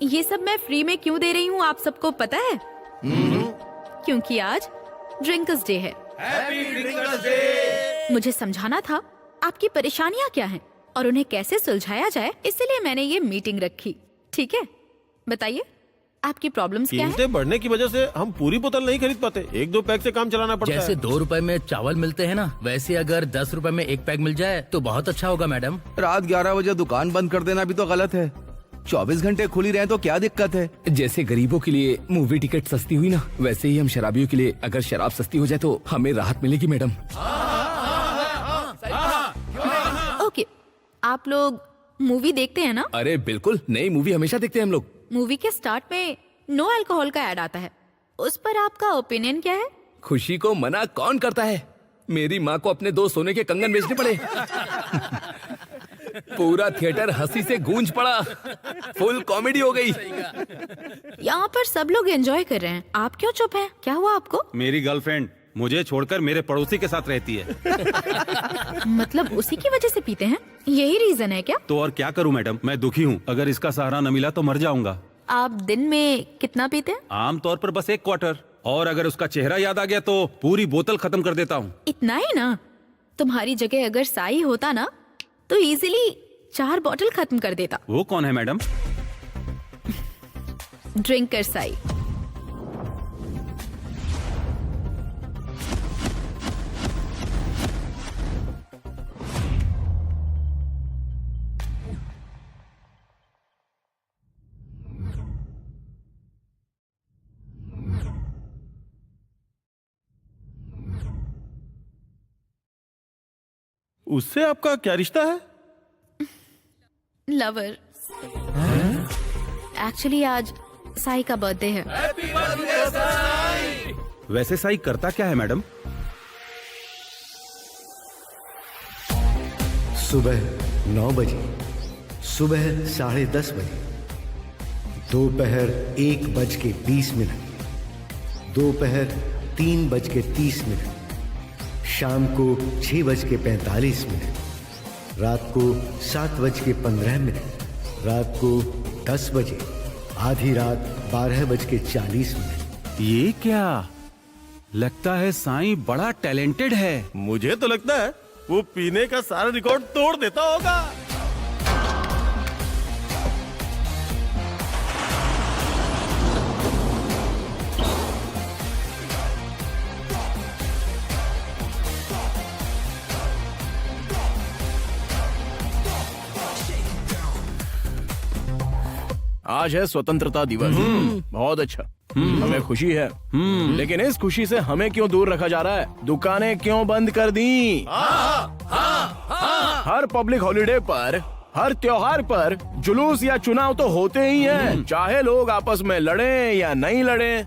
ये सब मैं फ्री में क्यों दे रही हूँ आप सबको पता है? क्योंकि आज ड्रिंकर्स डे है। Happy drinkers day. मुझे समझाना था आपकी परेशानियाँ क्या हैं और उन्हें कैसे सुलझाया जाए, इसलिए मैंने ये मीटिंग रखी। ठीक है, बताइए आपकी प्रॉब्लम्स क्या है? कीमतें बढ़ने की वजह से हम पूरी बोतल नहीं खरीद पाते, 1-2 पैक से काम चलाना पड़ता जैसे है। 2 रुपए में चावल मिलते हैं ना, वैसे अगर 10 रुपए में 1 पैक मिल जाए तो बहुत अच्छा होगा मैडम। रात 11 बजे दुकान बंद कर देना भी तो गलत है। 24 घंटे खुली रहे तो क्या दिक्कत है? जैसे गरीबों के लिए मूवी टिकट सस्ती हुई ना, वैसे ही हम शराबियों के लिए अगर शराब सस्ती हो जाए तो हमें राहत मिलेगी मैडम। ओके, आप लोग मूवी देखते हैं ना? अरे बिल्कुल, नई मूवी हमेशा देखते हैं हम लोग। मूवी के स्टार्ट में नो अल्कोहल का ऐड आता है, उस पर आपका ओपिनियन क्या है? खुशी को मना कौन करता है? मेरी माँ को अपने 2 सोने के कंगन बेचने पड़े। पूरा थिएटर हंसी से गूंज पड़ा, फुल कॉमेडी हो गई। यहाँ पर सब लोग एंजॉय कर रहे हैं, आप क्यों चुप हैं? क्या हुआ आपको? मेरी गर्लफ्रेंड मुझे छोड़कर मेरे पड़ोसी के साथ रहती है। मतलब उसी की वजह से पीते हैं? यही रीजन है क्या? तो और क्या करूं मैडम, मैं दुखी हूं। अगर इसका सहारा न मिला तो मर जाऊंगा। आप दिन में कितना पीते हैं? आमतौर पर बस 1 क्वार्टर, और अगर उसका चेहरा याद आ गया तो पूरी बोतल खत्म कर देता हूँ। इतना ही ना? तुम्हारी जगह अगर साई होता ना तो इजीली 4 बॉटल खत्म कर देता। वो कौन है मैडम? ड्रिंकर साई। उससे आपका क्या रिश्ता है? लवर। एक्चुअली आज साई का बर्थडे है। वैसे साई करता क्या है मैडम? सुबह 9 बजे, सुबह 10:30 बजे, दोपहर 1:20, दोपहर 3:30, शाम को 6:45, रात को 7:15, रात को 10 बजे, आधी रात 12:40। ये क्या? लगता है साईं बड़ा टैलेंटेड है। मुझे तो लगता है वो पीने का सारा रिकॉर्ड तोड़ देता होगा। आज है स्वतंत्रता दिवस। बहुत अच्छा, हमें खुशी है। लेकिन इस खुशी से हमें क्यों दूर रखा जा रहा है? दुकानें क्यों बंद कर दी? हर पब्लिक हॉलिडे पर, हर त्योहार पर जुलूस या चुनाव तो होते ही हैं, चाहे लोग आपस में लड़ें या नहीं लड़ें।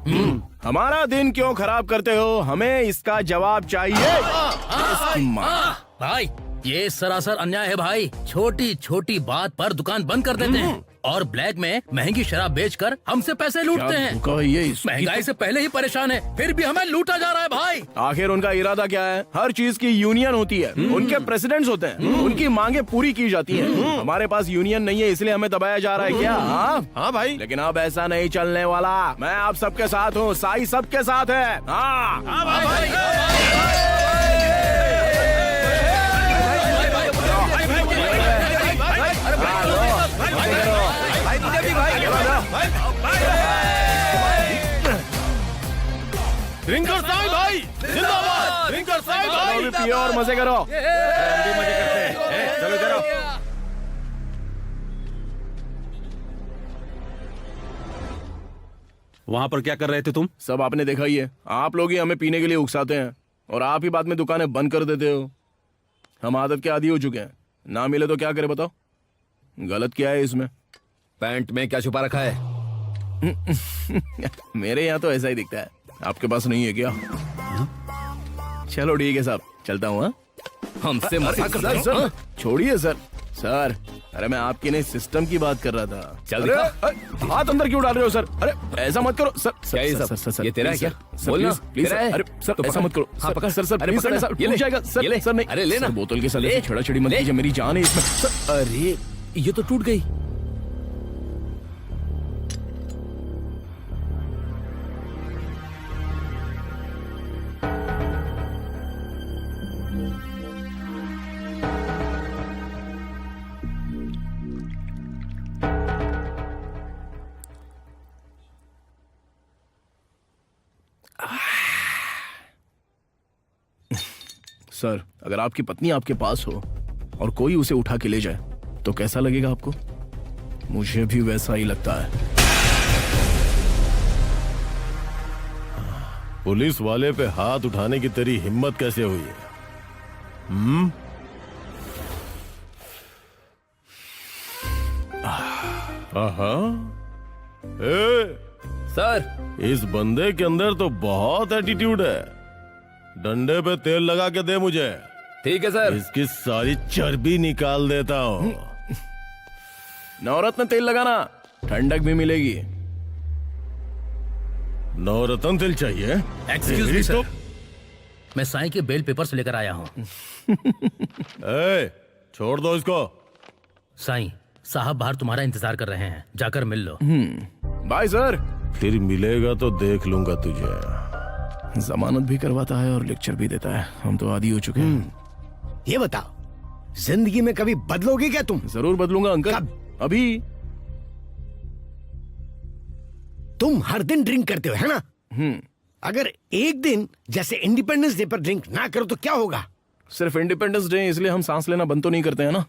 हमारा दिन क्यों खराब करते हो? हमें इसका जवाब चाहिए। इसकी माँ। भाई ये सरासर अन्याय है भाई। छोटी छोटी बात पर दुकान बंद कर देते हैं और ब्लैक में महंगी शराब बेचकर हमसे पैसे लूटते हैं। महंगाई से पहले ही परेशान है, फिर भी हमें लूटा जा रहा है भाई। आखिर उनका इरादा क्या है? हर चीज की यूनियन होती है, उनके प्रेसिडेंट्स होते हैं, उनकी मांगे पूरी की जाती हैं। हमारे पास यूनियन नहीं है, इसलिए हमें दबाया जा रहा है क्या? हाँ भाई, लेकिन अब ऐसा नहीं चलने वाला। मैं आप सबके साथ हूँ, साई सबके साथ है। हाँ भाई। ड्रिंकर साई भाई जिंदाबाद। ड्रिंकर साई भाई पियो और मजे करो। हम भी मजे करते हैं। चलो जरा। वहाँ पर क्या कर रहे थे तुम? सब आपने देखा ही है। आप लोग ही हमें पीने के लिए उकसाते हैं और आप ही बाद में दुकानें बंद कर देते हो। हम आदत के आदी हो चुके हैं, ना मिले तो क्या करे बताओ? गलत क्या है इसमें? पैंट में क्या छुपा रखा है? मेरे यहाँ तो ऐसा ही दिखता है, आपके पास नहीं है क्या? चलो ठीक है साहब, चलता हूँ। हमसे मजाक करते हो? सर छोड़िए सर। सर अरे मैं आपके नए सिस्टम की बात कर रहा था। चल अरे, अरे, हाथ अंदर क्यों डाल रहे हो सर? अरे ऐसा मत करो सर। क्या ये सब? ये तेरा है क्या? बोलना, प्लीज तेरा है? अरे सर तो ऐसा पकड़। मत करो। हाँ, पकड़। सर सर अरे प्लीज सर, पकड़ ऐसा ना। ये ले। टूट जाएगा ये ले। सर। सर नहीं, अरे ले ना। सर, बोतल के साले ले। से छेड़ा-छेड़ी मत ले। कीजिए, मेरी जान है इसमें। सर अरे ये तो टूट गई। सर, अगर आपकी पत्नी आपके पास हो और कोई उसे उठा के ले जाए तो कैसा लगेगा आपको? मुझे भी वैसा ही लगता है। पुलिस वाले पे हाथ उठाने की तेरी हिम्मत कैसे हुई है? सर इस बंदे के अंदर तो बहुत एटीट्यूड है। डंडे पे तेल लगा के दे मुझे, ठीक है सर। इसकी सारी चर्बी निकाल देता हूँ। नवरत्न तेल लगाना, ठंडक भी मिलेगी। नवरत्न तेल चाहिए? एक्सक्यूज मी सर, मैं साईं के बेल पेपर्स लेकर आया हूँ। छोड़ दो इसको। साईं साहब बाहर तुम्हारा इंतजार कर रहे हैं, जाकर मिल लो। Bye sir. फिर मिलेगा तो देख लूंगा तुझे। जमानत भी करवाता है और लेक्चर भी देता है। हम तो आदी हो चुके हैं। ये बताओ, जिंदगी में कभी बदलोगे क्या तुम? जरूर बदलूंगा अंकल। कब? अभी। तुम हर दिन ड्रिंक करते हो, है ना? अगर एक दिन जैसे इंडिपेंडेंस डे पर ड्रिंक ना करो तो क्या होगा? सिर्फ इंडिपेंडेंस डे इसलिए हम सांस लेना बंद तो नहीं करते हैं ना।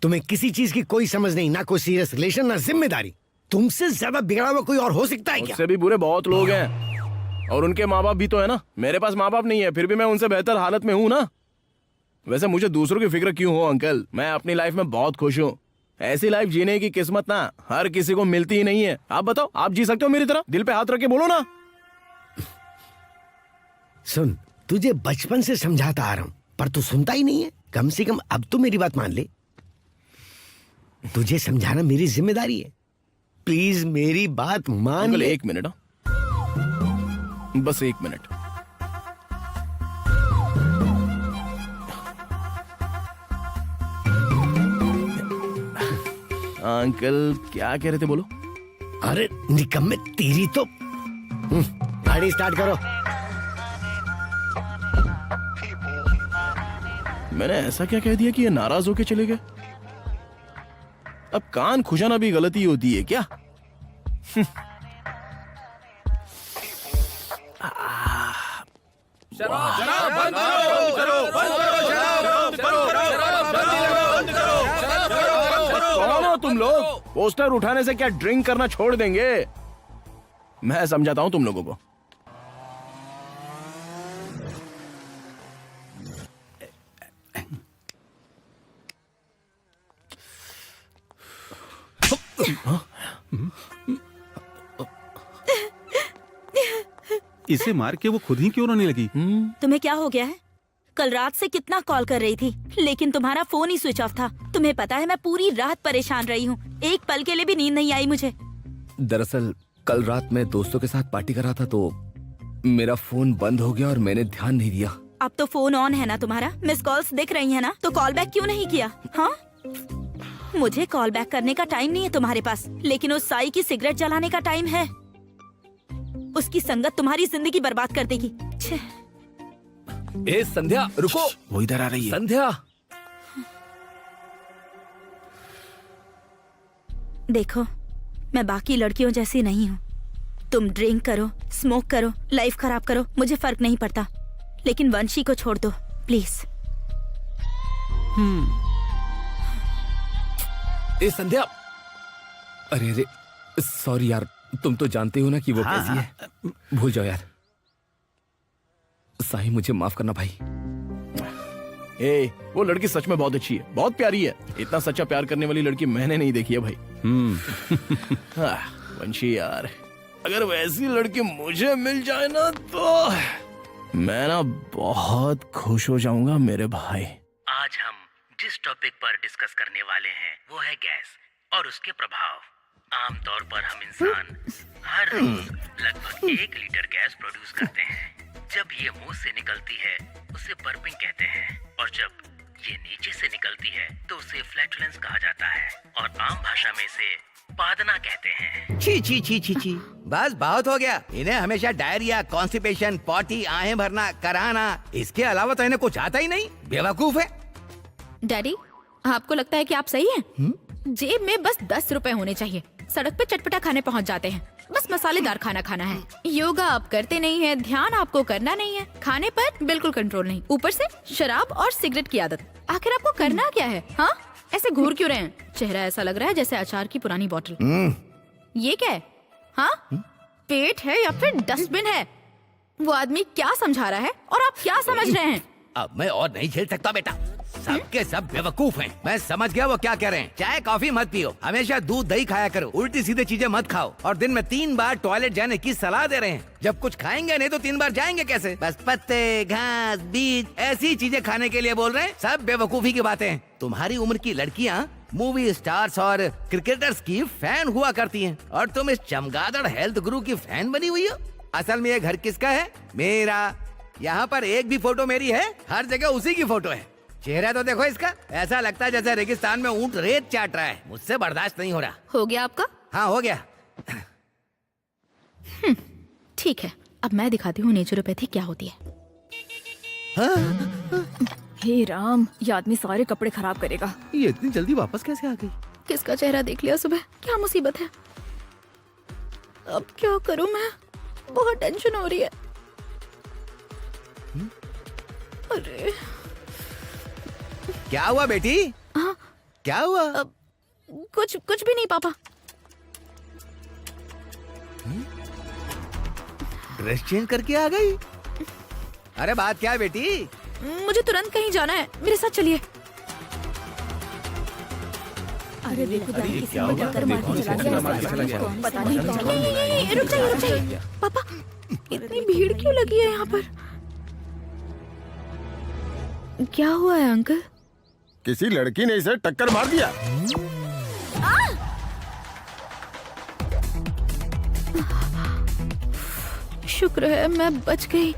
तुम्हें किसी चीज की कोई समझ नहीं, ना कोई सीरियस रिलेशन, ना जिम्मेदारी। तुमसे ज्यादा बिगड़ा हुआ कोई और हो सकता है क्या? उससे भी बुरे बहुत लोग हैं और उनके माँ बाप भी तो है ना। मेरे पास माँ बाप नहीं है, फिर भी मैं उनसे बेहतर हालत में हूँ ना। वैसे मुझे दूसरों की फिक्र क्यों हो अंकल? मैं अपनी लाइफ में बहुत खुश हूँ। ऐसी लाइफ जीने की किस्मत ना हर किसी को मिलती ही नहीं है। आप बताओ, आप जी सकते हो मेरी तरह? दिल पे हाथ रख के बोलो ना। सुन, तुझे बचपन से समझाता आ रहा हूं, पर तू सुनता ही नहीं है। कम से कम अब तो मेरी बात मान ले। तुझे समझाना मेरी जिम्मेदारी है। प्लीज मेरी बात मान अंकल ले। 1 मिनट, बस 1 मिनट। अंकल क्या कह रहे थे, बोलो। अरे निकम्मे, तेरी तो। गाड़ी स्टार्ट करो। मैंने ऐसा क्या कह दिया कि ये नाराज होके चले गए? अब कान खुजाना भी गलती होती है क्या? कौन हो तुम लोग? पोस्टर उठाने से क्या ड्रिंक करना छोड़ देंगे? मैं समझाता हूं तुम लोगों को। इसे मार के वो खुद ही क्यों रोने लगी? तुम्हें क्या हो गया है? कल रात से कितना कॉल कर रही थी, लेकिन तुम्हारा फोन ही स्विच ऑफ था। तुम्हें पता है मैं पूरी रात परेशान रही हूँ। एक पल के लिए भी नींद नहीं आई मुझे। दरअसल कल रात मैं दोस्तों के साथ पार्टी कर रहा था तो मेरा फोन बंद हो गया और मैंने ध्यान नहीं दिया। अब तो फोन ऑन है ना तुम्हारा? मिस कॉल्स दिख रही है ना? तो कॉल बैक क्यों नहीं किया? हाँ, मुझे कॉल बैक करने का टाइम नहीं है तुम्हारे पास, लेकिन उस साई की सिगरेट जलाने का टाइम है। उसकी संगत तुम्हारी जिंदगी बर्बाद कर देगी। छे। ए संध्या रुको, वो इधर आ रही है। संध्या। देखो, मैं बाकी लड़कियों जैसी नहीं हूँ। तुम ड्रिंक करो, स्मोक करो, लाइफ खराब करो, मुझे फर्क नहीं पड़ता, लेकिन वंशी को छोड़ दो प्लीज। ए संध्या, अरे अरे सॉरी यार, तुम तो जानते हो ना कि वो कैसी है। भूल जाओ यार। साईं मुझे माफ करना भाई। वो लड़की सच में बहुत अच्छी है, बहुत प्यारी है। इतना सच्चा प्यार करने वाली लड़की मैंने नहीं देखी है भाई। वंशी यार, अगर वैसी लड़की मुझे मिल जाए ना तो मैं ना बहुत खुश हो जाऊंगा मेरे भाई। आज हम जिस टॉपिक पर डिस्कस करने वाले हैं वो है गैस और उसके प्रभाव। आमतौर पर हम इंसान हर रोज लगभग 1 लीटर गैस प्रोड्यूस करते हैं। जब ये मुंह से निकलती है उसे बर्पिंग कहते हैं, और जब ये नीचे से निकलती है तो उसे फ्लैटुलेंस कहा जाता है, और आम भाषा में इसे पादना कहते हैं। छी छी छी छी छी, बस बहुत हो गया। इन्हें हमेशा डायरिया, कॉन्स्टिपेशन, पॉटी, आहें भरना, कराना, इसके अलावा तो इन्हें कुछ आता ही नहीं। बेवकूफ है। डैडी, आपको लगता है कि आप सही हैं? जेब में बस 10 रुपए होने चाहिए, सड़क पे चटपटा खाने पहुंच जाते हैं। बस मसालेदार खाना खाना है। योगा आप करते नहीं है, ध्यान आपको करना नहीं है, खाने पर बिल्कुल कंट्रोल नहीं, ऊपर से शराब और सिगरेट की आदत। आखिर आपको करना क्या है? हाँ, ऐसे घूर क्यों रहे हैं? चेहरा ऐसा लग रहा है जैसे अचार की पुरानी बोतल। ये क्या है? हाँ, पेट है या फिर डस्टबिन है? वो आदमी क्या समझा रहा है और आप क्या समझ रहे हैं? अब मैं और नहीं झेल सकता बेटा, सबके सब बेवकूफ हैं। मैं समझ गया वो क्या कह रहे हैं। चाय कॉफी मत पियो, हमेशा दूध दही खाया करो, उल्टी सीधे चीजें मत खाओ, और दिन में 3 बार टॉयलेट जाने की सलाह दे रहे हैं। जब कुछ खाएंगे नहीं तो 3 बार जाएंगे कैसे? बस पत्ते, घास, बीज ऐसी चीजें खाने के लिए बोल रहे हैं। सब बेवकूफी की बातें हैं। तुम्हारी उम्र की लड़कियाँ मूवी स्टार्स और क्रिकेटर्स की फैन हुआ करती हैं, और तुम इस चमगादड़ हेल्थ गुरु की फैन बनी हुई हो। असल में ये घर किसका है? मेरा। यहाँ पर एक भी फोटो मेरी है, हर जगह उसी की फोटो है। चेहरा तो देखो इसका, ऐसा लगता है जैसे रेगिस्तान में ऊंट रेत चाट रहा है। मुझसे बर्दाश्त नहीं हो रहा। हो गया आपका? हाँ, हो गया। ठीक है, अब मैं दिखाती हूँ नेचुरोपैथी क्या होती है। हे राम, ये आदमी सारे कपड़े खराब करेगा। ये इतनी जल्दी वापस कैसे आ गई? किसका चेहरा देख लिया सुबह? क्या मुसीबत है? अब क्या करूँ मैं? बहुत टेंशन हो रही है। अरे क्या हुआ बेटी? हाँ, क्या हुआ? कुछ भी नहीं पापा। ड्रेस चेंज करके आ गई? अरे बात क्या है बेटी? मुझे तुरंत कहीं जाना है, मेरे साथ चलिए। अरे देखो, किसी ने टक्कर मार के चला गया। पता नहीं कौन है। ये, रुक जाइए। पापा, इतनी भीड़ क्यों लगी है यहाँ पर? क्या हुआ है अंकल? किसी लड़की ने इसे टक्कर मार दिया। शुक्र है मैं बच गई।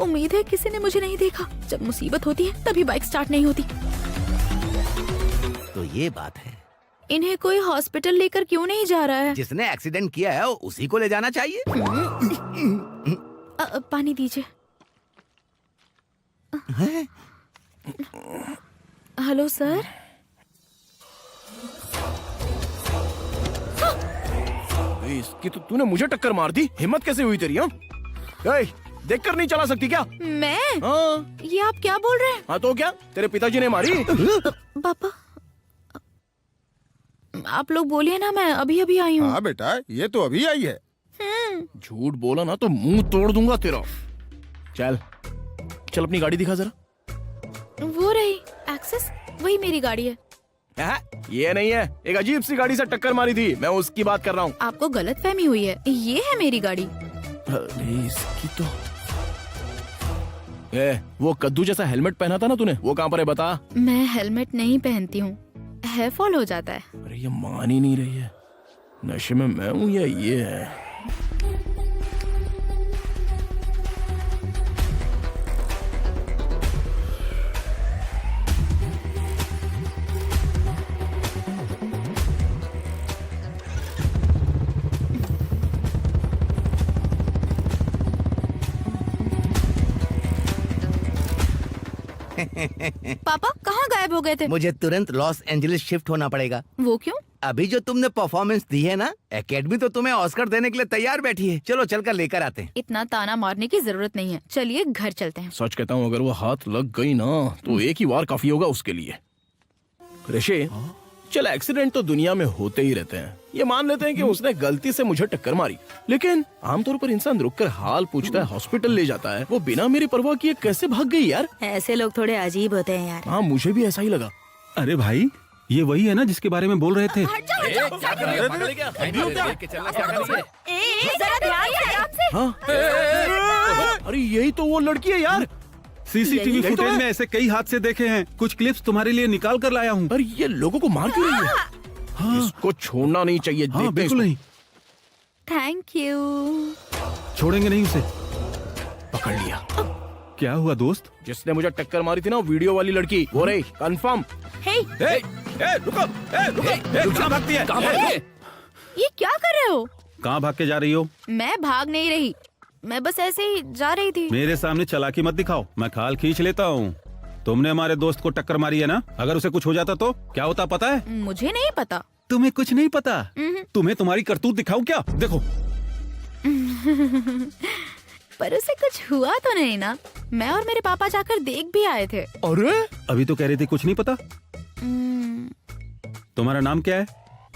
उम्मीद है किसी ने मुझे नहीं देखा। जब मुसीबत होती है तभी बाइक स्टार्ट नहीं होती। तो ये बात है। इन्हें कोई हॉस्पिटल लेकर क्यों नहीं जा रहा है? जिसने एक्सीडेंट किया है उसी को ले जाना चाहिए। पानी दीजिए। Hello sir. इसकी तो तूने मुझे टक्कर मार दी। हिम्मत कैसे हुई तेरी? देखकर नहीं चला सकती क्या? मैं? हाँ। ये आप क्या बोल रहे हैं? हाँ तो क्या, तेरे पिताजी ने मारी? पापा, आप लोग बोलिए ना, मैं अभी अभी आई हूँ। हाँ बेटा, ये तो अभी आई है। झूठ बोला ना तो मुंह तोड़ दूंगा तेरा। चल अपनी गाड़ी दिखा जरा। वो रही एक्सेस, वही मेरी गाड़ी है। ये नहीं है, एक अजीब सी गाड़ी से टक्कर मारी थी, मैं उसकी बात कर रहा हूँ। आपको गलतफहमी हुई है, ये है मेरी गाड़ी। अरे इसकी तो वो कद्दू जैसा हेलमेट पहना था ना तूने, वो कहाँ पर है बता? मैं हेलमेट नहीं पहनती हूँ, हेयर फॉल हो जाता है। अरे ये मान ही नहीं रही है। नशे में मैं हूँ या ये है? पापा कहाँ गायब हो गए थे? मुझे तुरंत लॉस एंजलिस शिफ्ट होना पड़ेगा। वो क्यों? अभी जो तुमने परफॉर्मेंस दी है ना, एकेडमी तो तुम्हें ऑस्कर देने के लिए तैयार बैठी है। चलो चलकर लेकर आते हैं। इतना ताना मारने की जरूरत नहीं है, चलिए घर चलते हैं। सच कहता हूँ, अगर वो हाथ लग गई ना तो एक ही बार काफी होगा उसके लिए। ऋषि, चल एक्सीडेंट तो दुनिया में होते ही रहते हैं, ये मान लेते हैं कि उसने गलती से मुझे टक्कर मारी, लेकिन आमतौर पर इंसान रुककर हाल पूछता है, हॉस्पिटल ले जाता है। वो बिना मेरी परवाह किए कैसे भाग गई यार? ऐसे लोग थोड़े अजीब होते हैं यार। हाँ, मुझे भी ऐसा ही लगा। अरे भाई, ये वही है ना जिसके बारे में बोल रहे थे? जरा ध्यान से, आराम से। हाँ? अरे यही तो वो लड़की है यार। सीसीटीवी यही तो फुटेज है। में ऐसे कई हादसे देखे हैं। कुछ क्लिप्स तुम्हारे लिए निकाल कर लाया हूँ। अरे ये लोगों को मार क्यों रही है? हाँ। इसको छोड़ना नहीं चाहिए। हाँ, देखते हैं बिल्कुल नहीं, थैंक यू। छोड़ेंगे नहीं उसे। पकड़ लिया। क्या हुआ दोस्त? जिसने मुझे टक्कर मारी थी ना, वीडियो वाली लड़की, वो रही कंफर्म। रुको, कहाँ भागती है? ये क्या कर रहे हो? कहाँ भाग के जा रही हो? मैं भाग नहीं रही, मैं बस ऐसे ही जा रही थी। मेरे सामने चालाकी मत दिखाओ, मैं खाल खींच लेता हूँ। तुमने हमारे दोस्त को टक्कर मारी है ना? अगर उसे कुछ हो जाता तो क्या होता पता है? मुझे नहीं पता। तुम्हें कुछ नहीं पता? तुम्हें तुम्हारी करतूत दिखाऊं क्या? देखो। पर उसे कुछ हुआ तो नहीं ना? मैं और मेरे पापा जाकर देख भी आए थे। अरे अभी तो कह रही थी कुछ नहीं पता। तुम्हारा नाम क्या है?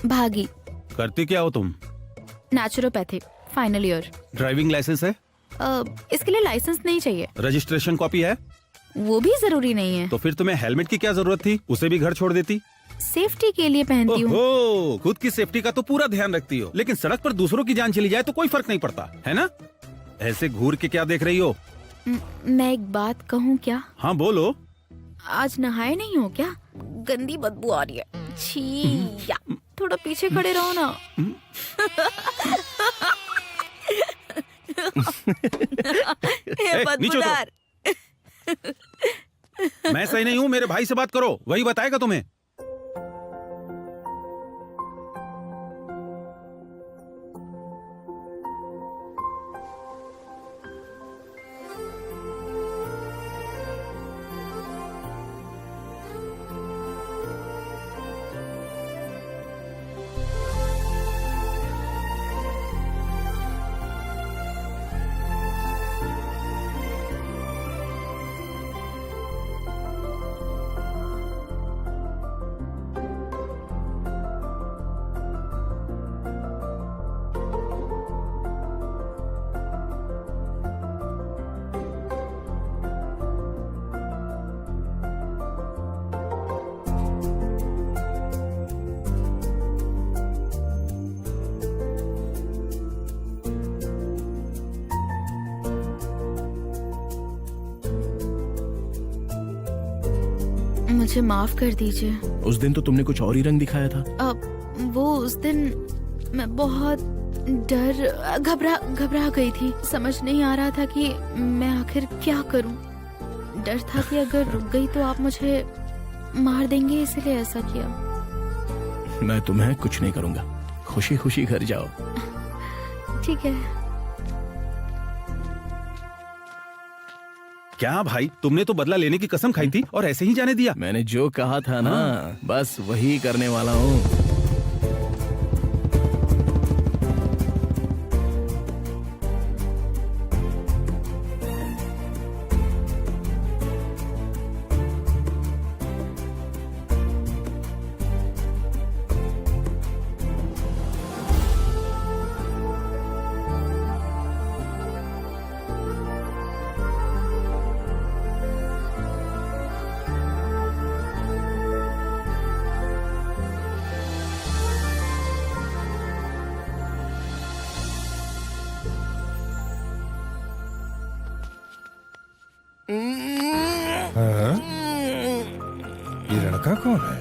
भागी। करती क्या हो तुम? Naturopathic, final year. Driving licence है? इसके लिए लाइसेंस नहीं चाहिए। रजिस्ट्रेशन कॉपी है? वो भी जरूरी नहीं है। तो फिर तुम्हें हेलमेट की क्या जरूरत थी? उसे भी घर छोड़ देती। सेफ्टी के लिए पहनती हूँ। ओहो, खुद की सेफ्टी का तो पूरा ध्यान रखती हो, लेकिन सड़क पर दूसरों की जान चली जाए तो कोई फर्क नहीं पड़ता, है ना? ऐसे घूर के क्या देख रही हो? मैं एक बात कहूँ क्या? हाँ बोलो। आज नहाए नहीं हो क्या? गंदी बदबू आ रही है। छी या, थोड़ा पीछे खड़े रहो ना। ए, नीचे उतरो। मैं सही नहीं हूँ, मेरे भाई से बात करो, वही बताएगा तुम्हें। मुझे माफ कर दीजिए। उस दिन तो तुमने कुछ और ही रंग दिखाया था। वो उस दिन मैं बहुत घबरा गई थी। समझ नहीं आ रहा था कि मैं आखिर क्या करूं। डर था कि अगर रुक गई तो आप मुझे मार देंगे, इसलिए ऐसा किया। मैं तुम्हें कुछ नहीं करूंगा, खुशी खुशी घर जाओ। ठीक है। क्या भाई, तुमने तो बदला लेने की कसम खाई थी और ऐसे ही जाने दिया। मैंने जो कहा था ना, बस वही करने वाला हूँ। ये लड़का कौन है?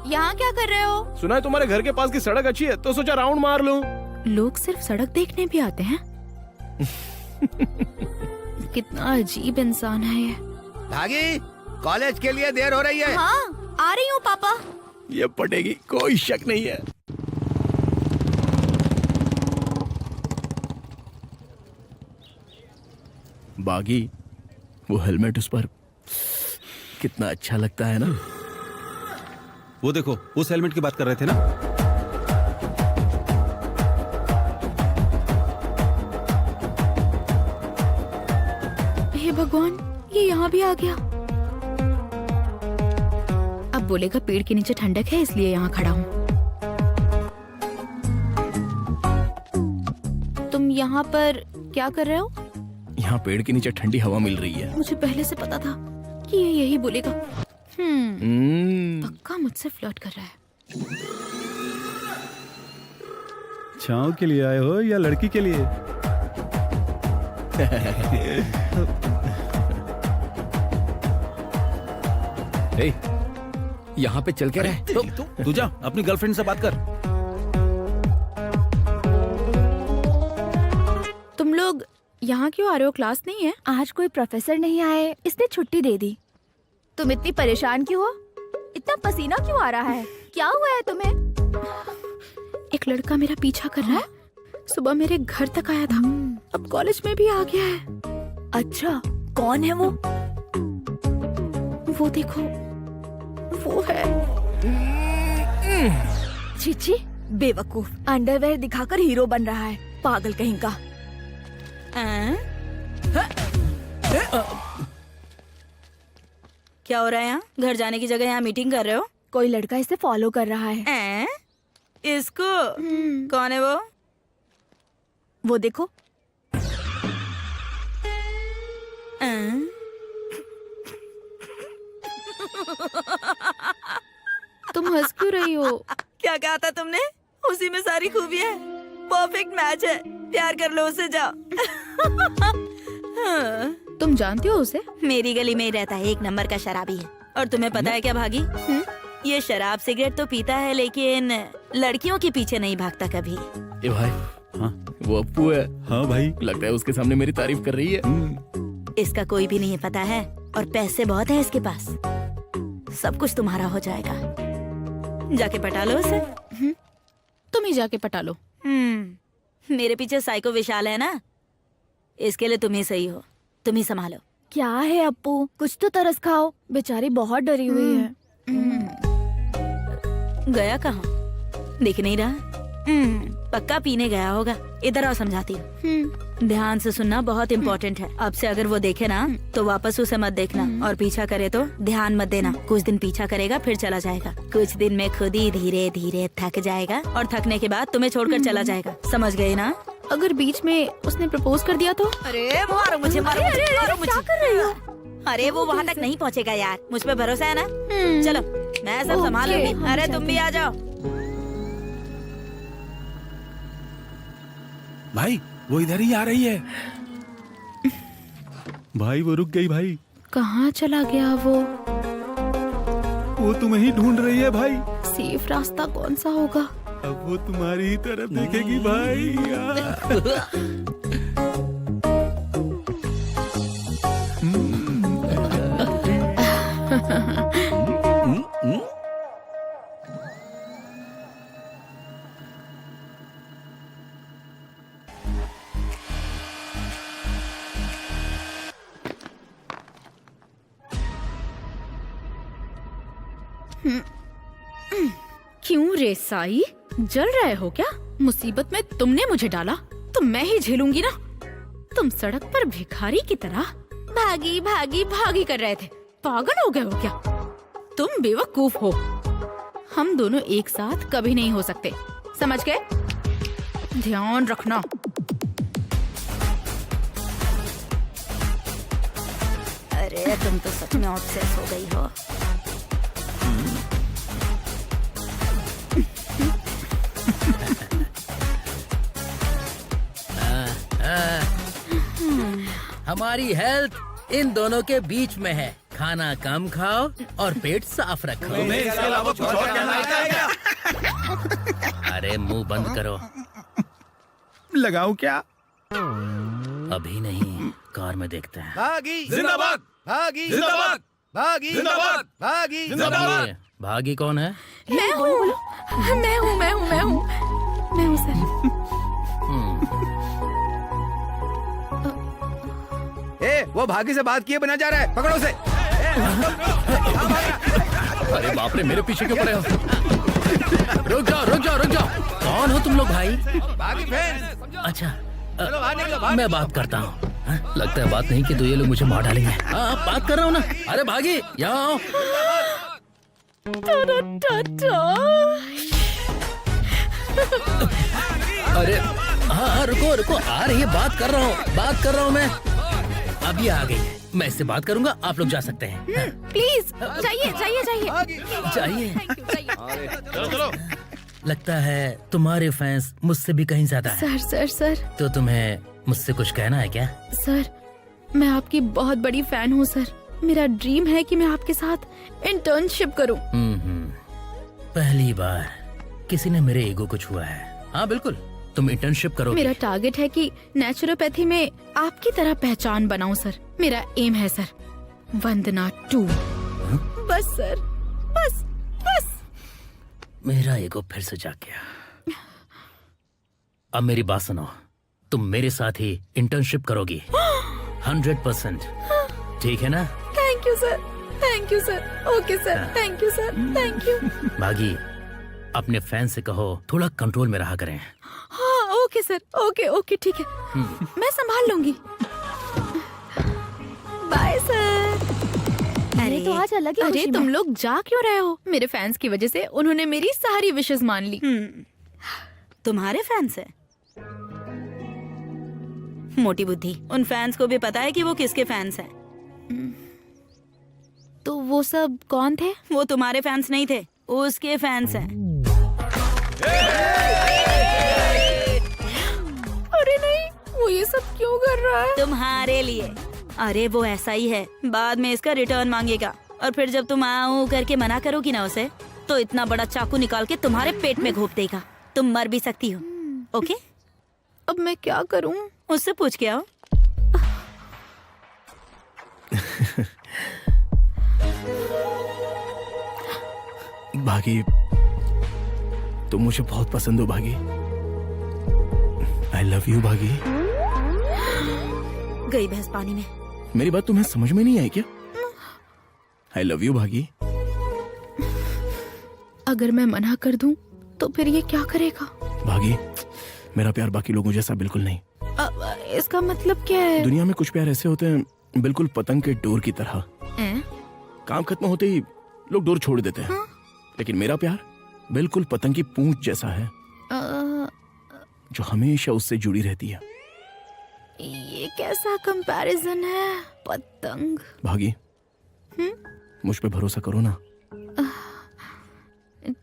यहाँ क्या कर रहे हो? सुना है तुम्हारे घर के पास की सड़क अच्छी है, तो सोचा राउंड मार लूं। लोग सिर्फ सड़क देखने भी आते हैं। कितना अजीब इंसान है ये। भागी, कॉलेज के लिए देर हो रही है। हाँ, आ रही हूँ पापा। ये पटेगी, कोई शक नहीं है। बागी, वो हेलमेट उस पर कितना अच्छा लगता है ना। वो देखो, उस हेलमेट की बात कर रहे थे ना। हे भगवान, ये यहाँ भी आ गया। अब बोलेगा पेड़ के नीचे ठंडक है इसलिए यहाँ खड़ा हूँ। तुम यहाँ पर क्या कर रहे हो? यहाँ पेड़ के नीचे ठंडी हवा मिल रही है। मुझे पहले से पता था कि ये यही बोलेगा। पक्का मुझसे फ्लर्ट कर रहा है। छाँव के लिए आए हो या लड़की के लिए? यहाँ पे चल के रहे। तू जा अपनी गर्लफ्रेंड से बात कर। तुम लोग यहाँ क्यों आ रहे हो? क्लास नहीं है? आज कोई प्रोफेसर नहीं आए, इसने छुट्टी दे दी। तुम इतनी परेशान क्यों हो? इतना पसीना क्यों आ रहा है? क्या हुआ है तुम्हें? एक लड़का मेरा पीछा कर रहा है। सुबह मेरे घर तक आया था, अब कॉलेज में भी आ गया है। अच्छा, कौन है वो? वो देखो, वो है। चीची, बेवकूफ, अंडरवेयर दिखाकर हीरो बन रहा है, पागल कहीं का। क्या हो रहा है यहाँ? घर जाने की जगह यहाँ मीटिंग कर रहे हो? कोई लड़का इसे फॉलो कर रहा है। इसको? कौन है वो? वो देखो। तुम हंस क्यों रही हो? क्या कहा था तुमने? उसी में सारी खूबी है, परफेक्ट मैच है, प्यार कर लो उससे, जाओ। तुम जानती हो उसे? मेरी गली में ही रहता है, एक नंबर का शराबी है। और तुम्हें पता है क्या भागी, ये शराब सिगरेट तो पीता है लेकिन लड़कियों के पीछे नहीं भागता कभी। ए भाई, हाँ वो अप्पू है। हाँ भाई, लगता है उसके सामने मेरी तारीफ कर रही है। इसका कोई भी नहीं पता है और पैसे बहुत है इसके पास, सब कुछ तुम्हारा हो जाएगा। जाके पटा लो उसे। तुम ही जाके पटा लो। मेरे पीछे साइको विशाल है ना, इसके लिए तुम ही सही हो, तुम ही संभालो। क्या है अप्पू, कुछ तो तरस खाओ, बेचारी बहुत डरी हुई है। गया कहाँ? दिख नहीं रहा। पक्का पीने गया होगा। इधर आओ, समझाती हूँ। ध्यान से सुनना बहुत इम्पोर्टेंट है। अब से अगर वो देखे ना तो वापस उसे मत देखना, और पीछा करे तो ध्यान मत देना। कुछ दिन पीछा करेगा फिर चला जाएगा, कुछ दिन में खुद ही धीरे धीरे थक जाएगा और थकने के बाद तुम्हें छोड़कर चला जाएगा। समझ गई ना? अगर बीच में उसने प्रपोज कर दिया तो? अरे मारो मुझे, मारो मुझे, मारो मुझे। क्या कर रही हो? अरे वो वहाँ तक नहीं पहुँचेगा यार, मुझ पे भरोसा है ना? चलो मैं सब संभाल लूंगी। अरे तुम भी आ जाओ। भाई वो इधर ही आ रही है। भाई वो रुक गई भाई। कहाँ चला गया वो? वो तुम्हें ही ढूंढ रही है भाई। सेफ रास्ता कौन सा होगा? अब वो तुम्हारी ही तरफ देखेगी भाई। क्यों रे साई, जल रहे हो क्या? मुसीबत में तुमने मुझे डाला तो मैं ही झेलूंगी ना। तुम सड़क पर भिखारी की तरह भागी भागी भागी कर रहे थे। पागल हो गए हो क्या? तुम बेवकूफ हो। हम दोनों एक साथ कभी नहीं हो सकते, समझ गए? ध्यान रखना। अरे तुम तो सच में ऑब्सेस हो गई हो। हमारी हेल्थ इन दोनों के बीच में है। खाना कम खाओ और पेट साफ रखो। इसके अलावा कुछ और कहना है क्या? अरे मुंह बंद करो। लगाऊं क्या? अभी नहीं, कार में देखते हैं। भागी जिंदाबाद, भागी जिंदाबाद, भागी जिंदाबाद, भागी जिंदाबाद। ये भागी कौन है? मैं हूँ सर। ए, वो भागी से बात किए बिना जा रहा है, पकड़ो उसे। अरे बाप रे, मेरे पीछे क्यों पड़े हो? रुक जाओ रुक जाओ रुक जाओ। कौन हो तुम लोग भाई? भागी फ्रेंड्स। अच्छा चलो बाहर निकलो, बाहर मैं बात करता हूँ। लगता है बात नहीं की तो ये लोग मुझे मार डालेंगे। हाँ बात कर रहा हूँ ना। अरे भागी यहाँ आओ। अरे हाँ रुको रुको, आ रही है, बात कर रहा हूँ मैं। अभी आ गई है, मैं इससे बात करूंगा, आप लोग जा सकते हैं। प्लीज जाइए जाइए जाइए चाहिए। चलो। लगता है तुम्हारे फैंस मुझसे भी कहीं ज्यादा हैं। सर तो तुम्हें मुझसे कुछ कहना है क्या? सर, मैं आपकी बहुत बड़ी फैन हूँ सर। मेरा ड्रीम है कि मैं आपके साथ इंटर्नशिप करूँ। पहली बार किसी ने मेरे ईगो को छुआ है। हाँ बिल्कुल, तुम इंटर्नशिप करो। मेरा टारगेट है कि नेचुरोपैथी में आपकी तरह पहचान बनाऊं सर। मेरा एम है सर, वंदना 2। बस सर, बस। मेरा ईगो फिर से जाग गया। अब मेरी बात सुनो, तुम मेरे साथ ही इंटर्नशिप करोगी 100%, ठीक है ना? Thank you sir, thank you sir. Okay sir, thank you sir, thank you. भागी, अपने फैन से कहो थोड़ा कंट्रोल में रहा करें। हाँ ओके सर, ओके ओके ठीक है, मैं संभाल लूंगी। Bye sir. अरे तो आज अलग ही अरे खुशी तुम में। लोग जा क्यों रहे हो? मेरे फैंस की वजह से उन्होंने मेरी सारी विशेष मान ली। तुम्हारे फैंस है? मोटी बुद्धि, उन फैंस को भी पता है कि वो किसके फैंस हैं। तो वो सब कौन थे? वो तुम्हारे फैंस नहीं थे, उसके फैंस हैं। अरे नहीं, वो ये सब क्यों कर रहा है? तुम्हारे लिए। अरे वो ऐसा ही है, बाद में इसका रिटर्न मांगेगा, और फिर जब तुम आऊं करके मना करोगी ना उसे, तो इतना बड़ा चाकू निकाल के तुम्हारे पेट में घोंप देगा। तुम मर भी सकती हो। ओके? अब मैं क्या करूं? उससे पूछ के आओ। भागी, तुम मुझे बहुत पसंद हो भागी। आई लव यू भागी। गई भैंस पानी में। मेरी बात तुम्हें समझ में नहीं आई क्या? आई लव यू भागी। अगर मैं मना कर दूं तो फिर ये क्या करेगा? भागी, मेरा प्यार बाकी लोगों जैसा बिल्कुल नहीं। इसका मतलब क्या है? दुनिया में कुछ प्यार ऐसे होते हैं बिल्कुल पतंग के डोर की तरह। काम खत्म होते ही लोग डोर छोड़ देते हैं। लेकिन मेरा प्यार बिल्कुल पतंग की पूंछ जैसा है, जो हमेशा उससे जुड़ी रहती है। ये कैसा कंपैरिजन है? पतंग। भागी, मुझ पे भरोसा करो ना।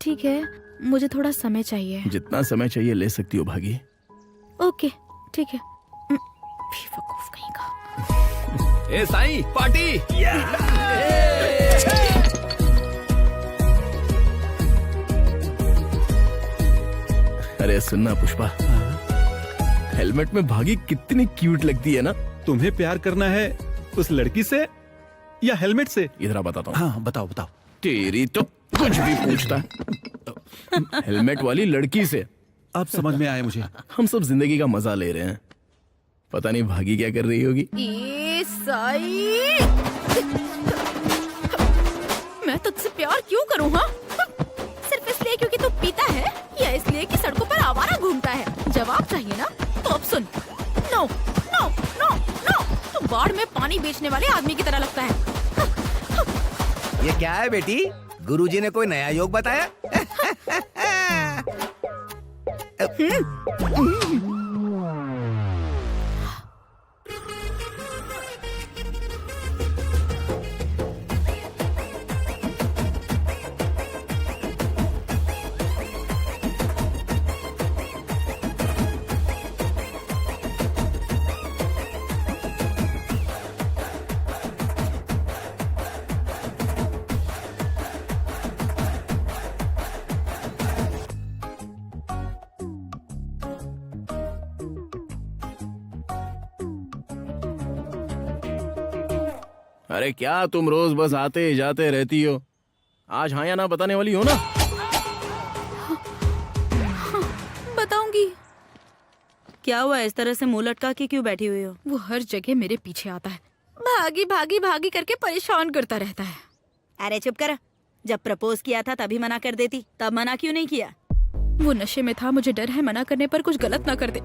ठीक है, मुझे थोड़ा समय चाहिए। जितना समय चाहिए ले सकती हो भागी। ओके ठीक है। बेवकूफ कहीं का। ए साईं, पार्टी। अरे सुनना पुष्पा, हेलमेट में भागी कितनी क्यूट लगती है ना। तुम्हें प्यार करना है उस लड़की से या हेलमेट से? इधर आ बताता हूँ। हाँ बताओ बताओ। तेरी तो कुछ भी पूछता है। हेलमेट वाली लड़की से। अब समझ में आया मुझे। हम सब जिंदगी का मजा ले रहे हैं, पता नहीं भागी क्या कर रही होगी। ए साई, मैं तुझसे प्यार क्यों करूँ? हाँ, सिर्फ इसलिए क्योंकि तू पीता है या इसलिए कि सड़कों पर आवारा घूमता है? जवाब चाहिए ना? तो अब सुन। नो नो नो नो, तू बाढ़ में पानी बेचने वाले आदमी की तरह लगता है। ये क्या है बेटी? गुरुजी ने कोई नया योग बताया? अरे क्या तुम रोज बस आते जाते रहती हो? आज हाँ या ना बताने वाली हो ना? बताऊंगी। क्या हुआ, इस तरह से मुंह लटका के क्यों बैठी हुई हो? वो हर जगह मेरे पीछे आता है, भागी भागी भागी करके परेशान करता रहता है। अरे चुप कर। जब प्रपोज किया था तभी मना कर देती, तब मना क्यों नहीं किया? वो नशे में था, मुझे डर है मना करने पर कुछ गलत ना कर दे।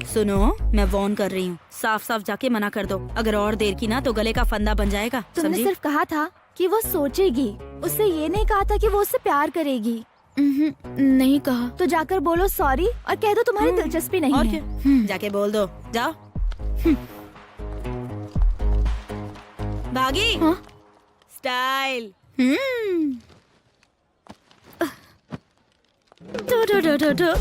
सुनो, मैं वार्न कर रही हूँ, साफ साफ जाके मना कर दो। अगर और देर की ना तो गले का फंदा बन जाएगा। तुमने समझी? सिर्फ कहा था कि वो सोचेगी, उससे ये नहीं कहा था कि वो उससे प्यार करेगी। नहीं कहा। तो जाकर बोलो सॉरी और कह दो तुम्हारी दिलचस्पी नहीं और है। क्या? जाके बोल दो, जाओ। भागी। हाँ? स्टाइल। डो डो डो डो डो।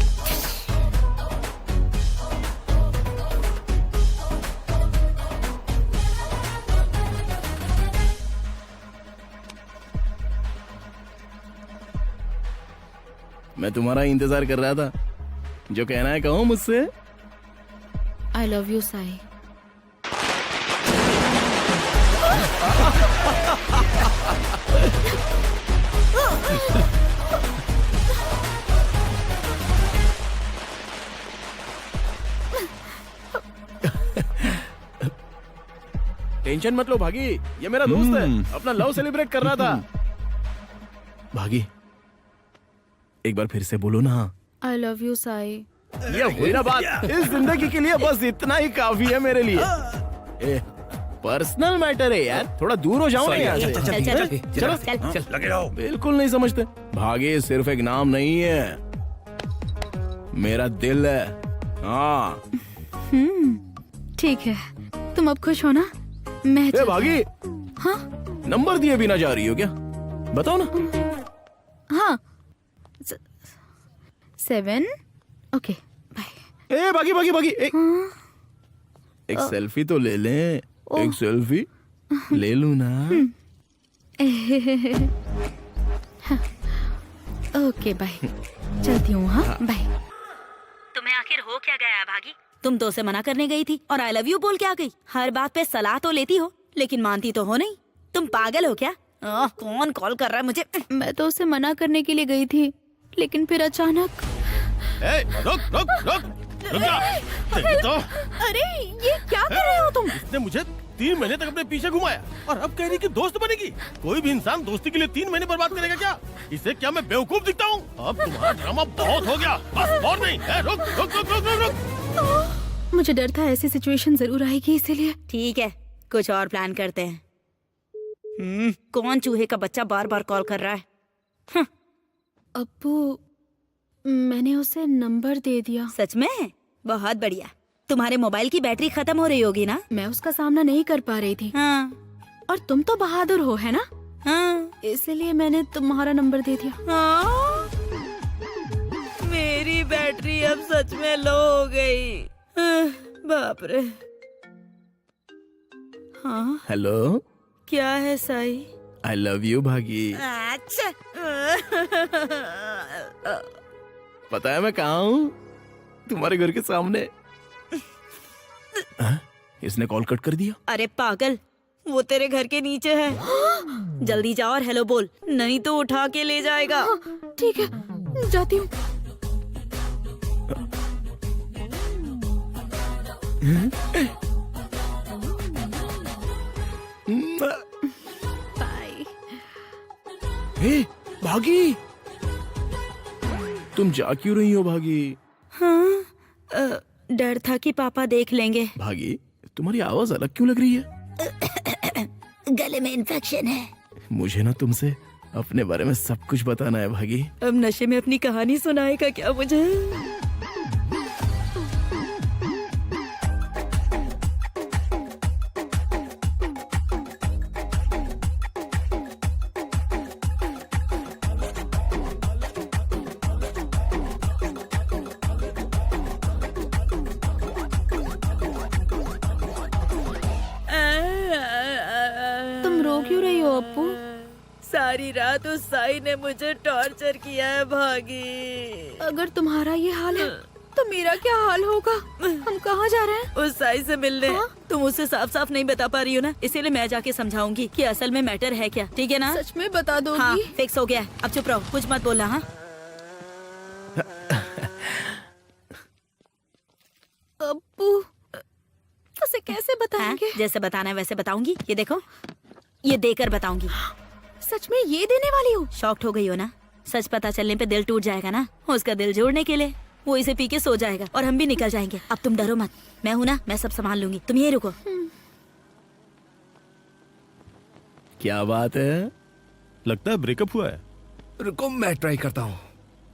मैं तुम्हारा इंतजार कर रहा था, जो कहना है कहो मुझसे। I love you Sai. Tension मत लो भागी, ये मेरा दोस्त है, अपना लव सेलिब्रेट कर रहा था। भागी, एक बार फिर से बोलो ना। I love you Sai. ये हुई ना बात। इस जिंदगी के लिए बस इतना ही काफी है मेरे लिए। पर्सनल मैटर है यार, थोड़ा दूर हो जाओ ना यहाँ से। चलो चल लगे रहो। बिल्कुल नहीं समझते। भागे सिर्फ एक नाम नहीं है, मेरा दिल है। हाँ ठीक है, तुम अब खुश हो ना? मैं ए भागी, हाँ नंबर दिए बिना जा रही हो क्या? बताओ ना। हाँ 7 ओके बाय। ए भागी भागी भागी, एक सेल्फी तो ले लें। एक सेल्फी ले लूं ना। ओके बाय, चलती हूँ। हाँ बाय। तुम्हें आखिर हो क्या गया है भागी? तुम तो उसे मना करने गई थी और आई लव यू बोल के आ गई। हर बात पे सलाह तो लेती हो लेकिन मानती तो हो नहीं। तुम पागल हो क्या? कौन कॉल कर रहा है मुझे? मैं तो उसे मना करने के लिए गई थी लेकिन फिर अचानक। रुक रुक रुक रुक जा। देखी तो अरे ये क्या कर रहे हो तुम? इसने मुझे 3 महीने तक अपने पीछे घुमाया और अब कह रही कि दोस्त बनेगी। कोई भी इंसान दोस्ती के लिए 3 महीने बर्बाद करेगा क्या? इसे क्या मैं बेवकूफ दिखता हूँ? अब तुम्हारा ड्रामा बहुत हो गया, बस और नहीं। रुक रुक रुक रुक रुक रुक। मुझे डर था ऐसी सिचुएशन जरूर आएगी, इसीलिए। ठीक है, कुछ और प्लान करते हैं। कौन चूहे का बच्चा बार बार कॉल कर रहा है? अब्बू, मैंने उसे नंबर दे दिया। सच में? बहुत बढ़िया। तुम्हारे मोबाइल की बैटरी खत्म हो रही होगी ना? मैं उसका सामना नहीं कर पा रही थी। हाँ। और तुम तो बहादुर हो, है ना? हाँ। इसलिए मैंने तुम्हारा नंबर दे दिया। हाँ? मेरी बैटरी अब सच में लो हो गई। बाप रे। हाँ हेलो, क्या है साई? आई लव यू भागी। अच्छा। पता है मैं कहाँ हूँ? तुम्हारे घर के सामने। इसने कॉल कट कर दिया। अरे पागल, वो तेरे घर के नीचे है। जल्दी जाओ और हेलो बोल, नहीं तो उठा के ले जाएगा। ठीक है, जाती हूँ। बाय। हे भागी, तुम जा क्यों रही हो भागी? हाँ, डर था कि पापा देख लेंगे। भागी, तुम्हारी आवाज अलग क्यों लग रही है? गले में इन्फेक्शन है। मुझे ना तुमसे अपने बारे में सब कुछ बताना है भागी। अब नशे में अपनी कहानी सुनाएगा क्या मुझे? तुम रो क्यों रही हो अप्पू? सारी रात उस साई ने मुझे टॉर्चर किया है भागी। अगर तुम्हारा ये हाल है तो मेरा क्या हाल होगा? हम कहाँ जा रहे हैं? उस साई से मिलने। हाँ? तुम उससे साफ साफ नहीं बता पा रही हो ना, इसीलिए मैं जाके समझाऊंगी कि असल में मैटर है क्या। ठीक है ना? सच में बता दोगी? हाँ, फिक्स हो गया है। अब चुप रहो, कुछ मत बोलना। हाँ अप्पू, उसे कैसे बताएंगे? जैसे बताना है वैसे बताऊंगी। ये देखो, ये देकर बताऊंगी। सच में ये देने वाली हो? शॉक्ड हो गई हो ना? सच पता चलने पे दिल टूट जाएगा ना। उसका दिल जोड़ने के लिए वो इसे पी के सो जाएगा और हम भी निकल जाएंगे। अब तुम डरो मत, मैं हूं ना, मैं सब संभाल लूंगी। तुम यहीं रुको। क्या बात है? लगता है ब्रेकअप हुआ है। रुको, मैं ट्राई करता हूँ।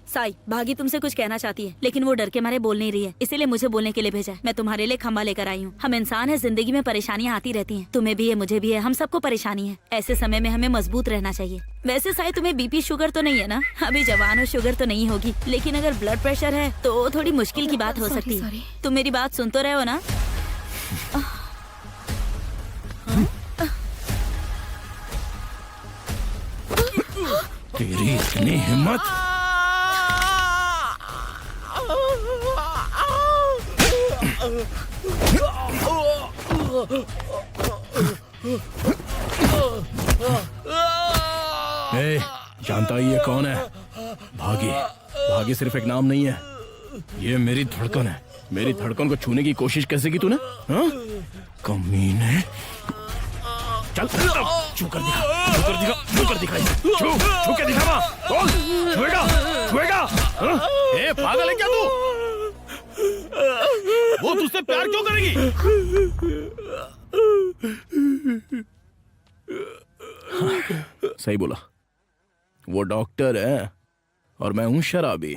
साई, भागी तुमसे कुछ कहना चाहती है लेकिन वो डर के मारे बोल नहीं रही है, इसीलिए मुझे बोलने के लिए भेजा है। मैं तुम्हारे लिए खंबा लेकर आई हूँ। हम इंसान है, जिंदगी में परेशानियाँ आती रहती हैं। तुम्हें भी है, मुझे भी है, हम सबको परेशानी है। ऐसे समय में हमें मजबूत रहना चाहिए। वैसे साई, तुम्हें बीपी शुगर तो नहीं है ना? अभी जवान हो, शुगर तो नहीं होगी, लेकिन अगर ब्लड प्रेशर है तो थोड़ी मुश्किल की बात हो सकती है। तुम मेरी बात सुन तो रहे हो ना? तेरी इतनी हिम्मत! ए, जानता ही ये कौन है? भागी। भागी सिर्फ एक नाम नहीं है, ये मेरी धड़कन है। मेरी धड़कन को छूने की कोशिश कैसे की तूने? हाँ? कमीने। चल छू कर दिखा, छू कर दिखा, छू कर दिखा, छू के दिखा माँ, बोल, छुएगा, छुएगा, हाँ? ए पागल है क्या तू? वो तुझसे प्यार क्यों करेगी? सही बोला, वो डॉक्टर है और मैं हूँ शराबी,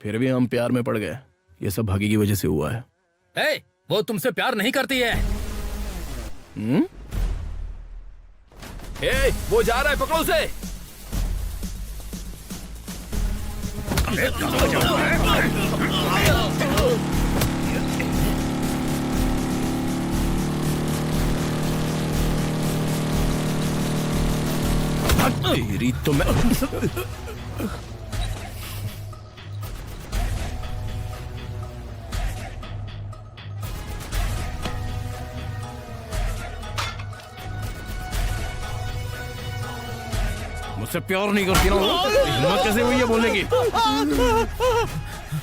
फिर भी हम प्यार में पड़ गए। ये सब भागी की वजह से हुआ है। ए, वो तुमसे प्यार नहीं करती है। ए, वो जा रहा है, पकड़ो उसे। तेरी तो मैं मुझसे प्यार नहीं करती ना, हिम्मत कैसे हुई है बोलने की?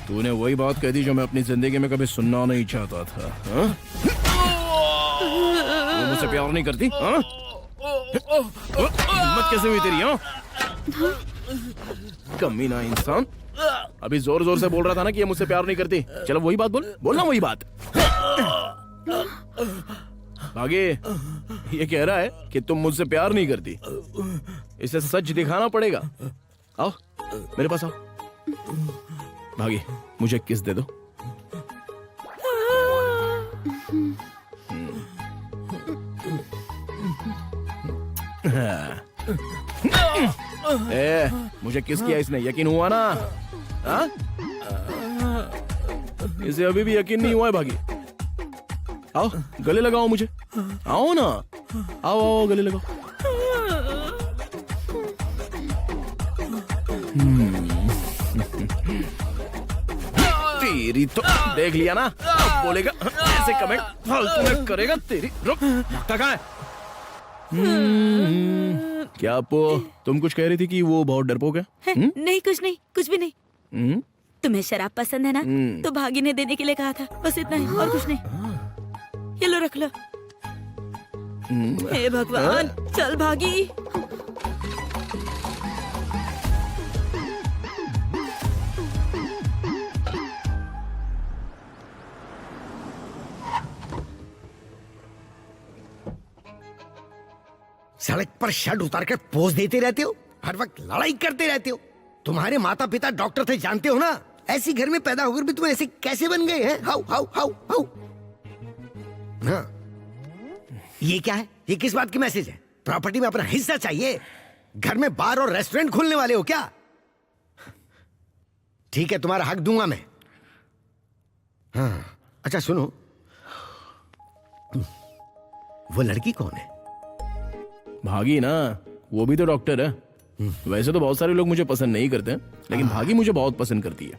तूने वही बात कह दी जो मैं अपनी जिंदगी में कभी सुनना नहीं चाहता था। हाँ? तू मुझसे प्यार नहीं करती? हाँ? हिम्मत कैसे हुई तेरी? हाँ? कमीना इंसान, अभी जोर जोर से बोल रहा था ना कि ये मुझसे प्यार नहीं करती। चलो वही बात बोल, बोलना वही बात। आगे ये कह रहा है कि तुम मुझसे प्यार नहीं करती, इसे सच दिखाना पड़ेगा। आओ मेरे पास आओ। भागी, मुझे किस दे दो। ए, मुझे किस किया इसने, यकीन हुआ ना? हाँ? इसे अभी भी यकीन नहीं हुआ है। भागी, आओ गले लगाओ मुझे, आओ ना, आओ आओ गले लगाओ। तेरी तो देख लिया ना, अब बोलेगा ऐसे कमेंट फालतू में करेगा। तेरी रुक, भागता कहाँ है? क्या आपको, तुम कुछ कह रही थी कि वो बहुत डरपोक है? नहीं कुछ नहीं, कुछ भी नहीं। तुम्हें शराब पसंद है ना, तो भागी ने देने के लिए कहा था, बस इतना ही और कुछ नहीं। ये लो रख लो। हे भगवान, चल भागी। सड़क पर शर्ट उतार कर पोज देते रहते हो, हर वक्त लड़ाई करते रहते हो। तुम्हारे माता पिता डॉक्टर थे, जानते हो ना? ऐसी घर में पैदा होकर भी तुम ऐसे कैसे बन गए हैं? How how how how. हाँ, ये क्या है? ये किस बात की मैसेज है? प्रॉपर्टी में अपना हिस्सा चाहिए? घर में बार और रेस्टोरेंट खोलने वाले हो क्या? ठीक है, तुम्हारा हक दूंगा मैं। हाँ, अच्छा सुनो, वो लड़की कौन है? भागी ना, वो भी तो डॉक्टर है। वैसे तो बहुत सारे लोग मुझे पसंद नहीं करते, लेकिन भागी मुझे बहुत पसंद करती है।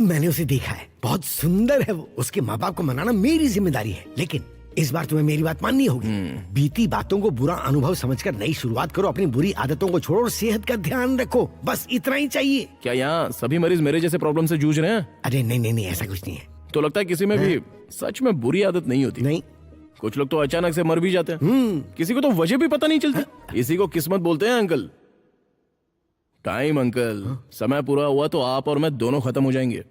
मैंने उसे देखा है, बहुत सुंदर है वो। उसके माँ बाप को मनाना मेरी जिम्मेदारी है, लेकिन इस बार तुम्हें मेरी बात माननी होगी। बीती बातों को बुरा अनुभव समझकर नई शुरुआत करो, अपनी बुरी आदतों को छोड़ो और सेहत का ध्यान रखो, बस इतना ही चाहिए। क्या यहाँ सभी मरीज मेरे जैसे प्रॉब्लम से जूझ रहे हैं? अरे नहीं नहीं नहीं, ऐसा कुछ नहीं है। तो लगता है किसी में भी सच में बुरी आदत नहीं होती। नहीं, कुछ लोग तो अचानक से मर भी जाते हैं, किसी को तो वजह भी पता नहीं चलती। इसी को किस्मत बोलते हैं अंकल। टाइम अंकल, समय पूरा हुआ तो आप और मैं दोनों खत्म हो जाएंगे।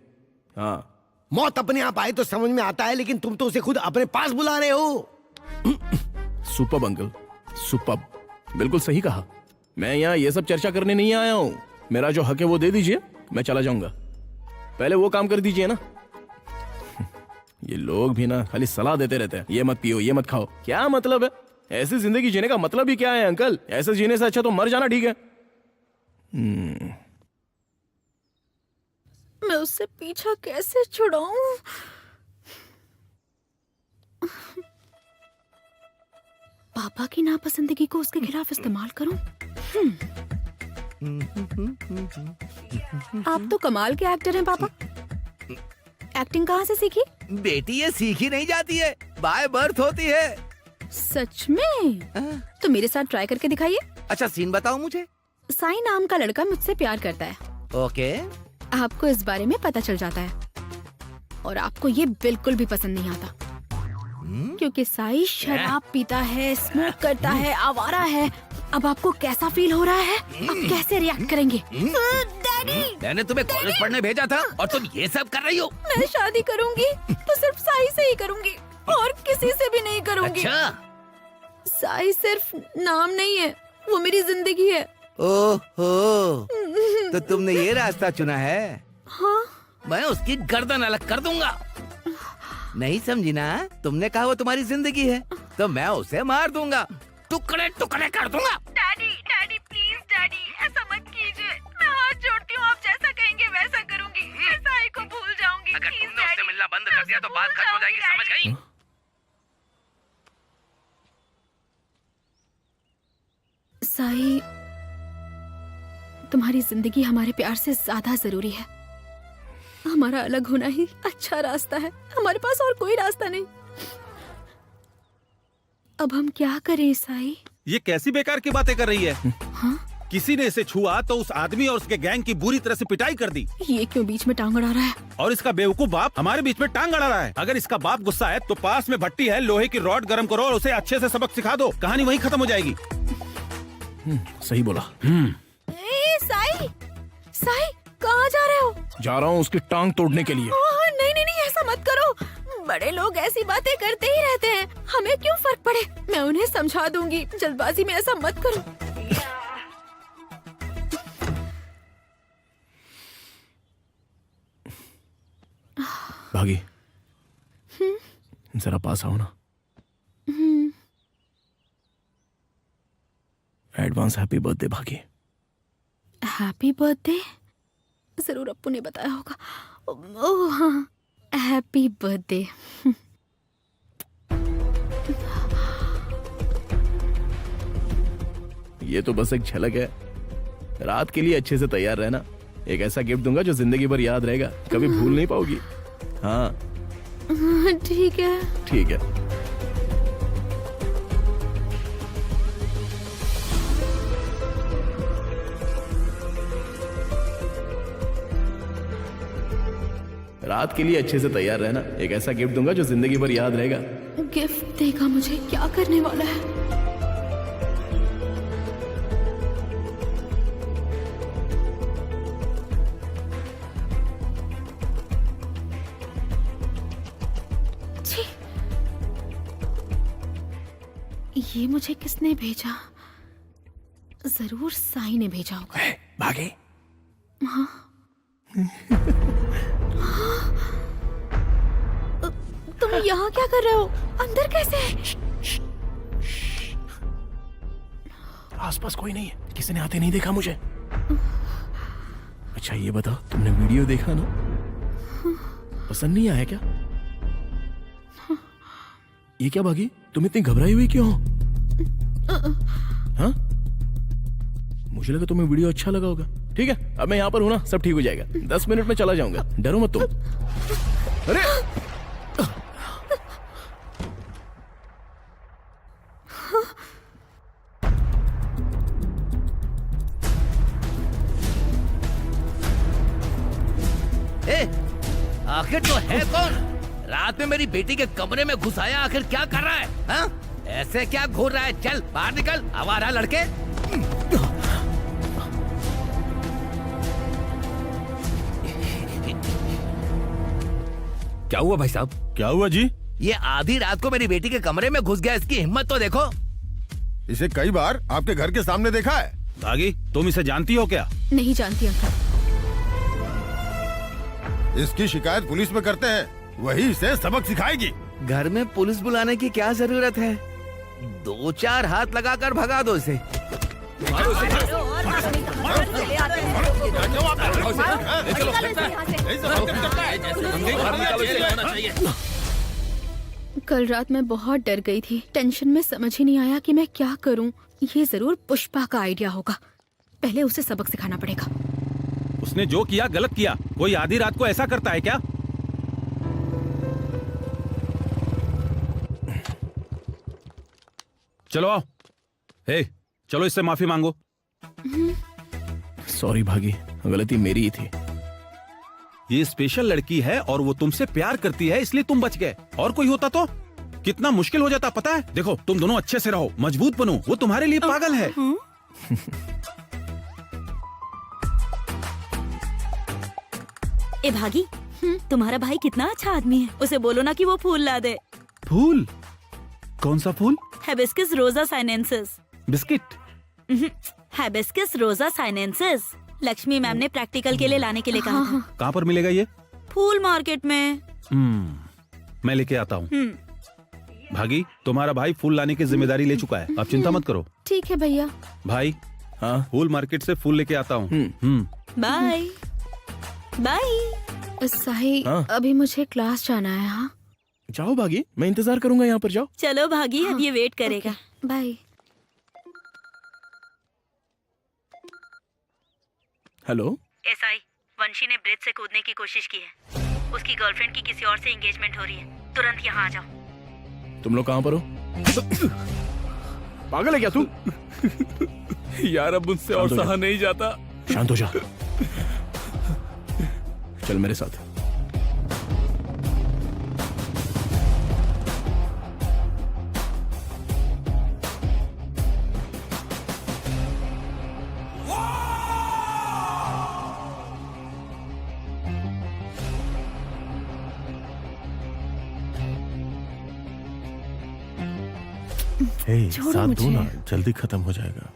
हाँ, मौत अपने आप आए तो समझ में आता है, लेकिन तुम तो उसे खुद अपने पास बुला रहे हो। सुपर्ब अंकल, सुपर्ब, बिल्कुल सही कहा। मैं यहाँ ये सब चर्चा करने नहीं आया हूँ। मेरा जो हक है वो दे दीजिए, मैं चला जाऊंगा। पहले वो काम कर दीजिए ना। ये लोग भी ना खाली सलाह देते रहते हैं, ये मत पियो, ये मत खाओ। क्या मतलब है? ऐसी जिंदगी जीने का मतलब ही क्या है अंकल? ऐसे जीने से अच्छा तो मर जाना ठीक है। मैं उससे पीछा कैसे छुड़ाऊं? पापा की नापसंदगी को उसके खिलाफ इस्तेमाल करूं? आप तो कमाल के एक्टर हैं पापा। एक्टिंग कहाँ से सीखी? बेटी ये सीखी नहीं जाती है, बाय बर्थ होती है। सच में? तो मेरे साथ ट्राई करके दिखाइए। अच्छा सीन बताओ मुझे। साई नाम का लड़का मुझसे प्यार करता है। ओके। आपको इस बारे में पता चल जाता है और आपको ये बिल्कुल भी पसंद नहीं आता। क्योंकि साई शराब पीता है, स्मोक करता है, आवारा है। अब आपको कैसा फील हो रहा है? आप कैसे रिएक्ट करेंगे? डैडी, मैंने तुम्हें कॉलेज पढ़ने भेजा था और तुम ये सब कर रही हो। मैं शादी करूंगी तो सिर्फ साई से ही करूंगी और किसी से भी नहीं करूंगी। अच्छा, साई सिर्फ नाम नहीं है, वो मेरी जिंदगी है। ओहो, तो तुमने ये रास्ता चुना है? हाँ, मैं उसकी गर्दन अलग कर दूंगा। नहीं समझी ना? तुमने कहा वो तुम्हारी जिंदगी है, तो मैं उसे मार दूंगा, टुकड़े टुकड़े कर दूंगा। डैडी, डैडी प्लीज डैडी, ऐसा मत कीजिए। मैं हाथ जोड़ती हूँ, आप जैसा कहेंगे वैसा करूंगी। मैं साई को भूल जाऊंगी। अगर तुमने उससे मिलना बंद कर दिया तो बात खत्म हो जाएगी, समझ गई? साई, तुम्हारी जिंदगी हमारे प्यार से ज्यादा जरूरी है। हमारा अलग होना ही अच्छा रास्ता है, हमारे पास और कोई रास्ता नहीं। अब हम क्या करें साई? ये कैसी बेकार की बातें कर रही है? हाँ? किसी ने इसे छुआ तो उस आदमी और उसके गैंग की बुरी तरह से पिटाई कर दी, ये क्यों बीच में टांग अड़ा रहा है? और इसका बेवकूफ बाप हमारे बीच में टांग अड़ा रहा है। अगर इसका बाप गुस्सा है तो पास में भट्टी है, लोहे की रॉड गर्म करो और उसे अच्छे से सबक सिखा दो, कहानी वहीं खत्म हो जाएगी। सही बोला। ए, साई, साई कहाँ जा रहे हो? जा रहा हूँ उसकी टांग तोड़ने के लिए। नहीं नहीं नहीं, ऐसा मत करो। बड़े लोग ऐसी बातें करते ही रहते हैं, हमें क्यों फर्क पड़े? मैं उन्हें समझा दूंगी, जल्दबाजी में ऐसा मत करो। भागी, जरा पास आओ ना। एडवांस हैप्पी बर्थडे भागी। Happy birthday? जरूर अप्पू ने बताया होगा। ओह हाँ, हैप्पी बर्थडे। ये तो बस एक झलक है। रात के लिए अच्छे से तैयार रहना। एक ऐसा गिफ्ट दूंगा जो जिंदगी भर याद रहेगा, कभी भूल नहीं पाओगी। हाँ ठीक है। ठीक है। रात के लिए अच्छे से तैयार रहना। एक ऐसा गिफ्ट दूंगा जो जिंदगी भर याद रहेगा। गिफ्ट देगा मुझे? क्या करने वाला है? छी, ये मुझे किसने भेजा? जरूर साई ने भेजा होगा। भागे। हाँ। तुम यहाँ क्या कर रहे हो? अंदर कैसे? आसपास कोई नहीं है, किसी ने आते नहीं देखा मुझे। अच्छा ये बताओ, तुमने वीडियो देखा ना? पसंद नहीं आया क्या? ये क्या भागी, तुम इतनी घबराई हुई क्यों हो? हाँ? मुझे लगा तुम्हें वीडियो अच्छा लगा होगा। ठीक है, अब मैं यहाँ पर हूँ ना, सब ठीक हो जाएगा। 10 मिनट में चला जाऊंगा, डरो मत तुम। अरे आखिर तो है कौन? रात में मेरी बेटी के कमरे में घुस आया, आखिर क्या कर रहा है? हाँ? ऐसे क्या घूर रहा है? चल बाहर निकल, आवारा लड़के। क्या हुआ भाई साहब? क्या हुआ जी? ये आधी रात को मेरी बेटी के कमरे में घुस गया, इसकी हिम्मत तो देखो। इसे कई बार आपके घर के सामने देखा है। भागी, तुम इसे जानती हो क्या? नहीं जानती अंकल। इसकी शिकायत पुलिस में करते हैं, वही इसे सबक सिखाएगी। घर में पुलिस बुलाने की क्या जरूरत है? 2-4 हाथ लगाकर भगा दो इसे। कल रात मैं बहुत डर गई थी, टेंशन में समझ ही नहीं आया कि मैं क्या करूं। ये जरूर पुष्पा का आइडिया होगा। पहले उसे सबक सिखाना पड़ेगा। उसने जो किया गलत किया। कोई आधी रात को ऐसा करता है क्या? चलो आओ। हे, चलो इससे माफी मांगो। सॉरी भागी, गलती मेरी ही थी। ये स्पेशल लड़की है और वो तुमसे प्यार करती है, इसलिए तुम बच गए। और कोई होता तो कितना मुश्किल हो जाता पता है। देखो तुम दोनों अच्छे से रहो, मजबूत बनो, वो तुम्हारे लिए पागल है। ए भागी, तुम्हारा भाई कितना अच्छा आदमी है, उसे बोलो ना कि वो फूल ला दे। फूल? कौन सा फूल? हिबिस्कस रोजा साइनेंसिस। बिस्किट? हिबिस्कस रोजा साइनेंसिस लक्ष्मी मैम ने प्रैक्टिकल के लिए लाने के लिए कहा था। कहाँ पर मिलेगा ये? फूल मार्केट में। मैं लेके आता हूँ। भागी, तुम्हारा भाई फूल लाने की जिम्मेदारी ले चुका है, आप चिंता मत करो। ठीक है भैया। भाई हाँ फूल मार्केट से फूल लेके आता हूँ। Bye bye. साही, हाँ? अभी मुझे क्लास जाना है। हाँ जाओ भागी, मैं इंतजार करूंगा यहाँ पर, जाओ। चलो भागी, अब ये वेट करेगा। बाय। हेलो। एसआई, वंशी ने ब्रिज से कूदने की कोशिश की है। उसकी गर्लफ्रेंड की किसी और से एंगेजमेंट हो रही है। तुरंत यहाँ आ जाओ। तुम लोग कहाँ पर हो? पागल है क्या तू? यार अब मुझसे और सहा नहीं जाता। शांत हो जा। चल मेरे साथ। छोड़ो साथ दो मुझे। ना, जल्दी खत्म हो जाएगा।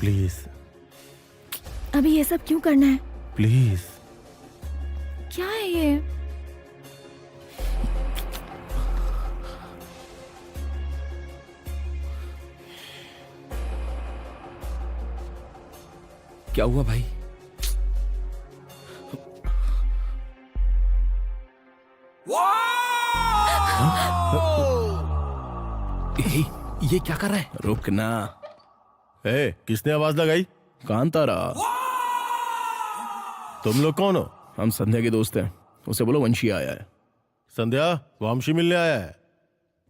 प्लीज अभी ये सब क्यों करना है? प्लीज। क्या है ये? क्या हुआ भाई? ये क्या कर रहा है? रुकना। ए, किसने आवाज लगाई? कांतारा। तुम लोग कौन हो? हम संध्या के दोस्त हैं, उसे बोलो वंशी आया है। संध्या, वामशी मिलने आया है।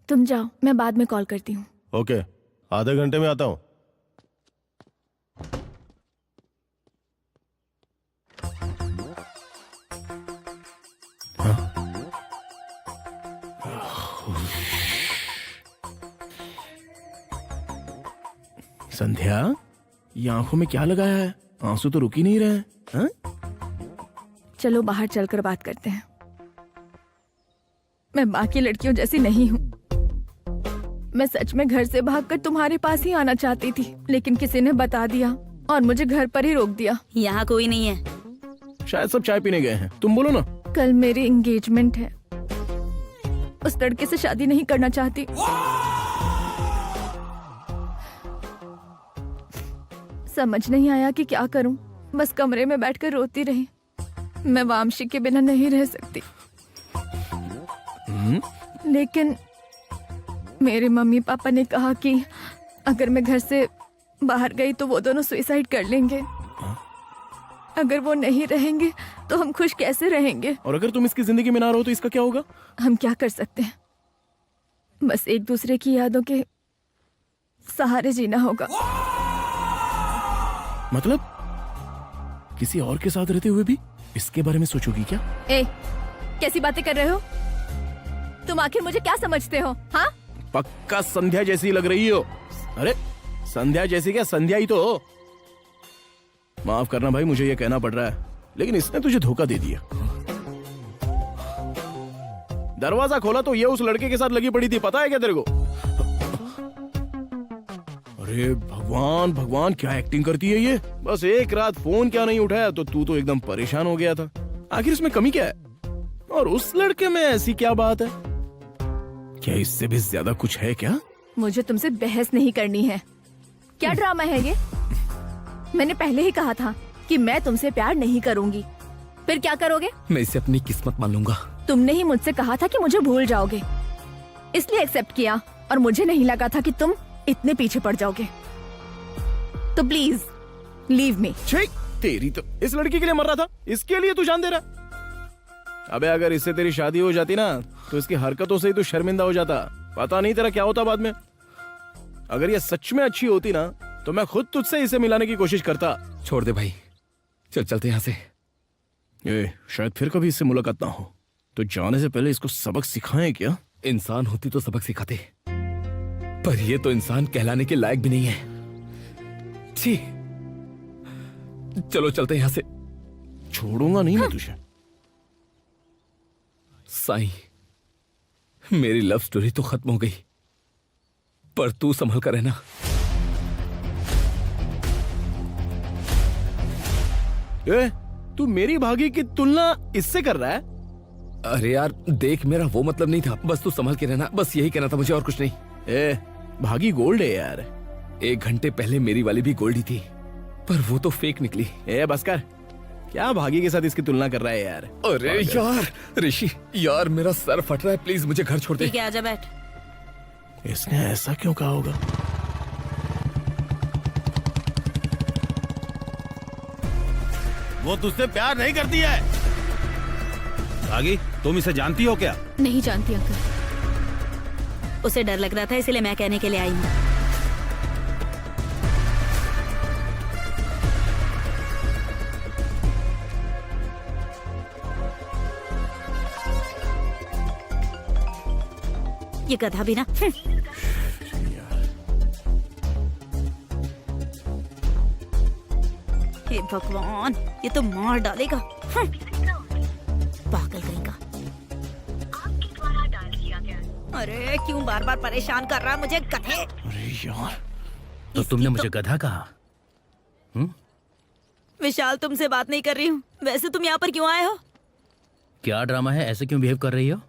तुम जाओ, मैं बाद में कॉल करती हूँ। ओके, आधे घंटे में आता हूँ। संध्या, ये आंखों में क्या लगाया है? आंसू तो रुक ही नहीं रहे हैं। हाँ? चलो बाहर चलकर बात करते हैं। मैं बाकी लड़कियों जैसी नहीं हूँ। मैं सच में घर से भागकर तुम्हारे पास ही आना चाहती थी, लेकिन किसी ने बता दिया और मुझे घर पर ही रोक दिया। यहाँ कोई नहीं है। शायद सब चाय पीने गए हैं। तुम बोलो ना। कल मेरी एंगेजमेंट है। उस लड़के से शादी नहीं करना चाहती। समझ नहीं आया कि क्या करूं। बस कमरे में बैठकर रोती रही। मैं वामशी के बिना नहीं रह सकती। लेकिन मेरे मम्मी पापा ने कहा कि अगर मैं घर से बाहर गई तो वो दोनों सुसाइड कर लेंगे। अगर वो नहीं रहेंगे तो हम खुश कैसे रहेंगे? और अगर तुम इसकी जिंदगी में ना रहो तो इसका क्या होगा? हम क्या कर सकते हैं? बस एक दूसरे की यादों के सहारे जीना होगा। मतलब किसी और के साथ रहते हुए भी इसके बारे में सोचोगी क्या? ए, कैसी बातें कर रहे हो तुम? आखिर मुझे क्या समझते हो? हाँ, पक्का संध्या जैसी लग रही हो। अरे संध्या जैसी क्या, संध्या ही तो हो। माफ करना भाई, मुझे ये कहना पड़ रहा है, लेकिन इसने तुझे धोखा दे दिया। दरवाजा खोला तो ये उस लड़के के साथ लगी पड़ी थी, पता है क्या तेरे को? अरे भगवान भगवान, क्या एक्टिंग करती है ये। बस एक रात फोन क्या नहीं उठाया तो तू तो एकदम परेशान हो गया था। आखिर इसमें कमी क्या है? और उस लड़के में ऐसी क्या बात है? क्या इससे भी ज्यादा कुछ है क्या? मुझे तुमसे बहस नहीं करनी है। क्या ड्रामा है ये? मैंने पहले ही कहा था कि मैं तुमसे प्यार नहीं करूंगी। फिर क्या करोगे? मैं इसे अपनी किस्मत मान लूंगा। तुमने ही मुझसे कहा था कि मुझे भूल जाओगे, इसलिए एक्सेप्ट किया। और मुझे नहीं लगा था कि तुम इतने पीछे पड़ जाओगे। तो प्लीज लीव मी। ठीक, तेरी तो इस लड़की के लिए मर रहा था, इसके लिए तू जान दे रहा। अबे अगर इससे तेरी शादी हो जाती ना तो इसकी हरकतों से ही तू शर्मिंदा हो जाता। पता नहीं तेरा क्या होता बाद में। अगर ये सच में अच्छी होती ना तो मैं खुद तुझसे इसे मिलाने की कोशिश करता। छोड़ दे भाई, चल चलते यहाँ से। शायद फिर कभी इससे मुलाकात ना हो, तो जाने से पहले इसको सबक सिखाएं क्या? इंसान होती तो सबक सिखाते, पर ये तो इंसान कहलाने के लायक भी नहीं है। छी, चलो चलते हैं यहां से। छोड़ूंगा नहीं मैं तुझे। साईं, मेरी लव स्टोरी तो खत्म हो गई, पर तू संभल कर रहना। तू मेरी भागी की तुलना इससे कर रहा है? अरे यार देख, मेरा वो मतलब नहीं था, बस तू संभल के रहना, बस यही कहना था मुझे, और कुछ नहीं। भागी गोल्ड है यार। 1 घंटे पहले मेरी वाली भी गोल्ड ही थी, पर वो तो फेक निकली। बस कर, क्या भागी के साथ इसकी तुलना कर रहा है यार? अरे यार ऋषि, यार मेरा सर फट रहा है, प्लीज मुझे घर छोड़ दे। ठीक है, आजा बैठ। इसने ऐसा क्यों कहा होगा? वो तुझसे प्यार नहीं करती है। रागी, तुम इसे जानती हो क्या? नहीं जानती अंकल। उसे डर लग रहा था, इसलिए मैं कहने के लिए आई हूँ। ये गधा भी ना। हे भगवान, ये तो मार डालेगा। पागल कहेगा। अरे क्यों बार बार परेशान कर रहा है मुझे, गधे। अरे यार, तो तुमने मुझे गधा कहा? विशाल, तुमसे बात नहीं कर रही हूँ। वैसे तुम यहाँ पर क्यों आए हो? क्या ड्रामा है, ऐसे क्यों बिहेव कर रही हो?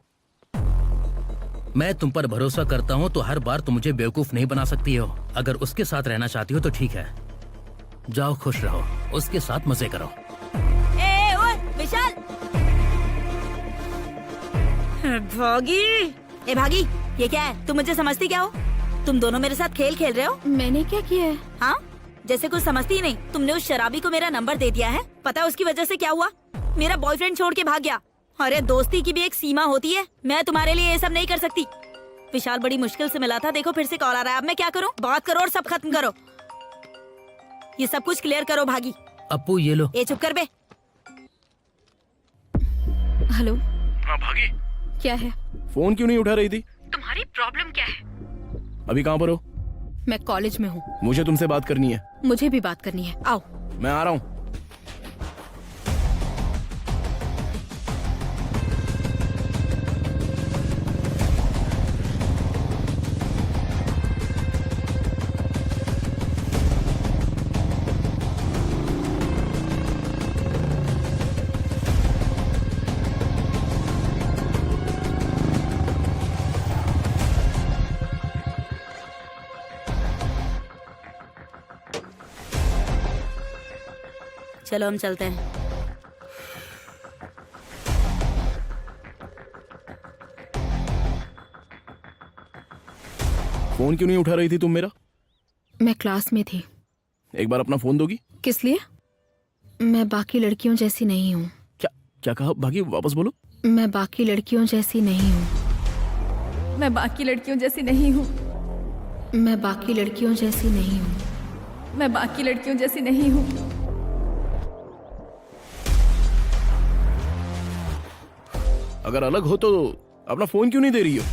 मैं तुम पर भरोसा करता हूँ तो हर बार तुम मुझे बेवकूफ नहीं बना सकती हो। अगर उसके साथ रहना चाहती हो तो ठीक है, जाओ खुश रहो, उसके साथ मजे करो। ओए विशाल, भागी। भागी, ये क्या है? तुम मुझे समझती क्या हो? तुम दोनों मेरे साथ खेल खेल रहे हो? मैंने क्या किया है? हाँ, जैसे कुछ समझती ही नहीं। तुमने उस शराबी को मेरा नंबर दे दिया है। पता है उसकी वजह से क्या हुआ? मेरा बॉयफ्रेंड छोड़ के भाग गया। अरे दोस्ती की भी एक सीमा होती है। मैं तुम्हारे लिए ये सब नहीं कर सकती। विशाल बड़ी मुश्किल से मिला था, देखो फिर से कॉल आ रहा है। अब मैं क्या करूं? बात करो और सब खत्म करो। ये सब कुछ क्लियर करो। भागी। अप्पू ये लो। चुप कर बे। हेलो। हाँ भागी, क्या है? फोन क्यों नहीं उठा रही थी? तुम्हारी प्रॉब्लम क्या है? अभी कहाँ पर हो? मैं कॉलेज में हूँ। मुझे तुमसे बात करनी है। मुझे भी बात करनी है, आओ। मैं आ रहा हूँ। चलो हम चलते हैं। फोन क्यों नहीं उठा रही थी तुम मेरा? मैं क्लास में थी। एक बार अपना फोन दोगी? किस लिए? मैं बाकी लड़कियों जैसी नहीं हूँ। क्या कहा भागी? वापस बोलो। मैं बाकी लड़कियों जैसी नहीं हूँ। मैं बाकी लड़कियों जैसी नहीं हूँ। मैं बाकी लड़कियों जैसी नहीं हूँ। मैं बाकी लड़कियों जैसी नहीं हूँ। अगर अलग हो तो अपना फोन क्यों नहीं दे रही हो?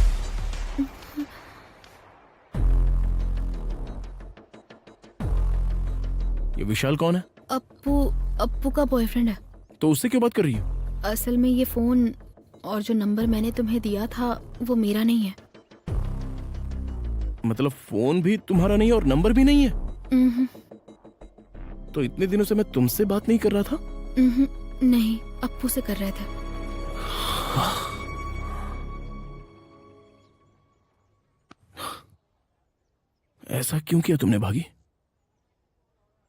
ये विशाल कौन है? अप्पू का बॉयफ्रेंड है। तो उससे क्यों बात कर रही हो? असल में ये फोन और जो नंबर मैंने तुम्हें दिया था वो मेरा नहीं है। मतलब फोन भी तुम्हारा नहीं और नंबर भी नहीं है? तो इतने दिनों से मैं तुमसे बात नहीं कर रहा था? नहीं, अप्पू से कर रहे थे। ऐसा क्यों किया तुमने भागी?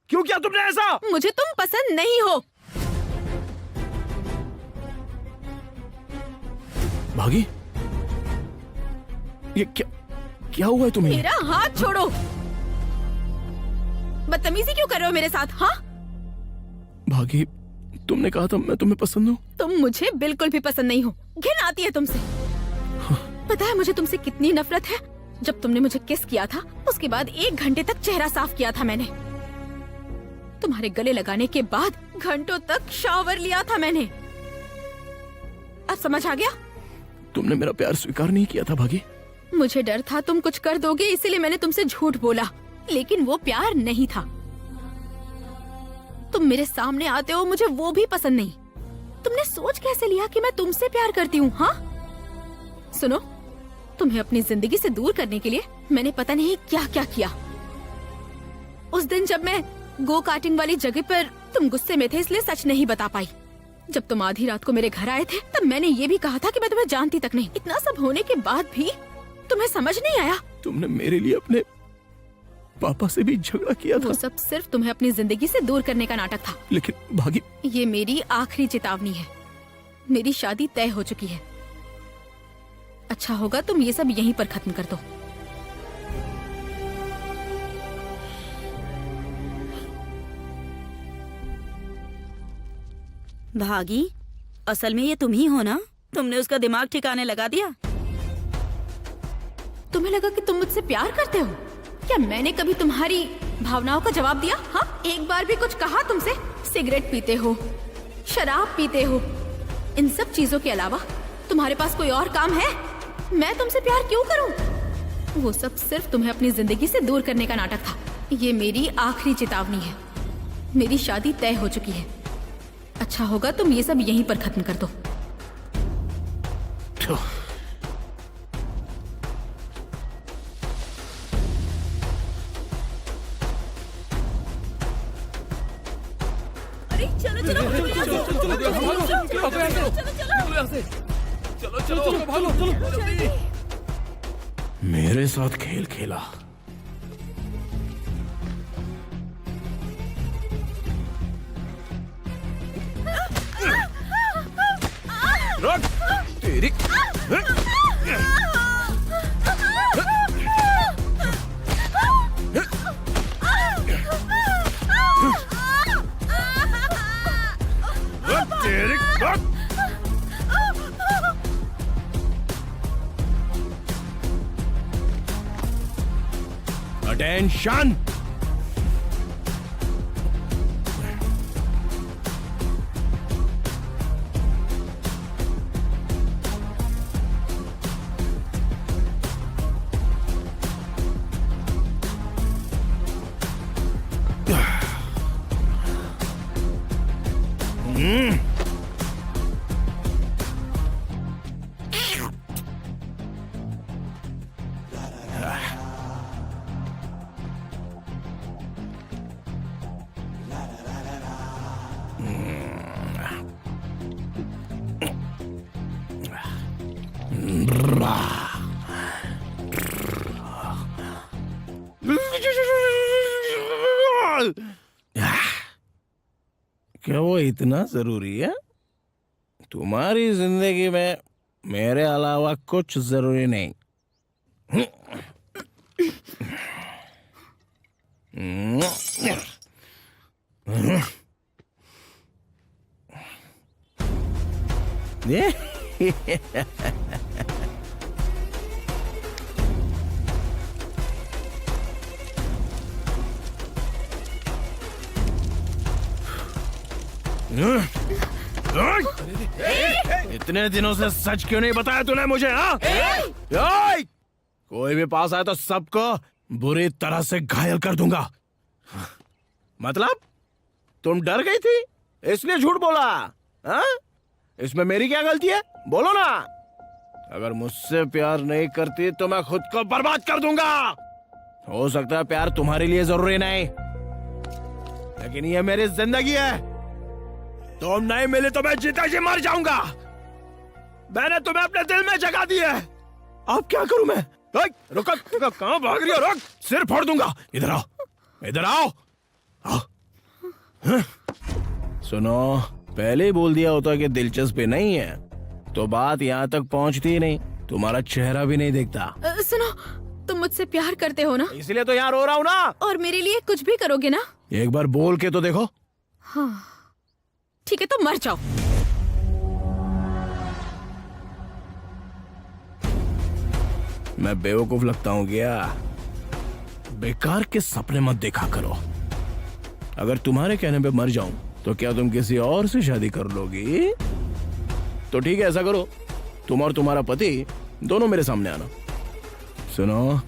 क्यों किया तुमने ऐसा? मुझे तुम पसंद नहीं हो। भागी, ये क्या हुआ है तुम्हें? मेरा हाथ छोड़ो। बदतमीजी क्यों कर रहे हो मेरे साथ? हाँ भागी, तुमने कहा था मैं तुम्हें पसंद हूँ। तुम मुझे बिल्कुल भी पसंद नहीं हो। घिन आती है तुमसे। पता है मुझे तुमसे कितनी नफरत है? जब तुमने मुझे किस किया था उसके बाद 1 घंटे तक चेहरा साफ किया था मैंने। तुम्हारे गले लगाने के बाद घंटों तक शावर लिया था मैंने। अब समझ आ गया? तुमने मेरा प्यार स्वीकार नहीं किया था भागी। मुझे डर था तुम कुछ कर दोगे, इसीलिए मैंने तुमसे झूठ बोला, लेकिन वो प्यार नहीं था। तुम मेरे सामने आते हो, मुझे वो भी पसंद नहीं। तुमने सोच कैसे लिया कि मैं तुमसे प्यार करती हूँ? हाँ सुनो, तुम्हें अपनी जिंदगी से दूर करने के लिए मैंने पता नहीं क्या क्या किया। उस दिन जब मैं गो कार्टिंग वाली जगह पर, तुम गुस्से में थे इसलिए सच नहीं बता पाई। जब तुम आधी रात को मेरे घर आए थे तब मैंने ये भी कहा था कि मैं तुम्हें जानती तक नहीं। इतना सब होने के बाद भी तुम्हें समझ नहीं आया? तुमने मेरे लिए अपने पापा से भी झगड़ा किया था। वो सब सिर्फ तुम्हें अपनी जिंदगी से दूर करने का नाटक था। लेकिन भागी, ये मेरी आखिरी चेतावनी है। मेरी शादी तय हो चुकी है। अच्छा होगा तुम ये सब यहीं पर खत्म कर दो। भागी, असल में ये तुम ही हो ना? तुमने उसका दिमाग ठिकाने लगा दिया। तुम्हें लगा कि तुम मुझसे प्यार करते हो? क्या मैंने कभी तुम्हारी भावनाओं का जवाब दिया? हाँ, एक बार भी कुछ कहा तुमसे? सिगरेट पीते हो, शराब पीते हो, इन सब चीजों के अलावा तुम्हारे पास कोई और काम है? मैं तुमसे प्यार क्यों करूं? वो सब सिर्फ तुम्हें अपनी जिंदगी से दूर करने का नाटक था। ये मेरी आखिरी चेतावनी है। मेरी शादी तय हो चुकी है। अच्छा होगा तुम ये सब यहीं पर खत्म कर दो। अरे चलो चलो मेरे साथ खेल खेला। रुक तेरी। Attention! क्या वो इतना जरूरी है? तुम्हारी जिंदगी में मेरे अलावा कुछ जरूरी नहीं। इतने दिनों से सच क्यों नहीं बताया तूने मुझे? हाँ, कोई भी पास आए तो सबको बुरी तरह से घायल कर दूंगा। मतलब तुम डर गई थी इसलिए झूठ बोला? हाँ? इसमें मेरी क्या गलती है? बोलो ना। अगर मुझसे प्यार नहीं करती तो मैं खुद को बर्बाद कर दूंगा। हो सकता है प्यार तुम्हारे लिए जरूरी नहीं, लेकिन ये मेरी जिंदगी है। तुम नहीं मिले तो मैं जीता जी मर जाऊंगा। मैंने तुम्हें अपने दिल में जगह दी है। अब क्या करूं मैं? रुको, कहां भाग रही हो? रुक, सिर फोड़ दूंगा। इधर आओ, इधर आओ, आओ। सुनो, पहले ही बोल दिया होता कि दिलचस्पी नहीं है तो बात यहाँ तक पहुँचती ही नहीं। तुम्हारा चेहरा भी नहीं दिखता। सुनो, तुम मुझसे प्यार करते हो ना? इसलिए तो यहाँ रो रहा हूँ ना। और मेरे लिए कुछ भी करोगे ना? एक बार बोल के तो देखो। हाँ ठीक है, तो मर जाओ। मैं बेवकूफ लगता हूँ क्या? बेकार के सपने मत देखा करो। अगर तुम्हारे कहने पे मर जाऊं तो क्या तुम किसी और से शादी कर लोगी? तो ठीक है, ऐसा करो, तुम और तुम्हारा पति दोनों मेरे सामने आना। सुनो,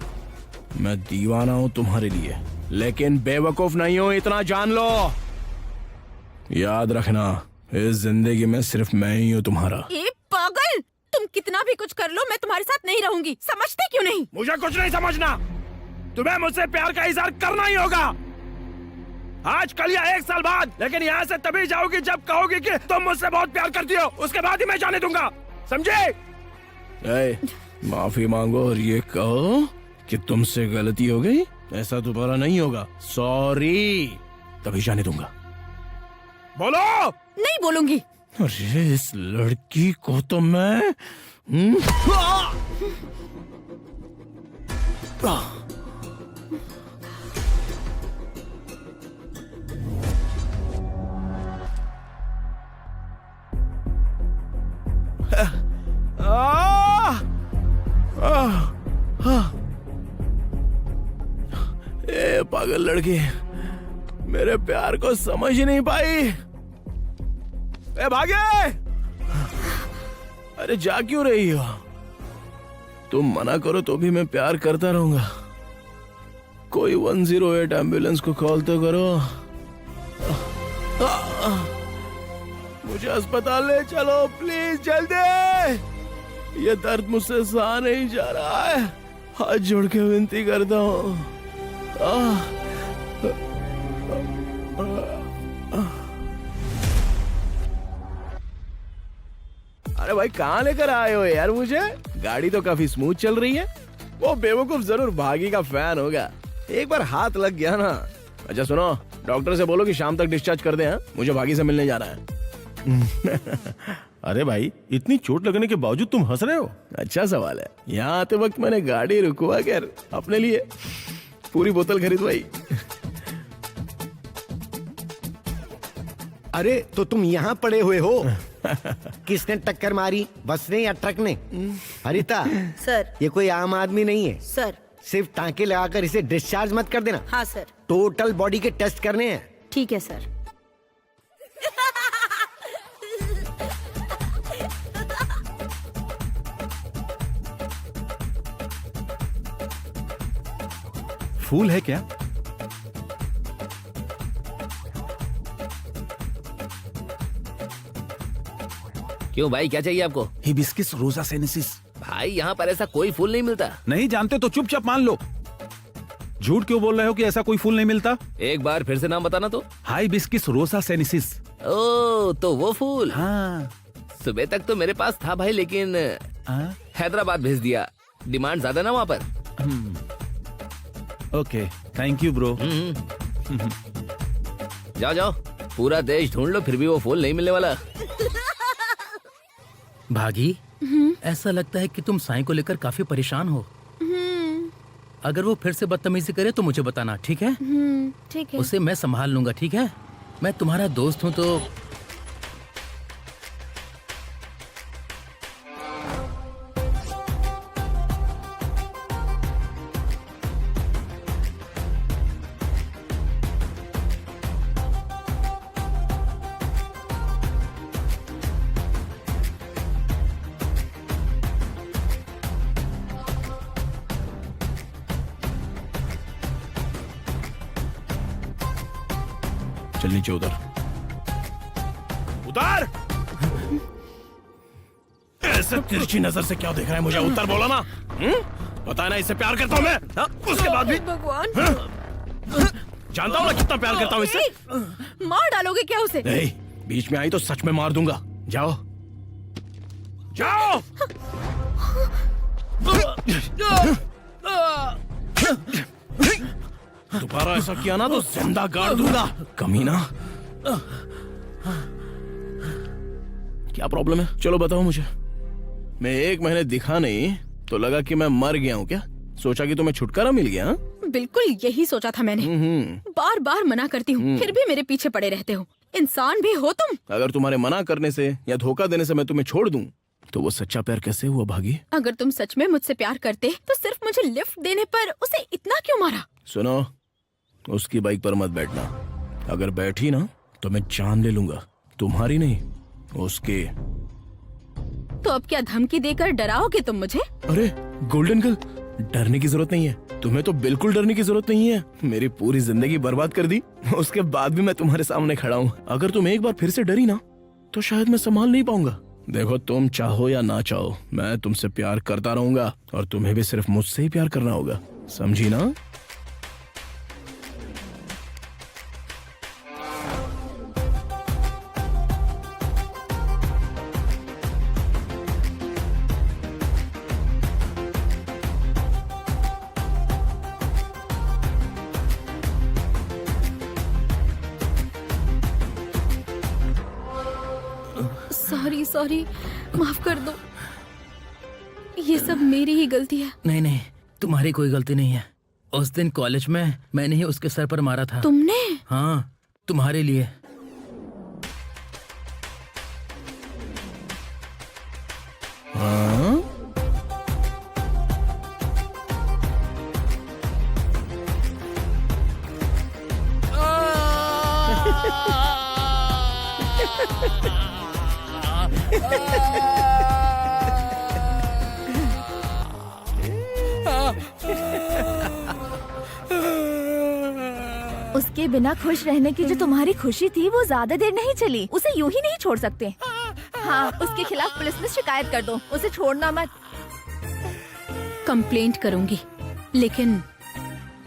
मैं दीवाना हूँ तुम्हारे लिए, लेकिन बेवकूफ नहीं हूँ, इतना जान लो। याद रखना, इस जिंदगी में सिर्फ मैं ही हूँ तुम्हारा। ए पागल, तुम कितना भी कुछ कर लो, मैं तुम्हारे साथ नहीं रहूंगी। समझते क्यों नहीं? मुझे कुछ नहीं समझना, तुम्हें मुझसे प्यार का इजहार करना ही होगा, आज कल या 1 साल बाद। लेकिन यहाँ से तभी जाओगी जब कहोगी कि तुम मुझसे बहुत प्यार करती हो, उसके बाद ही मैं जाने दूंगा, समझे? माफी मांगो और ये कहो कि तुमसे गलती हो गई, ऐसा दोबारा नहीं होगा, सॉरी, तभी जाने दूंगा। बोलो। नहीं बोलूंगी। अरे इस लड़की को तो मैं ए पागल लड़की, मेरे प्यार को समझ ही नहीं पाई। ए भागे! अरे जा क्यों रही हो? तुम मना करो तो भी मैं प्यार करता रहूंगा। कोई 108 एम्बुलेंस को कॉल तो करो। मुझे अस्पताल ले चलो प्लीज, जल्दी। ये दर्द मुझसे सहा नहीं जा रहा है, हाथ जोड़ के विनती करता हूँ। अरे भाई कहाँ लेकर आए हो यार मुझे? गाड़ी तो काफी स्मूथ चल रही है। वो बेवकूफ जरूर भागी का फैन होगा, एक बार हाथ लग गया ना। अच्छा सुनो, डॉक्टर से बोलो कि शाम तक डिस्चार्ज कर दे। हाँ, मुझे भागी से मिलने जाना है। अरे भाई, इतनी चोट लगने के बावजूद तुम हंस रहे हो? अच्छा सवाल है। यहाँ आते वक्त मैंने गाड़ी रुकवा कर अपने लिए पूरी बोतल खरीदवाई। अरे तो तुम यहाँ पड़े हुए हो? किसने टक्कर मारी, बस ने या ट्रक ने? हरिता सर। ये कोई आम आदमी नहीं है सर। सिर्फ टांके लगाकर इसे डिस्चार्ज मत कर देना। हाँ सर। टोटल बॉडी के टेस्ट करने हैं। ठीक है सर। फूल है क्या? क्यों भाई, क्या चाहिए आपको? हिबिस्किस रोजा सेनेसिस। भाई यहाँ पर ऐसा कोई फूल नहीं मिलता। नहीं जानते तो चुपचाप मान लो। झूठ क्यों बोल रहे हो कि ऐसा कोई फूल नहीं मिलता? एक बार फिर से नाम बताना तो। हाइबिस्किस रोजा सेनेसिस। ओ, तो वो फूल। हाँ। सुबह तक तो मेरे पास था भाई, लेकिन हैदराबाद भेज दिया, डिमांड ज्यादा ना वहाँ पर। Okay, thank you bro. जाओ जाओ, पूरा देश ढूंढ लो, फिर भी वो फूल नहीं मिलने वाला। भागी, ऐसा लगता है कि तुम साईं को लेकर काफी परेशान हो। अगर वो फिर से बदतमीजी करे तो मुझे बताना, ठीक है? ठीक है। उसे मैं संभाल लूंगा, ठीक है? मैं तुम्हारा दोस्त हूँ तो। चल नीचे उतर। उतर! ऐसे तिरछी नजर से क्या देख रहा है मुझे? उतर बोला ना। पता है ना इससे प्यार करता हूँ मैं। उसके बाद भी भगवान, जानता हूँ ना कितना प्यार करता हूँ इससे। मार डालोगे क्या उसे? नहीं, बीच में आई तो सच में मार दूंगा। जाओ जाओ। दोबारा ऐसा किया ना तो जिंदा गाड़ दूंगा, कमीना। क्या प्रॉब्लम है? चलो बताओ मुझे। मैं 1 महीने दिखा नहीं तो लगा कि मैं मर गया हूँ क्या? सोचा कि तुम्हें छुटकारा मिल गया? हा? बिल्कुल यही सोचा था मैंने। बार बार मना करती हूँ, फिर भी मेरे पीछे पड़े रहते हो। इंसान भी हो तुम। अगर तुम्हारे मना करने से या धोखा देने से मैं तुम्हें छोड़ दूं तो वो सच्चा प्यार कैसे हुआ भागी? अगर तुम सच में मुझसे प्यार करते तो सिर्फ मुझे लिफ्ट देने पर उसे इतना क्यों मारा? सुनो, उसकी बाइक पर मत बैठना। अगर बैठी ना तो मैं जान ले लूंगा, तुम्हारी नहीं उसके। तो अब क्या धमकी देकर डराओगे तुम मुझे? अरे गोल्डन गर्ल, डरने की जरूरत नहीं है। तुम्हें तो बिल्कुल डरने की जरूरत नहीं है। मेरी पूरी जिंदगी बर्बाद कर दी, उसके बाद भी मैं तुम्हारे सामने खड़ा हूँ। अगर तुम एक बार फिर से डरी ना तो शायद मैं संभाल नहीं पाऊंगा। देखो, तुम चाहो या ना चाहो, मैं तुमसे प्यार करता रहूंगा और तुम्हें भी सिर्फ मुझसे ही प्यार करना होगा, समझी ना? सॉरी, माफ कर दो। ये सब मेरी ही गलती है। नहीं, तुम्हारी कोई गलती नहीं है। उस दिन कॉलेज में मैंने ही उसके सर पर मारा था। तुमने? हाँ, तुम्हारे लिए। हाँ? उसके बिना खुश रहने की जो तुम्हारी खुशी थी वो ज्यादा देर नहीं चली। उसे यूं ही नहीं छोड़ सकते। हाँ, उसके खिलाफ पुलिस में शिकायत कर दो। उसे छोड़ना मत। कंप्लेंट करूंगी, लेकिन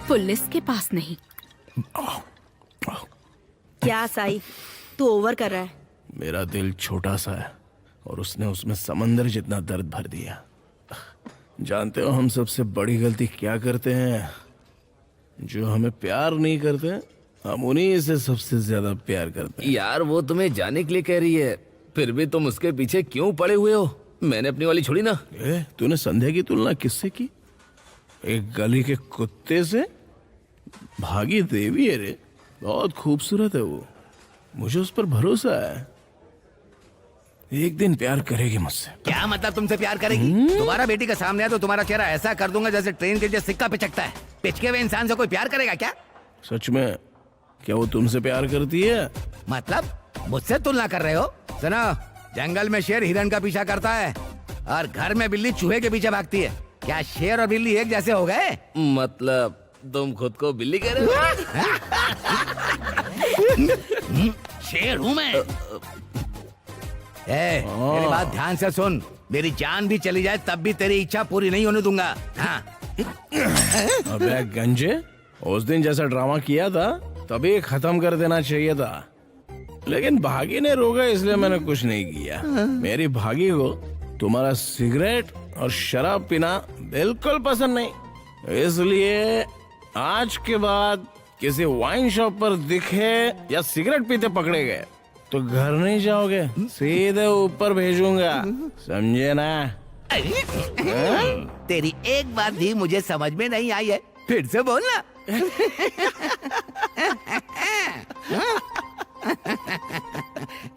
पुलिस के पास नहीं। क्या साई, तू ओवर कर रहा है। मेरा दिल छोटा सा है और उसने उसमें समंदर जितना दर्द भर दिया। जानते हो हम सबसे बड़ी गलती क्या करते हैं? जो हमें प्यार नहीं करते, हम उन्हीं से सबसे ज्यादा प्यार करते हैं। यार, वो तुम्हें जाने के लिए कह रही है, फिर भी तुम उसके पीछे क्यों पड़े हुए हो? मैंने अपनी वाली छोड़ी ना। तूने संध्या की तुलना किससे की? एक गली के कुत्ते से? भागी देवी है रे, बहुत खूबसूरत है वो। मुझे उस पर भरोसा है, एक दिन प्यार करेगी मुझसे। क्या मतलब तुमसे प्यार करेगी? तुम्हारा बेटी के सामने है तो तुम्हारा चेहरा ऐसा कर दूंगा जैसे ट्रेन के जैसे सिक्का पिचकता है। पिचके हुए इंसान से कोई प्यार करेगा क्या? सच में? क्या वो तुमसे प्यार करती है? मतलब मुझसे तुलना कर रहे हो? सुनो, जंगल में शेर हिरण का पीछा करता है और घर में बिल्ली चूहे के पीछे भागती है। क्या शेर और बिल्ली एक जैसे हो गए? मतलब तुम खुद को बिल्ली कह रहे हो? शेर हूँ मैं। मेरी बात ध्यान से सुन, मेरी जान भी चली जाए तब भी तेरी इच्छा पूरी नहीं होने दूंगा। हाँ। अबे गंजे, उस दिन जैसा ड्रामा किया था तभी खत्म कर देना चाहिए था, लेकिन भागी ने रोका इसलिए मैंने कुछ नहीं किया। मेरी भागी को तुम्हारा सिगरेट और शराब पीना बिल्कुल पसंद नहीं, इसलिए आज के बाद किसी वाइन शॉप पर दिखे या सिगरेट पीते पकड़े गए तो घर नहीं जाओगे, सीधे ऊपर भेजूंगा, समझे ना? तेरी एक बात भी मुझे समझ में नहीं आई है, फिर से बोलना।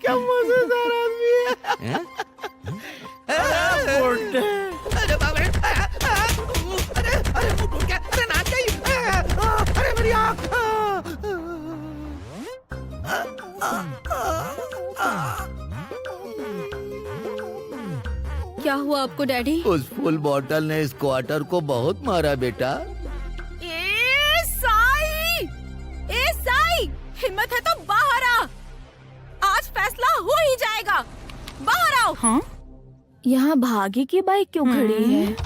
क्या मजेदार आदमी है। अरे बाप रे, अरे ना चाहिए, अरे मेरी आँख। क्या हुआ आपको डैडी? उस फुल बॉटल ने इस क्वार्टर को बहुत मारा बेटा। ए साई, हिम्मत है तो बाहर आ। आज फैसला हो ही जाएगा, बाहर आओ। हाँ? यहाँ भागी की बाइक क्यों खड़ी है?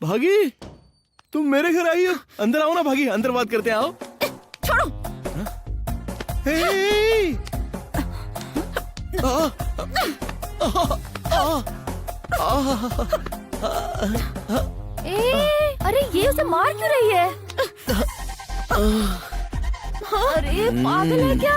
भागी, तुम मेरे घर आई हो? अंदर आओ ना भागी, अंदर बात करते हैं, आओ। छोड़ो। अरे ये उसे मार क्यों रही है? अरे पागल है क्या?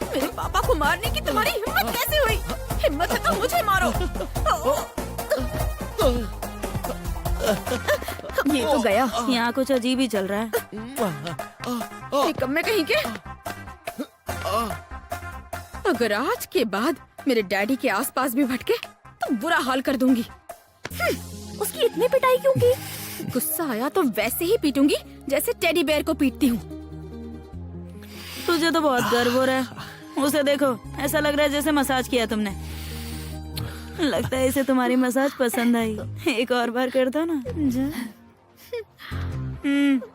मेरे पापा को मारने की तुम्हारी हिम्मत कैसे हुई? हिम्मत है तो मुझे मारो। ये तो गया। यहाँ कुछ अजीब ही चल रहा है। निकम्मे कहीं के। अगर आज के बाद मेरे डैडी के आसपास भी भटके तो बुरा हाल कर दूंगी। उसकी इतनी पिटाई क्यों की? गुस्सा आया तो वैसे ही पीटूंगी जैसे टेडी बेयर को पीटती हूँ। तुझे तो बहुत गर्व हो रहा है। उसे देखो, ऐसा लग रहा है जैसे मसाज किया तुमने। लगता है इसे तुम्हारी मसाज पसंद आई। एक और बार कर दो ना। जा।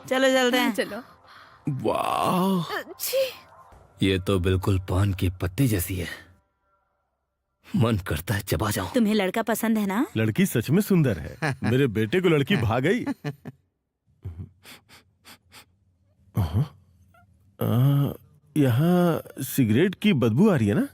चलो चलते हैं। चलो। वाह, ये तो बिल्कुल पान की पत्ती जैसी है, मन करता है चबा जाऊं। तुम्हें लड़का पसंद है ना? लड़की सच में सुंदर है। मेरे बेटे को लड़की भा गई। यहाँ सिगरेट की बदबू आ रही है ना?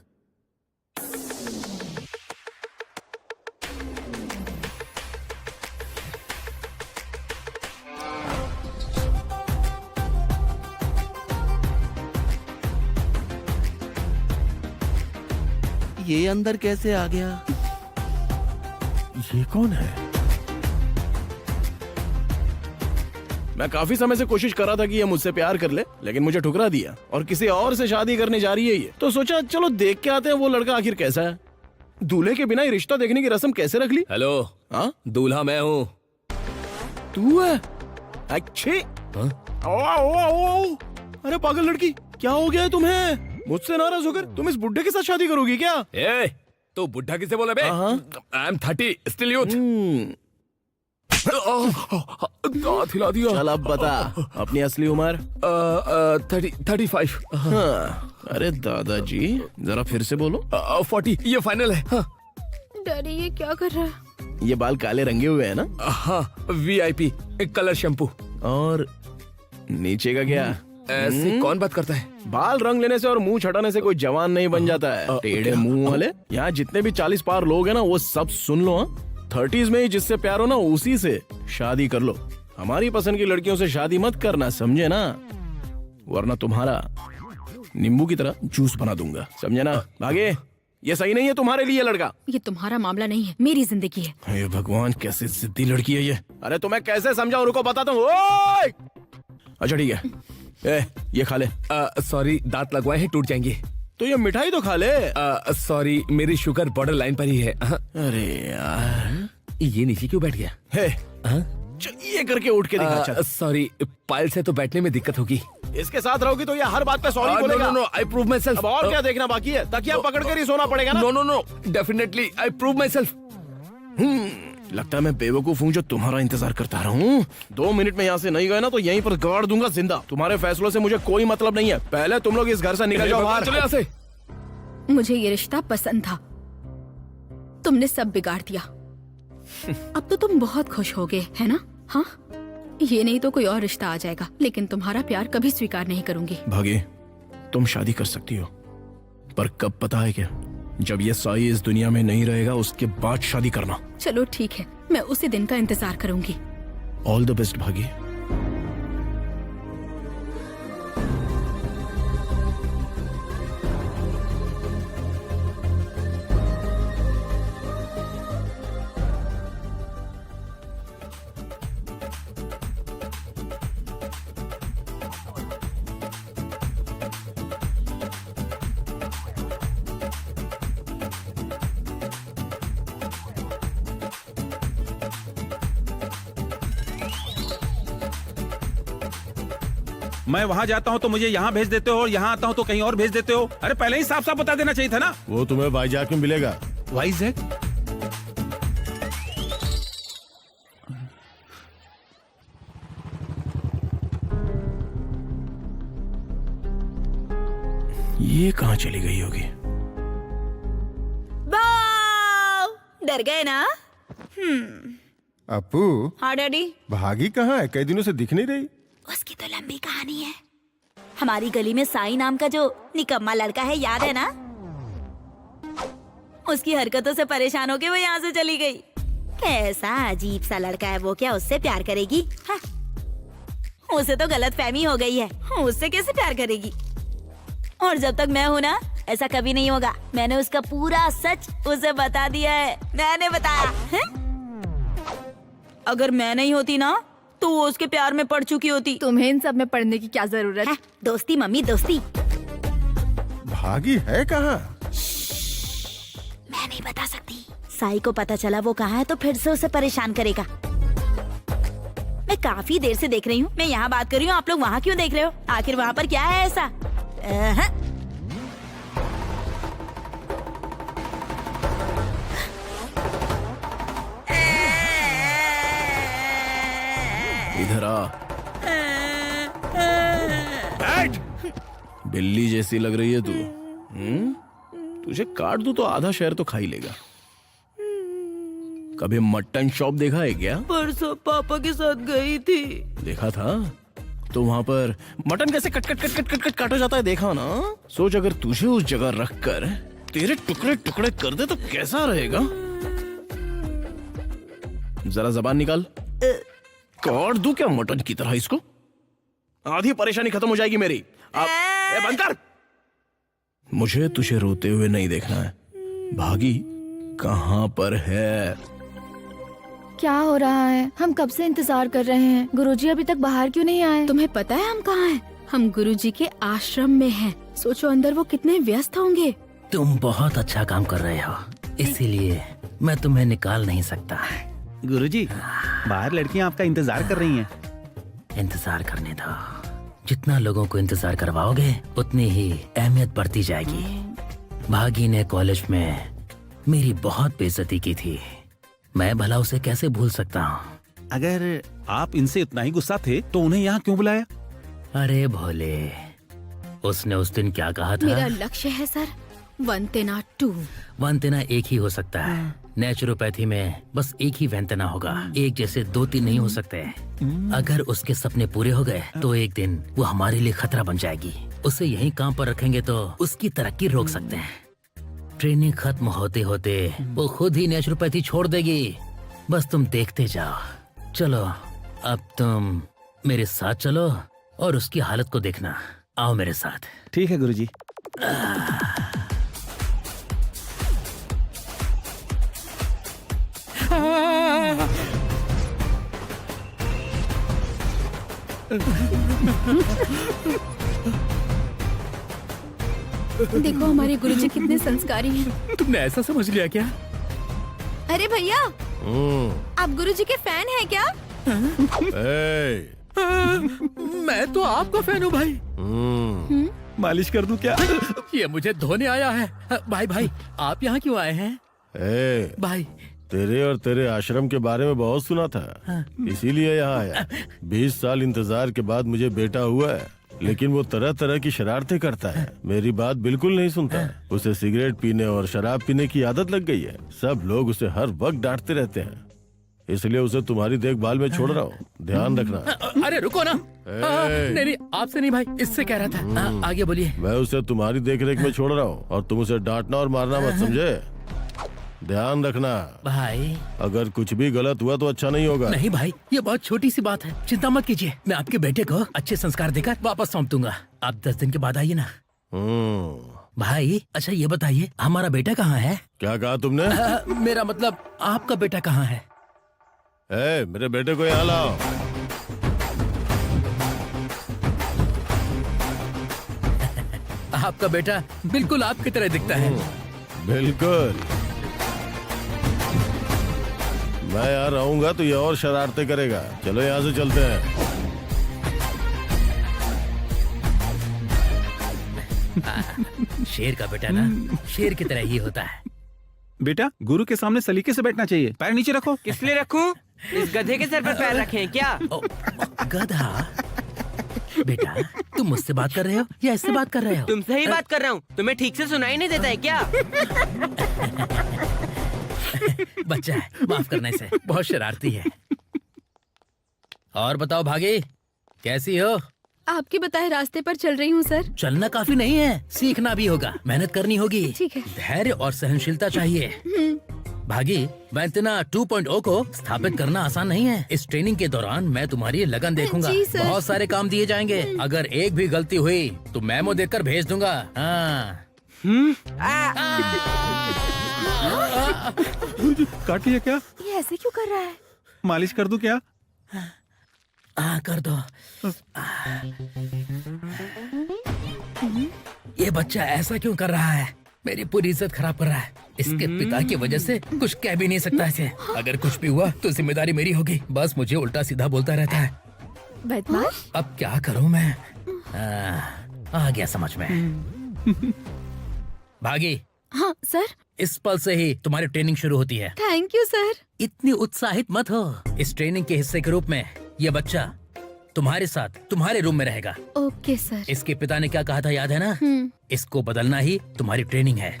ये अंदर कैसे आ गया? ये कौन है? मैं काफी समय से कोशिश कर रहा था कि ये मुझसे प्यार कर ले, लेकिन मुझे ठुकरा दिया और किसी और से शादी करने जा रही है ये। तो सोचा चलो देख के आते हैं वो लड़का आखिर कैसा है। दूल्हे के बिना ही रिश्ता देखने की रस्म कैसे रख ली? हेलो, हाँ, दूल्हा मैं हूँ। तू है? अच्छी। हाँ? अरे पागल लड़की, क्या हो गया है तुम्हें? मुझसे नाराज होकर तुम इस बुड्ढे के साथ शादी करोगी क्या? ए, तू बुढ़ा किसे बोला बे? I am 30, still youth. दांत हिला दिया। चल अब बता अपनी असली उम्र। 35। हाँ। अरे दादाजी जरा फिर से बोलो। 40, ये फाइनल है। हाँ। डैडी ये क्या कर रहा है? ये बाल काले रंगे हुए हैं ना? हाँ, VIP कलर शैम्पू। और नीचे का क्या? ऐसे कौन बात करता है? बाल रंग लेने से और मुंह छटाने से कोई जवान नहीं बन जाता है। टेढ़े मुंह वाले यहाँ जितने भी 40 पार लोग हैं ना, वो सब सुन लो। 30s में ही जिससे प्यार हो ना, उसी से शादी कर लो। हमारी पसंद की लड़कियों से शादी मत करना, समझे ना? वरना तुम्हारा नींबू की तरह जूस बना दूंगा, समझे ना? आगे ये सही नहीं है तुम्हारे लिए लड़का। ये तुम्हारा मामला नहीं है, मेरी जिंदगी है। हे भगवान, कैसे जिद्दी लड़की है ये। अरे तुम्हें कैसे समझाऊं, रुको बताता हूँ। ओए! अच्छा ठीक है, ये खा ले। सॉरी, दांत लगवाए हैं, टूट जाएंगे। तो ये मिठाई तो खा ले। सॉरी, मेरी शुगर बॉर्डर लाइन पर ही है। अरे यार, ये नीचे क्यों बैठ गया? हे, चल ये करके उठ के दिखा। चल। सॉरी, पायल से तो बैठने में दिक्कत होगी। इसके साथ रहोगी तो ये हर बात पे सॉरी बोलेगा। No, I prove myself. अब और क्या देखना बाकी है? तकिया पकड़ कर ही सोना पड़ेगा ना? No, definitely I prove myself. लगता है मैं बेवकूफ हूँ जो तुम्हारा इंतजार करता रहा हूँ। 2 मिनट में यहाँ से नहीं गए ना तो यहीं पर गाड़ दूंगा जिंदा। तुम्हारे फैसलों से मुझे कोई मतलब नहीं है। पहले तुम लोग इस घर से निकल जाओ बाहर। चलो यहाँ से। मुझे ये रिश्ता पसंद था, तुमने सब बिगाड़ दिया। अब तो तुम बहुत खुश हो गए है ना? हाँ, ये नहीं तो कोई और रिश्ता आ जाएगा, लेकिन तुम्हारा प्यार कभी स्वीकार नहीं करूंगी। भागे, तुम शादी कर सकती हो, पर कब पता है क्या? जब ये साई इस दुनिया में नहीं रहेगा उसके बाद शादी करना। चलो ठीक है, मैं उसी दिन का इंतजार करूंगी। ऑल द बेस्ट भागी। मैं वहाँ जाता हूँ तो मुझे यहाँ भेज देते हो और यहाँ आता हूँ तो कहीं और भेज देते हो। अरे पहले ही साफ साफ बता देना चाहिए था ना। वो तुम्हें वाइजैक में मिलेगा। वाइजैक? ये कहाँ चली गई होगी? बाव! डर गए ना? अपू, हाँ डैडी। भागी कहाँ है? कई दिनों से दिख नहीं रही। उसकी तो लंबी कहानी है। हमारी गली में साई नाम का जो निकम्मा लड़का है, याद है ना? उसकी हरकतों से परेशान होके वो यहाँ से चली गई। कैसा अजीब सा लड़का है वो, क्या उससे प्यार करेगी? हाँ। उसे तो गलतफहमी हो गई है, उससे कैसे प्यार करेगी? और जब तक मैं हूँ ना, ऐसा कभी नहीं होगा। मैंने उसका पूरा सच उसे बता दिया है, मैंने बताया है? अगर मैं नहीं होती ना तो वो उसके प्यार में पड़ चुकी होती। तुम्हें इन सब में पढ़ने की क्या जरूरत है? दोस्ती मम्मी, दोस्ती। भागी है कहाँ? मैं नहीं बता सकती, साई को पता चला वो कहाँ है तो फिर से उसे परेशान करेगा। मैं काफी देर से देख रही हूँ। मैं यहाँ बात कर रही हूँ, आप लोग वहाँ क्यों देख रहे हो? आखिर वहाँ पर क्या है ऐसा? इधर आ। बैठ। बिल्ली जैसी लग रही है तू। तुझे काट दूं तो आधा शहर तो खा ही लेगा। कभी मटन शॉप देखा है क्या? परसों पापा के साथ गई थी। देखा था तो वहाँ पर मटन कैसे cut cut cut cut cut cut काटा जाता है, देखा ना? सोच अगर तुझे उस जगह रख कर तेरे टुकड़े टुकड़े कर दे तो कैसा रहेगा? जरा जबान निकाल। काट दूं क्या मटन की तरह इसको? आधी परेशानी खत्म हो जाएगी मेरी। अब बंद कर। मुझे तुझे रोते हुए नहीं देखना है। भागी कहाँ पर है? क्या हो रहा है? हम कब से इंतजार कर रहे हैं। गुरुजी अभी तक बाहर क्यों नहीं आए? तुम्हें पता है हम कहाँ हैं? हम गुरुजी के आश्रम में हैं। सोचो अंदर वो कितने व्यस्त होंगे। तुम बहुत अच्छा काम कर रहे हो, इसीलिए मैं तुम्हें निकाल नहीं सकता। गुरुजी, बाहर लड़कियां आपका इंतजार कर रही हैं। इंतजार करने दो। जितना लोगों को इंतजार करवाओगे उतनी ही अहमियत बढ़ती जाएगी। भागी ने कॉलेज में मेरी बहुत बेइज्जती की थी। मैं भला उसे कैसे भूल सकता हूँ? अगर आप इनसे इतना ही गुस्सा थे तो उन्हें यहाँ क्यों बुलाया? अरे भोले, उसने उस दिन क्या कहा था? मेरा लक्ष्य है सर वंतना 2। वंतना एक ही हो सकता है। नेचुरोपैथी में बस एक ही वंतना होगा। एक जैसे 2-3 नहीं हो सकते। अगर उसके सपने पूरे हो गए तो एक दिन वो हमारे लिए खतरा बन जाएगी। उसे यहीं काम पर रखेंगे तो उसकी तरक्की रोक सकते हैं। ट्रेनिंग खत्म होते होते वो खुद ही नेचुरोपैथी छोड़ देगी। बस तुम देखते जाओ। चलो अब तुम मेरे साथ चलो और उसकी हालत को देखना। आओ मेरे साथ। ठीक है गुरुजी। देखो हमारे गुरुजी कितने संस्कारी हैं। तुमने ऐसा समझ लिया क्या? अरे भैया, आप गुरुजी के फैन हैं क्या? मैं तो आपका फैन हूँ भाई। मालिश कर दूं क्या? ये मुझे धोने आया है। भाई भाई, आप यहाँ क्यों आए हैं? भाई तेरे और तेरे आश्रम के बारे में बहुत सुना था, इसीलिए यहाँ आया। 20 साल इंतजार के बाद मुझे बेटा हुआ है, लेकिन वो तरह तरह की शरारतें करता है। मेरी बात बिल्कुल नहीं सुनता। उसे सिगरेट पीने और शराब पीने की आदत लग गई है। सब लोग उसे हर वक्त डांटते रहते हैं, इसलिए उसे तुम्हारी देखभाल में छोड़ रहा हूँ। ध्यान रखना। अरे रुको ना। नहीं नहीं, आपसे नहीं भाई, इससे कह रहा था। आगे बोलिए। मैं उसे तुम्हारी देखरेख में छोड़ रहा हूँ और तुम उसे डांटना और मारना मत, समझे? ध्यान रखना। भाई अगर कुछ भी गलत हुआ तो अच्छा नहीं होगा। नहीं भाई, ये बहुत छोटी सी बात है, चिंता मत कीजिए। मैं आपके बेटे को अच्छे संस्कार देकर वापस सौंप दूंगा। आप 10 दिन के बाद आइए ना। भाई अच्छा ये बताइए, हमारा बेटा कहाँ है? क्या कहा तुमने? मेरा मतलब आपका बेटा कहाँ है? मेरे बेटे को यहाँ लाओ। आपका बेटा बिल्कुल आपकी तरह दिखता है। बिल्कुल। मैं यहाँ रहूंगा तो ये और शरारतें करेगा। चलो यहाँ से चलते हैं। शेर का बेटा ना शेर की तरह ही होता है। बेटा, गुरु के सामने सलीके से बैठना चाहिए। पैर नीचे रखो। किस लिए रखूं? इस गधे के सर पर पैर रखे हैं क्या? गधा? बेटा तुम मुझसे बात कर रहे हो या इससे बात कर रहे हो? तुमसे ही बात कर रहा हूँ। तुम्हें ठीक से सुनाई नहीं देता है क्या? बच्चा है, माफ करना इसे, बहुत शरारती है। और बताओ भागी, कैसी हो? आपके बताए रास्ते पर चल रही हूँ सर। चलना काफी नहीं है, सीखना भी होगा, मेहनत करनी होगी। ठीक है। धैर्य और सहनशीलता चाहिए। भागी, वैंतना 2.0 को स्थापित करना आसान नहीं है। इस ट्रेनिंग के दौरान मैं तुम्हारी लगन देखूंगा। जी सर। बहुत सारे काम दिए जाएंगे। अगर एक भी गलती हुई तो मेमो देकर भेज दूंगा। हाँ। काट लिया क्या? ये ऐसे क्यों कर रहा है? मालिश कर दूं क्या? हाँ कर दो। ये बच्चा ऐसा क्यों कर रहा है? मेरी पूरी इज्जत खराब कर रहा है। इसके पिता की वजह से कुछ कह भी नहीं सकता इसे। अगर कुछ भी हुआ तो जिम्मेदारी मेरी होगी। बस मुझे उल्टा सीधा बोलता रहता है। बदमाश। अब क्या करूं मैं? आ गया समझ में। भागी, हाँ सर। इस पल से ही तुम्हारी ट्रेनिंग शुरू होती है। Thank you sir. इतनी उत्साहित मत हो। इस ट्रेनिंग के हिस्से के रूप में ये बच्चा तुम्हारे साथ तुम्हारे रूम में रहेगा। Okay sir. इसके पिता ने क्या कहा था याद है ना? इसको बदलना ही तुम्हारी ट्रेनिंग है।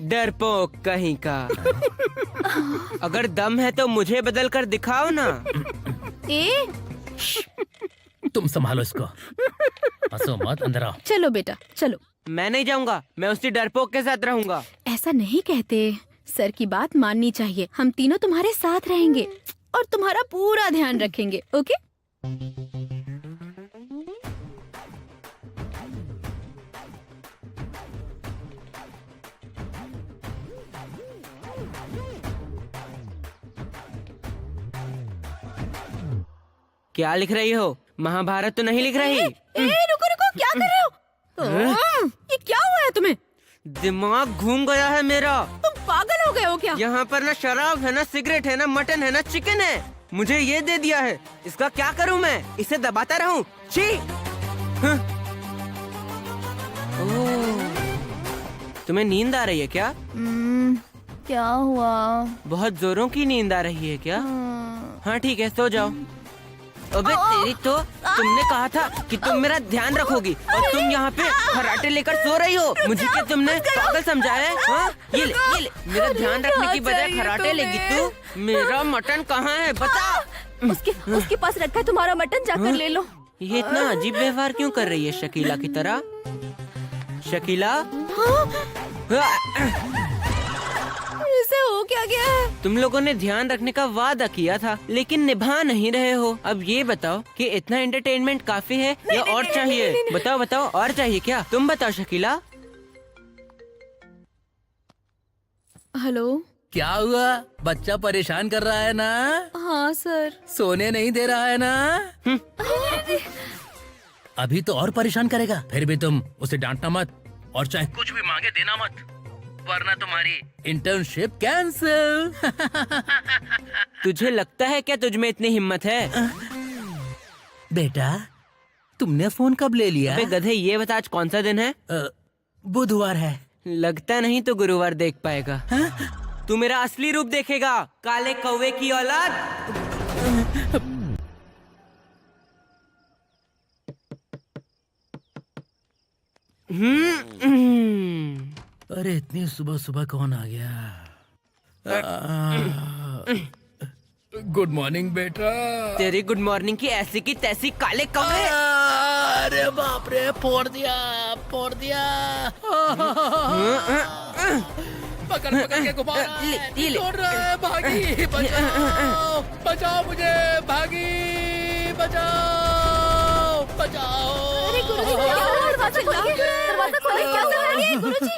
डरपोक कहीं का। अगर दम है तो मुझे बदल कर दिखाओ ना। ए तुम संभालो इसको। हंसो मत, अंदर आओ। चलो बेटा चलो। मैं नहीं जाऊंगा, मैं उसी डरपोक के साथ रहूंगा। ऐसा नहीं कहते, सर की बात माननी चाहिए। हम तीनों तुम्हारे साथ रहेंगे और तुम्हारा पूरा ध्यान रखेंगे। ओके? क्या लिख रही हो? महाभारत तो नहीं लिख रही। रुको रुको, क्या कर रहे हो? ये क्या हुआ है तुम्हें? दिमाग घूम गया है मेरा। तुम पागल हो गए हो क्या? यहाँ पर ना शराब है, ना सिगरेट है, ना मटन है, ना चिकन है। मुझे ये दे दिया है, इसका क्या करूँ मैं? इसे दबाता रहूं? छी! ओह, तुम्हें नींद आ रही है क्या? क्या हुआ? बहुत जोरों की नींद आ रही है क्या? हाँ ठीक है, सो जाओ। अबे तेरी तो, तुमने कहा था कि तुम मेरा ध्यान रखोगी और तुम यहाँ पे खराटे लेकर सो रही हो। मुझे क्या तुमने पागल समझा है? हाँ? ये ले, मेरा ध्यान रखने की बजाय खराटे लेगी तू। मेरा मटन कहाँ है बता। उसके पास रखा है तुम्हारा मटन, जाकर ले लो। ये इतना अजीब व्यवहार क्यों कर रही है शकीला की तरह? शकीला, इसे हो क्या गया है? तुम लोगों ने ध्यान रखने का वादा किया था लेकिन निभा नहीं रहे हो। अब ये बताओ कि इतना एंटरटेनमेंट काफी है या और चाहिए? बताओ बताओ, और चाहिए क्या? तुम बताओ शकीला। हेलो, क्या हुआ? बच्चा परेशान कर रहा है ना? हाँ सर। सोने नहीं दे रहा है ना? अभी तो और परेशान करेगा। फिर भी तुम उसे डांटना मत और चाहे कुछ भी मांगे देना मत, वरना तुम्हारी इंटर्नशिप कैंसिल। तुझे लगता है क्या तुझ में इतनी हिम्मत है? बेटा, तुमने फोन कब ले लिया? अबे गधे, ये बता आज कौन सा दिन है? बुधवार है। लगता नहीं तो गुरुवार देख पाएगा। तू मेरा असली रूप देखेगा, काले कौवे की औलाद। अरे इतनी सुबह सुबह कौन आ गया? गुड मॉर्निंग बेटा। तेरी गुड मॉर्निंग की ऐसी की तैसी, काले कौवे। अरे बाप रे, फोड़ दिया। पकड़ के घुमा रहा है, छोड़ रहा है। भागी, बचाओ मुझे, भागी, बचाओ। अरे गुरुजी, दरवाजा खोलिए, क्या कर रहे हैं गुरुजी?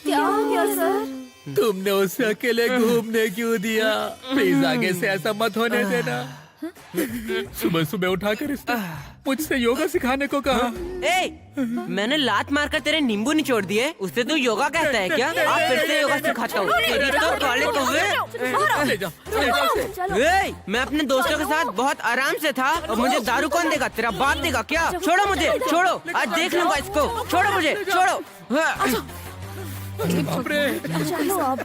क्या हो गया सर? तुमने उसे अकेले घूमने क्यों दिया? प्लीज आगे से ऐसा मत होने देना। सुबह सुबह उठाकर इसने मुझसे योगा सिखाने को कहा। मैंने लात मारकर तेरे नींबू निचोड़ दिए, उससे तू योगा कहता है क्या? आप फिर से योगा सिखाता हूँ। तेरी तो काले कौवे। ले जाओ। मैं अपने दोस्तों के साथ बहुत आराम से था और मुझे दारू कौन देगा? तेरा बाप देगा क्या? छोड़ो मुझे, छोड़ो। आज देख लूंगा इसको। छोड़ो मुझे, छोड़ो। चलो अब।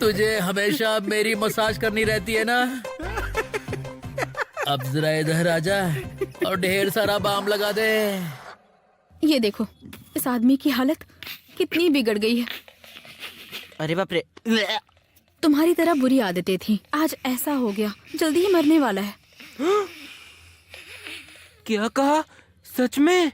तुझे हमेशा मेरी मसाज करनी रहती है ना? अब जरा इधर आजा और ढेर सारा बाम लगा दे। ये देखो, इस आदमी की हालत कितनी बिगड़ गई है। अरे बाप रे, तुम्हारी तरह बुरी आदतें थी, आज ऐसा हो गया, जल्दी ही मरने वाला है। क्या कहा? सच में?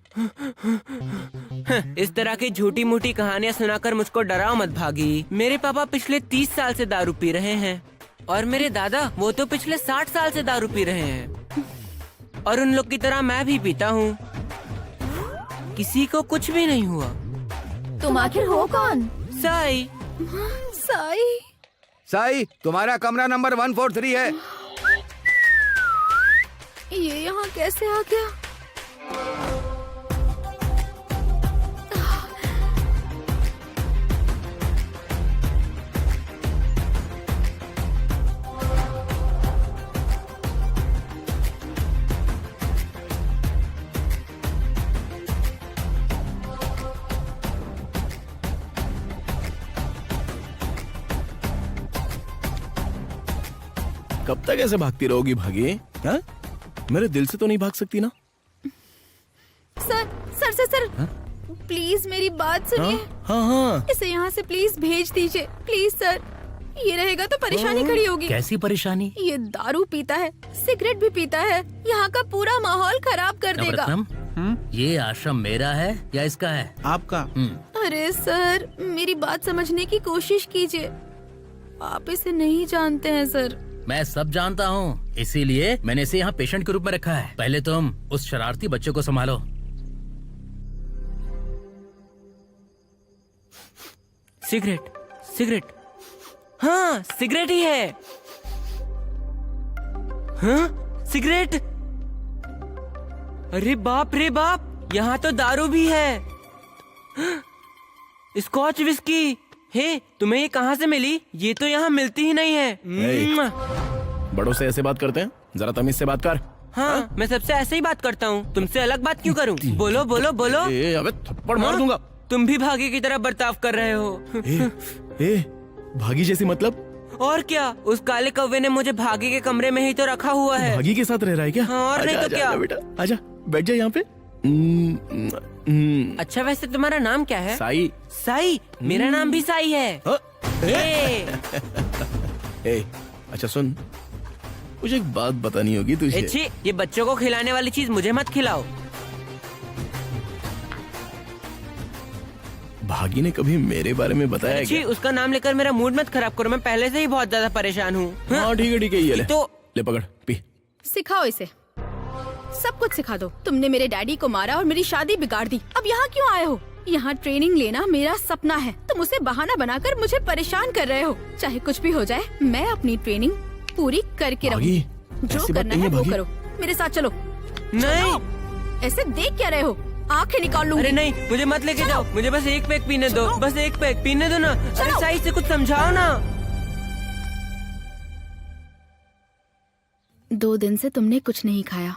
इस तरह की झूठी मूठी कहानियां सुनाकर मुझको डराओ मत भागी। मेरे पापा पिछले 30 साल से दारू पी रहे हैं और मेरे दादा, वो तो पिछले 60 साल से दारू पी रहे हैं और उन लोग की तरह मैं भी पीता हूँ। किसी को कुछ भी नहीं हुआ। तुम आखिर हो कौन? साई। साई? साई, तुम्हारा कमरा नंबर 143 है। ये यहाँ कैसे आ गया? कब तक ऐसे भागती रहोगी भागी? हाँ? मेरे दिल से तो नहीं भाग सकती ना? Sir sir sir sir please मेरी बात सुनिए। हाँ हाँ। इसे यहाँ से प्लीज भेज दीजिए प्लीज सर। ये रहेगा तो परेशानी खड़ी होगी। कैसी परेशानी? ये दारू पीता है, सिगरेट भी पीता है, यहाँ का पूरा माहौल खराब कर देगा। नवरत्नम, ये आश्रम मेरा है या इसका है? आपका। अरे सर मेरी बात समझने की कोशिश कीजिए। आप इसे नहीं जानते हैं सर। मैं सब जानता हूँ, इसीलिए मैंने इसे यहाँ पेशेंट के रूप में रखा है। पहले तुम उस शरारती बच्चे को संभालो। सिगरेट सिगरेट, हाँ सिगरेट ही है। हाँ सिगरेट, अरे बाप रे बाप, यहाँ तो दारू भी है। Scotch whisky. हे, तुम्हें ये कहाँ से मिली? ये तो यहाँ मिलती ही नहीं है। बड़ों से ऐसे बात करते हैं? जरा तमीज से बात कर। हाँ, मैं सबसे ऐसे ही बात करता हूँ, तुमसे अलग बात क्यों करूँ? बोलो बोलो बोलो। अबे थप्पड़ मार दूंगा। तुम भी भागी की तरह बर्ताव कर रहे हो। भागी जैसी मतलब? और क्या, उस काले कौवे ने मुझे भागी के कमरे में ही तो रखा हुआ है। भागी के साथ रह रहा है क्या? हाँ, और नहीं तो क्या। आजा बेटा, आजा बैठ जा यहाँ पे। अच्छा वैसे तुम्हारा नाम क्या है? साई। साई, मेरा नाम भी साई है। अच्छा सुन, मुझे एक बात बतानी होगी तुझे। अच्छी, ये बच्चों को खिलाने वाली चीज मुझे मत खिलाओ। भागी ने कभी मेरे बारे में बताया अच्छी, क्या? उसका नाम लेकर मेरा मूड मत खराब करो, मैं पहले से ही बहुत ज्यादा परेशान हूँ। हाँ ठीक है, ये ले। तो ले पकड़ पी। सिखाओ इसे, सब कुछ सिखा दो। तुमने मेरे डैडी को मारा और मेरी शादी बिगाड़ दी। अब यहाँ क्यों आए हो? यहाँ ट्रेनिंग लेना मेरा सपना है। तुम उसे बहाना बनाकर मुझे परेशान कर रहे हो। चाहे कुछ भी हो जाए, मैं अपनी ट्रेनिंग पूरी करके रहूंगी। जो करना है वो करो, मेरे साथ चलो। नहीं, ऐसे देख क्या रहे हो? आंखें निकाल लूंगी। अरे नहीं, मुझे मत लेके जाओ, मुझे बस एक पैक पीने दो, बस एक पैक पीने दो ना। अरे साई से कुछ समझाओ ना। 2 दिन से तुमने कुछ नहीं खाया।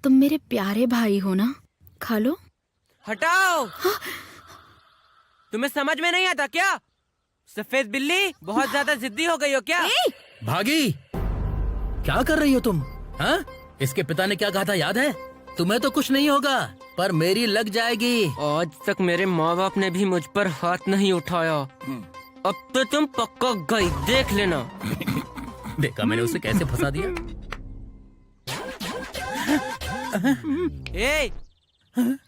तुम मेरे प्यारे भाई हो ना, खा लो। हटाओ। तुम्हें समझ में नहीं आता क्या? सफेद बिल्ली, बहुत ज्यादा जिद्दी हो गई हो क्या? भागी, क्या कर रही हो तुम? हाँ? इसके पिता ने क्या कहा था याद है? तुम्हें तो कुछ नहीं होगा, पर मेरी लग जाएगी। आज तक मेरे माँ बाप ने भी मुझ पर हाथ नहीं उठाया। अब तो तुम पक्का गई, देख लेना। देखा मैंने उसे कैसे फंसा दिया। ए,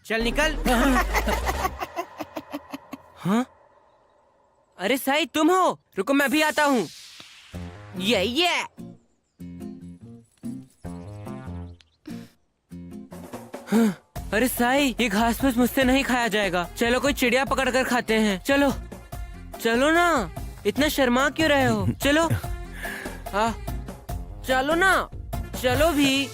चल निकल। हाँ? अरे साई तुम हो? रुको मैं भी आता हूँ। ये हाँ, अरे साई, ये घास फूस मुझसे नहीं खाया जाएगा। चलो कोई चिड़िया पकड़ कर खाते हैं। चलो चलो ना, इतना शर्मा क्यों रहे हो? चलो चलो ना, चलो भी।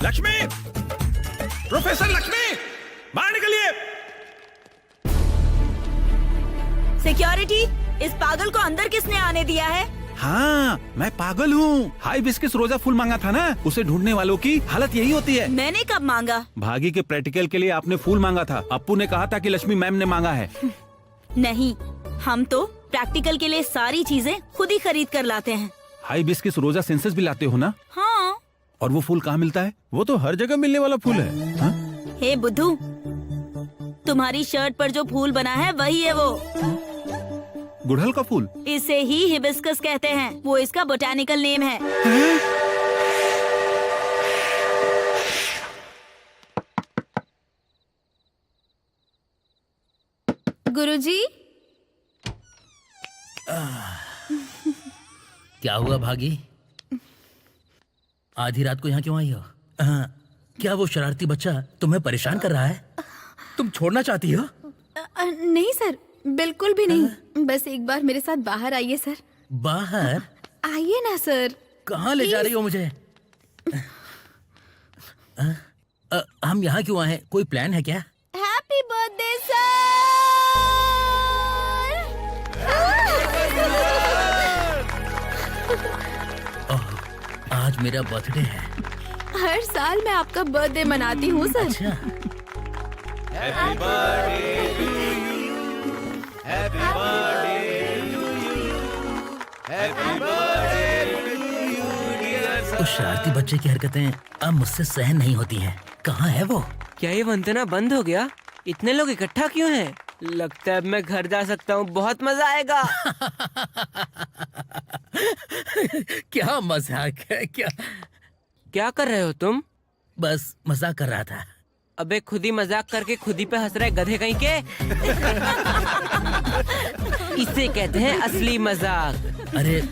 लक्ष्मी, प्रोफेसर लक्ष्मी, बाहर निकलिए। सिक्योरिटी, इस पागल को अंदर किसने आने दिया है? हाँ, मैं पागल हूँ। हाइबिस्कस रोजा फूल मांगा था ना, उसे ढूंढने वालों की हालत यही होती है। मैंने कब मांगा? भागी के प्रैक्टिकल के लिए आपने फूल मांगा था। अप्पू ने कहा था कि लक्ष्मी मैम ने मांगा है। नहीं, हम तो प्रैक्टिकल के लिए सारी चीजें खुद ही खरीद कर लाते हैं। हाइबिस्कस रोजा सेंसस भी लाते हो ना? हाँ। और वो फूल कहाँ मिलता है? वो तो हर जगह मिलने वाला फूल है। हाँ? हे बुद्धू, तुम्हारी शर्ट पर जो फूल बना है वही है वो। गुड़हल का फूल? इसे ही हिबिस्कस कहते हैं, वो इसका बोटैनिकल नेम है। गुरुजी, क्या हुआ भागी? आधी रात को यहाँ क्यों आई हो? क्या वो शरारती बच्चा तुम्हें परेशान कर रहा है? तुम छोड़ना चाहती हो? नहीं सर, बिल्कुल भी नहीं। बस एक बार मेरे साथ बाहर आइए सर। बाहर? आइए ना सर। कहाँ ले जा रही हो मुझे? हम यहाँ क्यों आए हैं? कोई प्लान है क्या? Happy birthday sir. आज मेरा बर्थडे है। हर साल मैं आपका बर्थडे मनाती हूँ सर। अच्छा, उस शरारती बच्चे की हरकतें अब मुझसे सहन नहीं होती हैं। कहाँ है वो? क्या ये वंदना बंद हो गया? इतने लोग इकट्ठा क्यों हैं? लगता है अब मैं घर जा सकता हूँ, बहुत मजा आएगा। क्या मजाक है? क्या कर रहे हो तुम? बस मजाक कर रहा था। अबे खुद ही मजाक करके खुद ही पे हंस रहे गधे कहीं के। इसे कहते हैं असली मजाक। अरे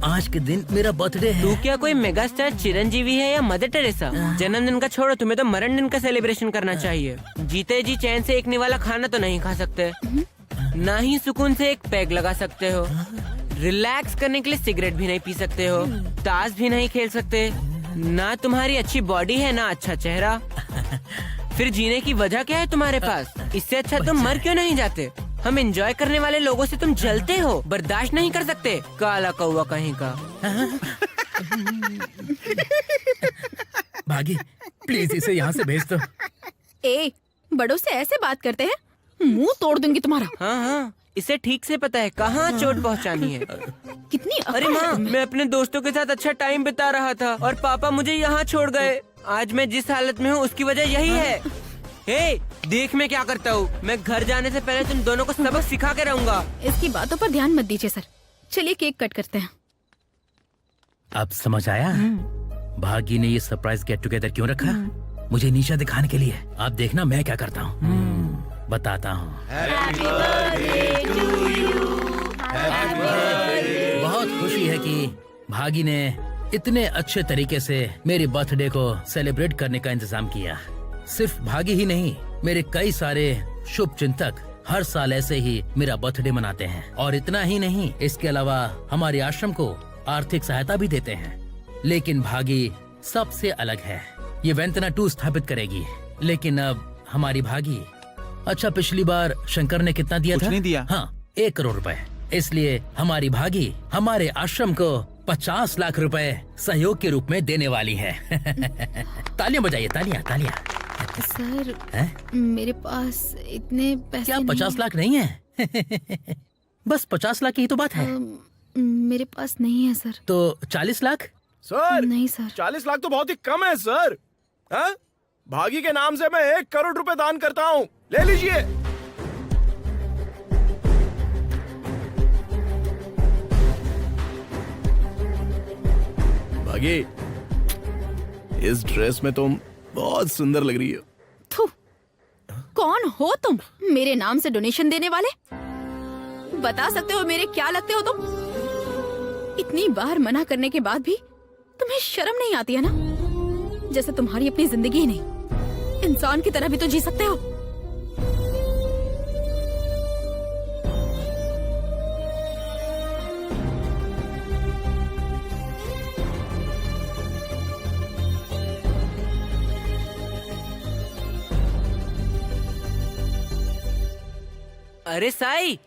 आज के दिन मेरा बर्थडे है। तू क्या कोई मेगा स्टार चिरंजीवी है या मदर टेरेसा? जन्मदिन का छोड़ो, तुम्हें तो मरण दिन का सेलिब्रेशन करना चाहिए। जीते जी चैन से एक निवाला खाना तो नहीं खा सकते, ना ही सुकून से एक पैग लगा सकते हो, रिलैक्स करने के लिए सिगरेट भी नहीं पी सकते हो, ताश भी नहीं खेल सकते, ना तुम्हारी अच्छी बॉडी है ना अच्छा चेहरा। फिर जीने की वजह क्या है तुम्हारे पास? इससे अच्छा तुम मर क्यों नहीं जाते? हम एंजॉय करने वाले लोगों से तुम जलते हो, बर्दाश्त नहीं कर सकते। काला कौवा कहीं का। भागी प्लीज इसे यहाँ से भेज दो। ए, बड़ों से ऐसे बात करते हैं? मुंह तोड़ दूंगी तुम्हारा। हाँ हाँ, इसे ठीक से पता है कहाँ चोट पहुँचानी है। कितनी अरे माँ, मैं अपने दोस्तों के साथ अच्छा टाइम बिता रहा था और पापा मुझे यहाँ छोड़ गए। आज मैं जिस हालत में हूँ उसकी वजह यही है। हे, देख मैं क्या करता हूँ। मैं घर जाने से पहले तुम दोनों को सबक सिखा के रहूंगा। इसकी बातों पर ध्यान मत दीजिए सर। चलिए केक कट करते हैं। अब समझ आया भागी ने ये सरप्राइज गेट टुगेदर क्यों रखा? मुझे नीचा दिखाने के लिए। आप देखना मैं क्या करता हूँ, बताता हूँ। बहुत खुशी है कि भागी ने इतने अच्छे तरीके से मेरे बर्थडे को सेलिब्रेट करने का इंतजाम किया। सिर्फ भागी ही नहीं, मेरे कई सारे शुभ चिंतक हर साल ऐसे ही मेरा बर्थडे मनाते हैं। और इतना ही नहीं, इसके अलावा हमारे आश्रम को आर्थिक सहायता भी देते हैं। लेकिन भागी सबसे अलग है। ये वेंतना 2 स्थापित करेगी, लेकिन अब हमारी भागी। अच्छा, पिछली बार शंकर ने कितना दिया कुछ था? नहीं दिया। हाँ, 1 करोड़ रुपए। इसलिए हमारी भागी हमारे आश्रम को 50 लाख रुपए सहयोग के रूप में देने वाली है। तालियां बजाइए, तालियां तालियां। सर है? मेरे पास इतने पैसे क्या नहीं 50 लाख नहीं है? बस 50 लाख की ही तो बात है। मेरे पास नहीं है सर। तो 40 लाख? सर नहीं सर। 40 लाख तो बहुत ही कम है सर। हाँ? भागी के नाम से मैं 1 करोड़ रुपए दान करता हूँ, ले लीजिए। भागी, इस ड्रेस में तुम बहुत सुंदर लग रही हो। थू, कौन हो तुम मेरे नाम से डोनेशन देने वाले? बता सकते हो मेरे क्या लगते हो तुम? इतनी बार मना करने के बाद भी तुम्हें शर्म नहीं आती है ना? जैसे तुम्हारी अपनी जिंदगी ही नहीं, इंसान की तरह भी तो जी सकते हो। अरे साई,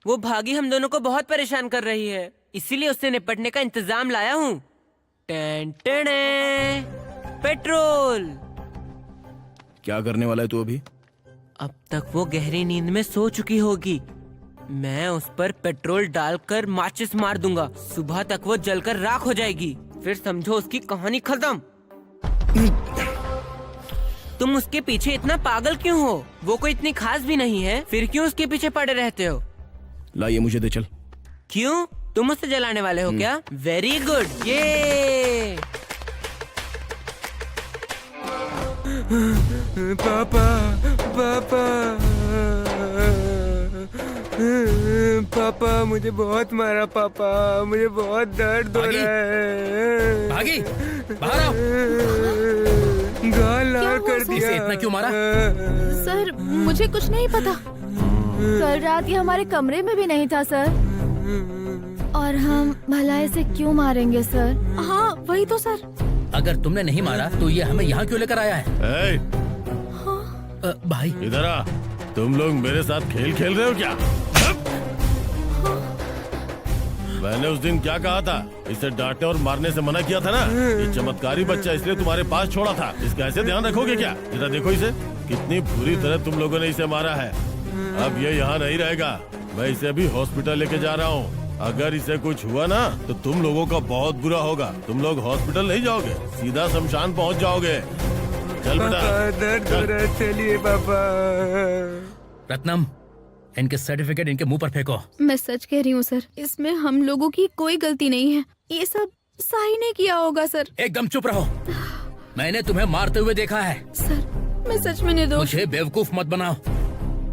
वो भागी हम दोनों को बहुत परेशान कर रही है, इसीलिए उससे निपटने का इंतजाम लाया हूँ। पेट्रोल। क्या करने वाला है तू अभी? अब तक वो गहरी नींद में सो चुकी होगी। मैं उस पर पेट्रोल डालकर माचिस मार दूंगा। सुबह तक वो जलकर राख हो जाएगी। फिर समझो उसकी कहानी खत्म। तुम उसके पीछे इतना पागल क्यों हो? वो कोई इतनी खास भी नहीं है, फिर क्यों उसके पीछे पड़े रहते हो? ला ये मुझे दे चल। क्यों? तुम उससे जलाने वाले हो क्या? Very good. ये पापा पापा पापा मुझे बहुत मारा पापा, मुझे बहुत दर्द हो रहा है। भागी, बाहर आओ। गाल लाल कर दिया। इसे इतना क्यों मारा? सर मुझे कुछ नहीं पता। कल रात ये हमारे कमरे में भी नहीं था सर, और हम भला इसे क्यों मारेंगे सर? हाँ वही तो सर। अगर तुमने नहीं मारा तो ये हमें यहाँ क्यों लेकर आया है? भाई इधर आ। तुम लोग मेरे साथ खेल खेल रहे हो क्या? मैंने उस दिन क्या कहा था? इसे डांटने और मारने से मना किया था ना। ये चमत्कारी बच्चा इसलिए तुम्हारे पास छोड़ा था। इसका ऐसे ध्यान रखोगे क्या? जरा देखो इसे, कितनी बुरी तरह तुम लोगों ने इसे मारा है। अब ये यहाँ नहीं रहेगा, मैं इसे अभी हॉस्पिटल लेके जा रहा हूँ। अगर इसे कुछ हुआ ना तो तुम लोगों का बहुत बुरा होगा। तुम लोग हॉस्पिटल नहीं जाओगे, सीधा शमशान पहुँच जाओगे। चल बेटा, दर्द हो रहा है, चलिए पापा। रत्नम, इनके सर्टिफिकेट इनके मुंह पर फेंको। मैं सच कह रही हूँ सर, इसमें हम लोगों की कोई गलती नहीं है। ये सब साई ने किया होगा सर। एकदम चुप रहो, मैंने तुम्हें मारते हुए देखा है। सर मैं सच में निर्दोष। मुझे बेवकूफ मत बनाओ,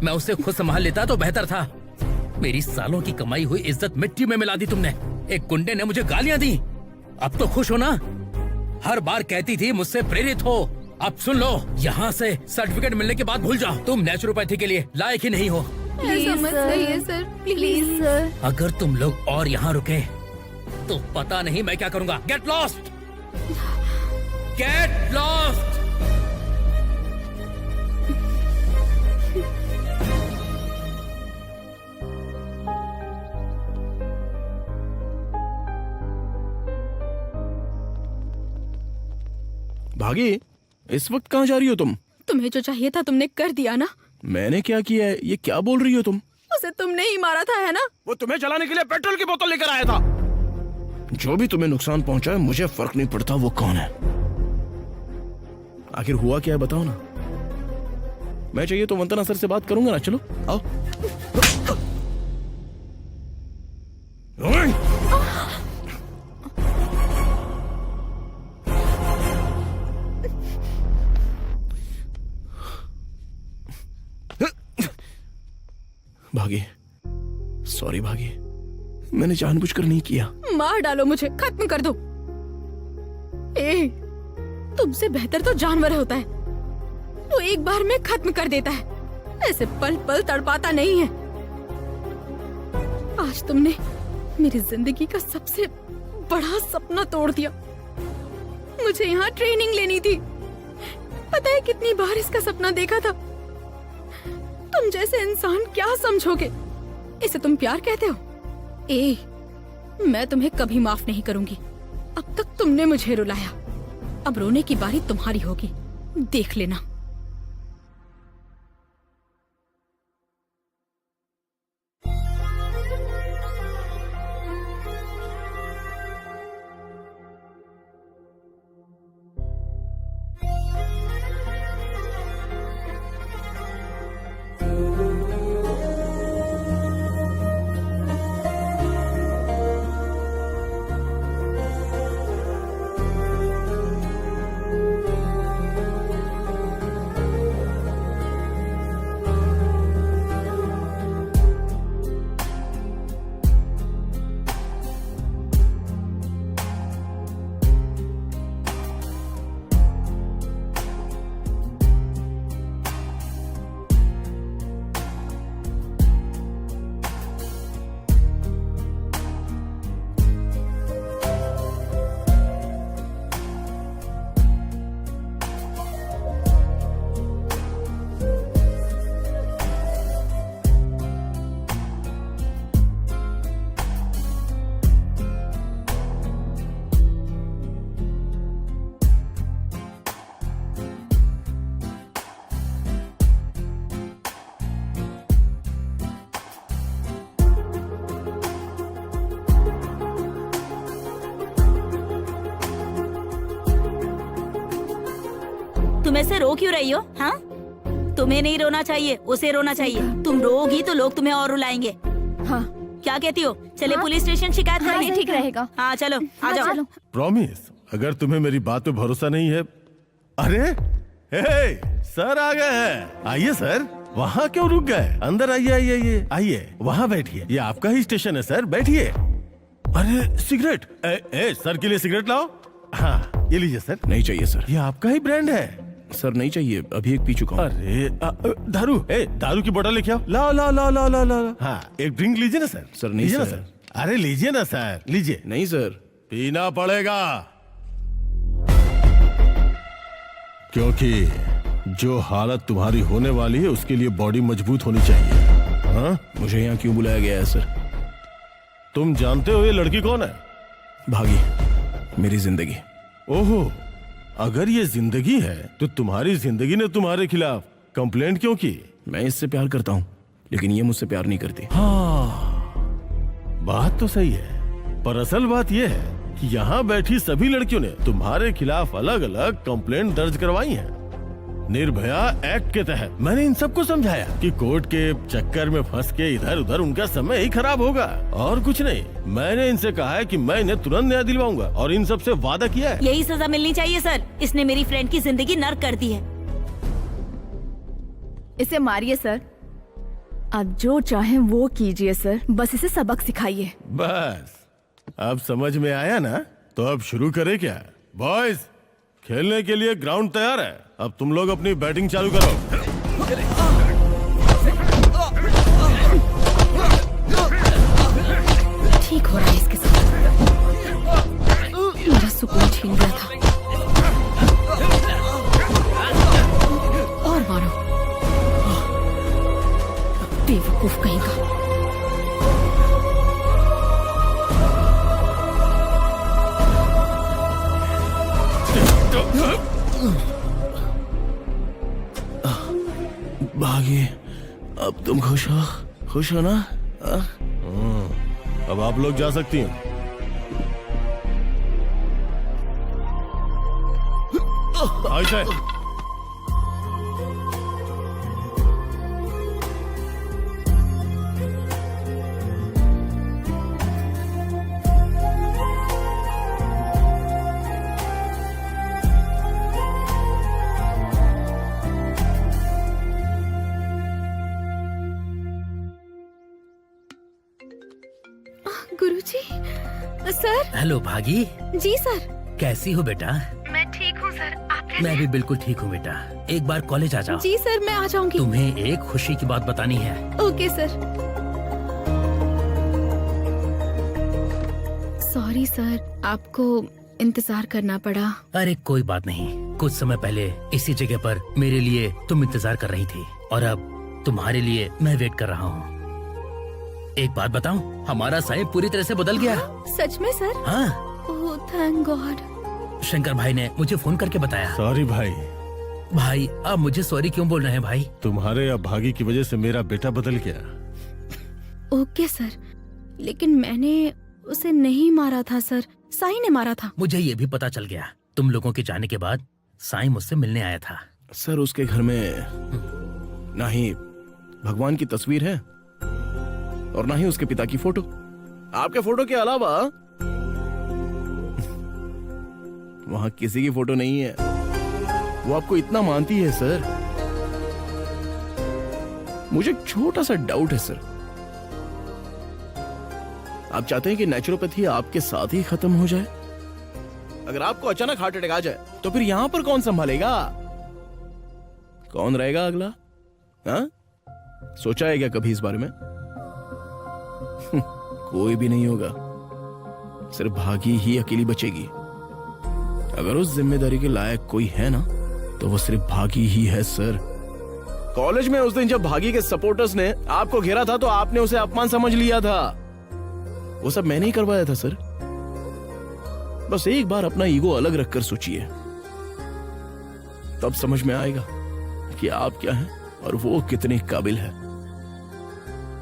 मैं उसे खुद संभाल लेता तो बेहतर था। मेरी सालों की कमाई हुई इज्जत मिट्टी में मिला दी तुमने। एक गुंडे ने मुझे गालियां दी। अब तो खुश हो ना? हर बार कहती थी मुझसे प्रेरित हो। अब सुन लो, यहाँ से सर्टिफिकेट मिलने के बाद भूल जाओ। तुम नेचुरोपैथी के लिए लायक ही नहीं हो। ऐसा मत कहिए सर, प्लीज सर। अगर तुम लोग और यहाँ रुके तो पता नहीं मैं क्या करूँगा। Get lost, get lost. भागी, इस वक्त कहाँ जा रही हो तुम? तुम्हें जो चाहिए था तुमने कर दिया ना। मैंने क्या किया है? ये क्या बोल रही हो तुम? उसे तुमने ही मारा था, है ना? वो तुम्हें जलाने के लिए पेट्रोल की बोतल लेकर आया था। जो भी तुम्हें नुकसान पहुंचा है, मुझे फर्क नहीं पड़ता वो कौन है। आखिर हुआ क्या है बताओ ना। मैं चाहिए तो वंदना सर से बात करूंगा ना। चलो आओ। भागी, सॉरी भागी, मैंने जानबूझकर नहीं किया। मार डालो मुझे, खत्म कर दो। ए, तुमसे बेहतर तो जानवर होता है, वो एक बार में खत्म कर देता है। ऐसे पल पल तड़पाता नहीं है। आज तुमने मेरी जिंदगी का सबसे बड़ा सपना तोड़ दिया। मुझे यहाँ ट्रेनिंग लेनी थी। पता है कितनी बार इसका सपना देखा था। तुम जैसे इंसान क्या समझोगे? इसे तुम प्यार कहते हो? ए, मैं तुम्हें कभी माफ नहीं करूंगी। अब तक तुमने मुझे रुलाया, अब रोने की बारी तुम्हारी होगी, देख लेना। तुम ऐसे रो क्यों रही हो? हाँ, तुम्हें नहीं रोना चाहिए, उसे रोना चाहिए। तुम रोगी तो लोग तुम्हें और रुलाएंगे। हाँ क्या कहती हो? चले हाँ? पुलिस स्टेशन शिकायत हाँ, करेंगे। ठीक रहेगा। हाँ चलो, आ जाओ। चलो। प्रॉमिस, अगर तुम्हें मेरी बात पे भरोसा नहीं है। अरे हे, सर आ गए हैं। आइए सर। वहाँ क्यों रुक गए? अंदर आइए आइए आइए आइए, वहाँ बैठिए। ये आपका ही स्टेशन है सर, बैठिए। अरे सिगरेट, सर के लिए सिगरेट लाओ। हाँ ये लीजिए सर। नहीं चाहिए सर। ये आपका ही ब्रांड है। सर नहीं चाहिए, अभी एक पी चुका हूँ। अरे दारू, दारू की बोतल लेके आओ। लाओ लाओ लाओ लाओ लाओ लाओ। हाँ एक ड्रिंक लीजिए ना सर। सर नहीं लीजिए ना सर। सर। अरे लीजिए ना सर, लीजिए। नहीं सर। पीना पड़ेगा, क्योंकि जो हालत तुम्हारी होने वाली है उसके लिए बॉडी मजबूत होनी चाहिए। हाँ? मुझे यहाँ क्यों बुलाया गया है सर? तुम जानते हो ये लड़की कौन है? भागी, मेरी जिंदगी। ओहो, अगर ये जिंदगी है तो तुम्हारी जिंदगी ने तुम्हारे खिलाफ कंप्लेंट क्यों की? मैं इससे प्यार करता हूँ, लेकिन ये मुझसे प्यार नहीं करती। हाँ, बात तो सही है, पर असल बात ये है कि यहाँ बैठी सभी लड़कियों ने तुम्हारे खिलाफ अलग अलग कंप्लेंट दर्ज करवाई हैं। निर्भया एक्ट के तहत मैंने इन सबको समझाया कि कोर्ट के चक्कर में फंस के इधर उधर उनका समय ही खराब होगा और कुछ नहीं। मैंने इनसे कहा है कि मैं इन्हें तुरंत न्याय दिलवाऊंगा और इन सबसे वादा किया है। यही सजा मिलनी चाहिए सर, इसने मेरी फ्रेंड की जिंदगी नर्क कर दी है। इसे मारिए सर, आप जो चाहें वो कीजिए सर, बस इसे सबक सिखाइए। बस अब समझ में आया ना, तो अब शुरू करें क्या? बॉयज, खेलने के लिए ग्राउंड तैयार है, अब तुम लोग अपनी बैटिंग चालू करो। ठीक हो रहा है इसके साथ, मेरा सुकून छीन गया था। और मारो, बेवकूफ कहीं का। भागी, अब तुम खुश हो ना? अब आप लोग जा सकती हैं। आयशा, गुरुजी, सर। हेलो भागी, जी सर। कैसी हो बेटा? मैं ठीक हूँ सर, आप कैसे? मैं भी बिल्कुल ठीक हूँ बेटा। एक बार कॉलेज आ जाओ। जी सर, मैं आ जाऊंगी। तुम्हें एक खुशी की बात बतानी है। Okay sir. सॉरी सर, आपको इंतजार करना पड़ा। अरे कोई बात नहीं, कुछ समय पहले इसी जगह पर मेरे लिए तुम इंतजार कर रही थी और अब तुम्हारे लिए मैं वेट कर रहा हूँ। एक बात बताऊं, हमारा साईं पूरी तरह से बदल गया। सच में सर? हाँ। Oh thank God. शंकर भाई ने मुझे फोन करके बताया। सॉरी भाई। भाई आप मुझे सॉरी क्यों बोल रहे हैं भाई? तुम्हारे अभागी की वजह से मेरा बेटा बदल गया। ओके सर, लेकिन मैंने उसे नहीं मारा था सर, साईं ने मारा था। मुझे ये भी पता चल गया, तुम लोगों के जाने के बाद साईं मुझसे मिलने आया था। सर उसके घर में ना ही भगवान की तस्वीर है और ना ही उसके पिता की फोटो। आपके फोटो के अलावा वहां किसी की फोटो नहीं है। वो आपको इतना मानती है सर। मुझे एक छोटा सा डाउट है सर, आप चाहते हैं कि नेचुरोपैथी आपके साथ ही खत्म हो जाए? अगर आपको अचानक हार्ट अटैक आ जाए तो फिर यहां पर कौन संभालेगा? कौन रहेगा अगला? हाँ? सोचा है क्या कभी इस बारे में? कोई भी नहीं होगा, सिर्फ भागी ही अकेली बचेगी। अगर उस जिम्मेदारी के लायक कोई है ना, तो वो सिर्फ भागी ही है सर। कॉलेज में उस दिन जब भागी के सपोर्टर्स ने आपको घेरा था तो आपने उसे अपमान समझ लिया था। वो सब मैंने ही करवाया था सर। बस एक बार अपना ईगो अलग रखकर सोचिए, तब समझ में आएगा कि आप क्या हैं और वो कितने काबिल है।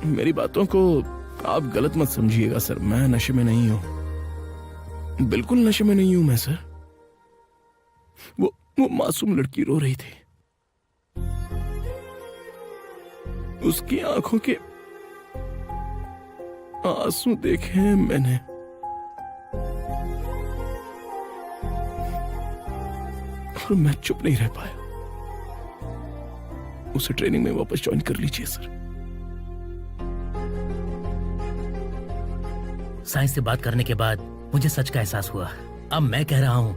मेरी बातों को आप गलत मत समझिएगा सर, मैं नशे में नहीं हूं, बिल्कुल नशे में नहीं हूं मैं सर। वो मासूम लड़की रो रही थी, उसकी आंखों के आंसू देखे मैंने। और मैं चुप नहीं रह पाया। उसे ट्रेनिंग में वापस ज्वाइन कर लीजिए सर। साइंस से बात करने के बाद मुझे सच का एहसास हुआ। अब मैं कह रहा हूँ,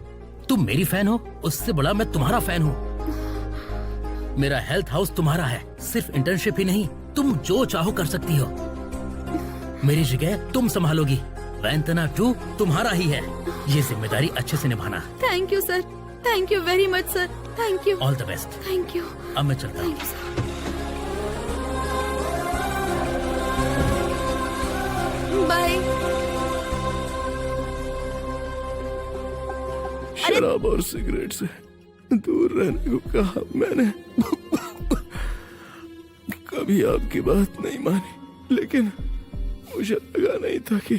तुम मेरी फैन हो, उससे बड़ा मैं तुम्हारा फैन हूँ। मेरा हेल्थ हाउस तुम्हारा है, सिर्फ इंटर्नशिप ही नहीं, तुम जो चाहो कर सकती हो। मेरी जगह तुम संभालोगी। वैंतना 2 तुम्हारा ही है। ये जिम्मेदारी अच्छे से निभाना। Thank you sir, thank you very much sir, thank you. All the best. Thank you. अब मैं चलता हूँ। बाय। शराब और सिगरेट से दूर रहने को कहा मैंने। कभी आपकी बात नहीं मानी, लेकिन मुझे लगा नहीं था कि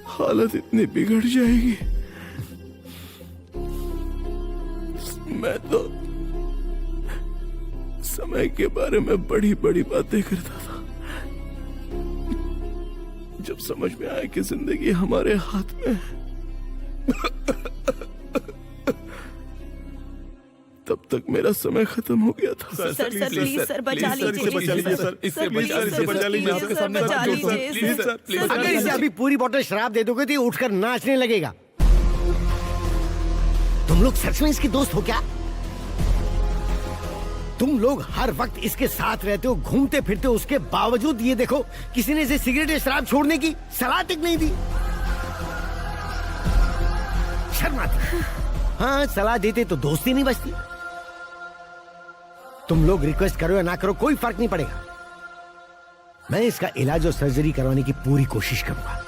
हालत इतनी बिगड़ जाएगी। मैं तो समय के बारे में बड़ी बड़ी बातें करता था। जब समझ में आया कि जिंदगी हमारे हाथ में है, तब तक मेरा समय खत्म हो गया था। सर प्लीज सर बचा लीजिए सर, इससे बचा लीजिए, आपके सामने हाथ जोड़ता हूं, प्लीज सर। अगर इसे अभी पूरी बोतल शराब दे दोगे तो ये उठकर नाचने लगेगा। तुम लोग सच में इसके दोस्त हो क्या? तुम लोग हर वक्त इसके साथ रहते हो, घूमते फिरते हो, उसके बावजूद ये देखो किसी ने इसे सिगरेट या शराब छोड़ने की सलाह तक नहीं दी। शर्म आती। हाँ, सलाह देते तो दोस्ती नहीं बचती। तुम लोग रिक्वेस्ट करो या ना करो कोई फर्क नहीं पड़ेगा। मैं इसका इलाज और सर्जरी करवाने की पूरी कोशिश करूंगा।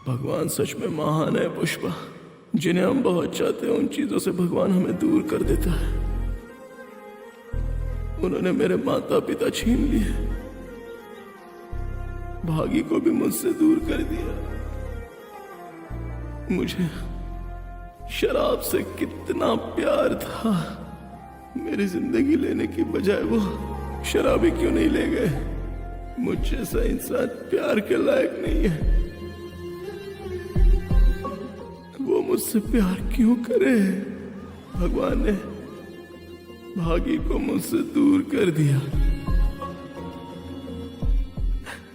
भगवान सच में महान है पुष्पा। जिन्हें हम बहुत चाहते हैं उन चीजों से भगवान हमें दूर कर देता है। उन्होंने मेरे माता पिता छीन लिए, भागी को भी मुझसे दूर कर दिया। मुझे शराब से कितना प्यार था, मेरी जिंदगी लेने की बजाय वो शराबी क्यों नहीं ले गए? मुझ जैसा इंसान प्यार के लायक नहीं है, वो मुझसे प्यार क्यों करे? भगवान ने भागी को मुझसे दूर कर दिया।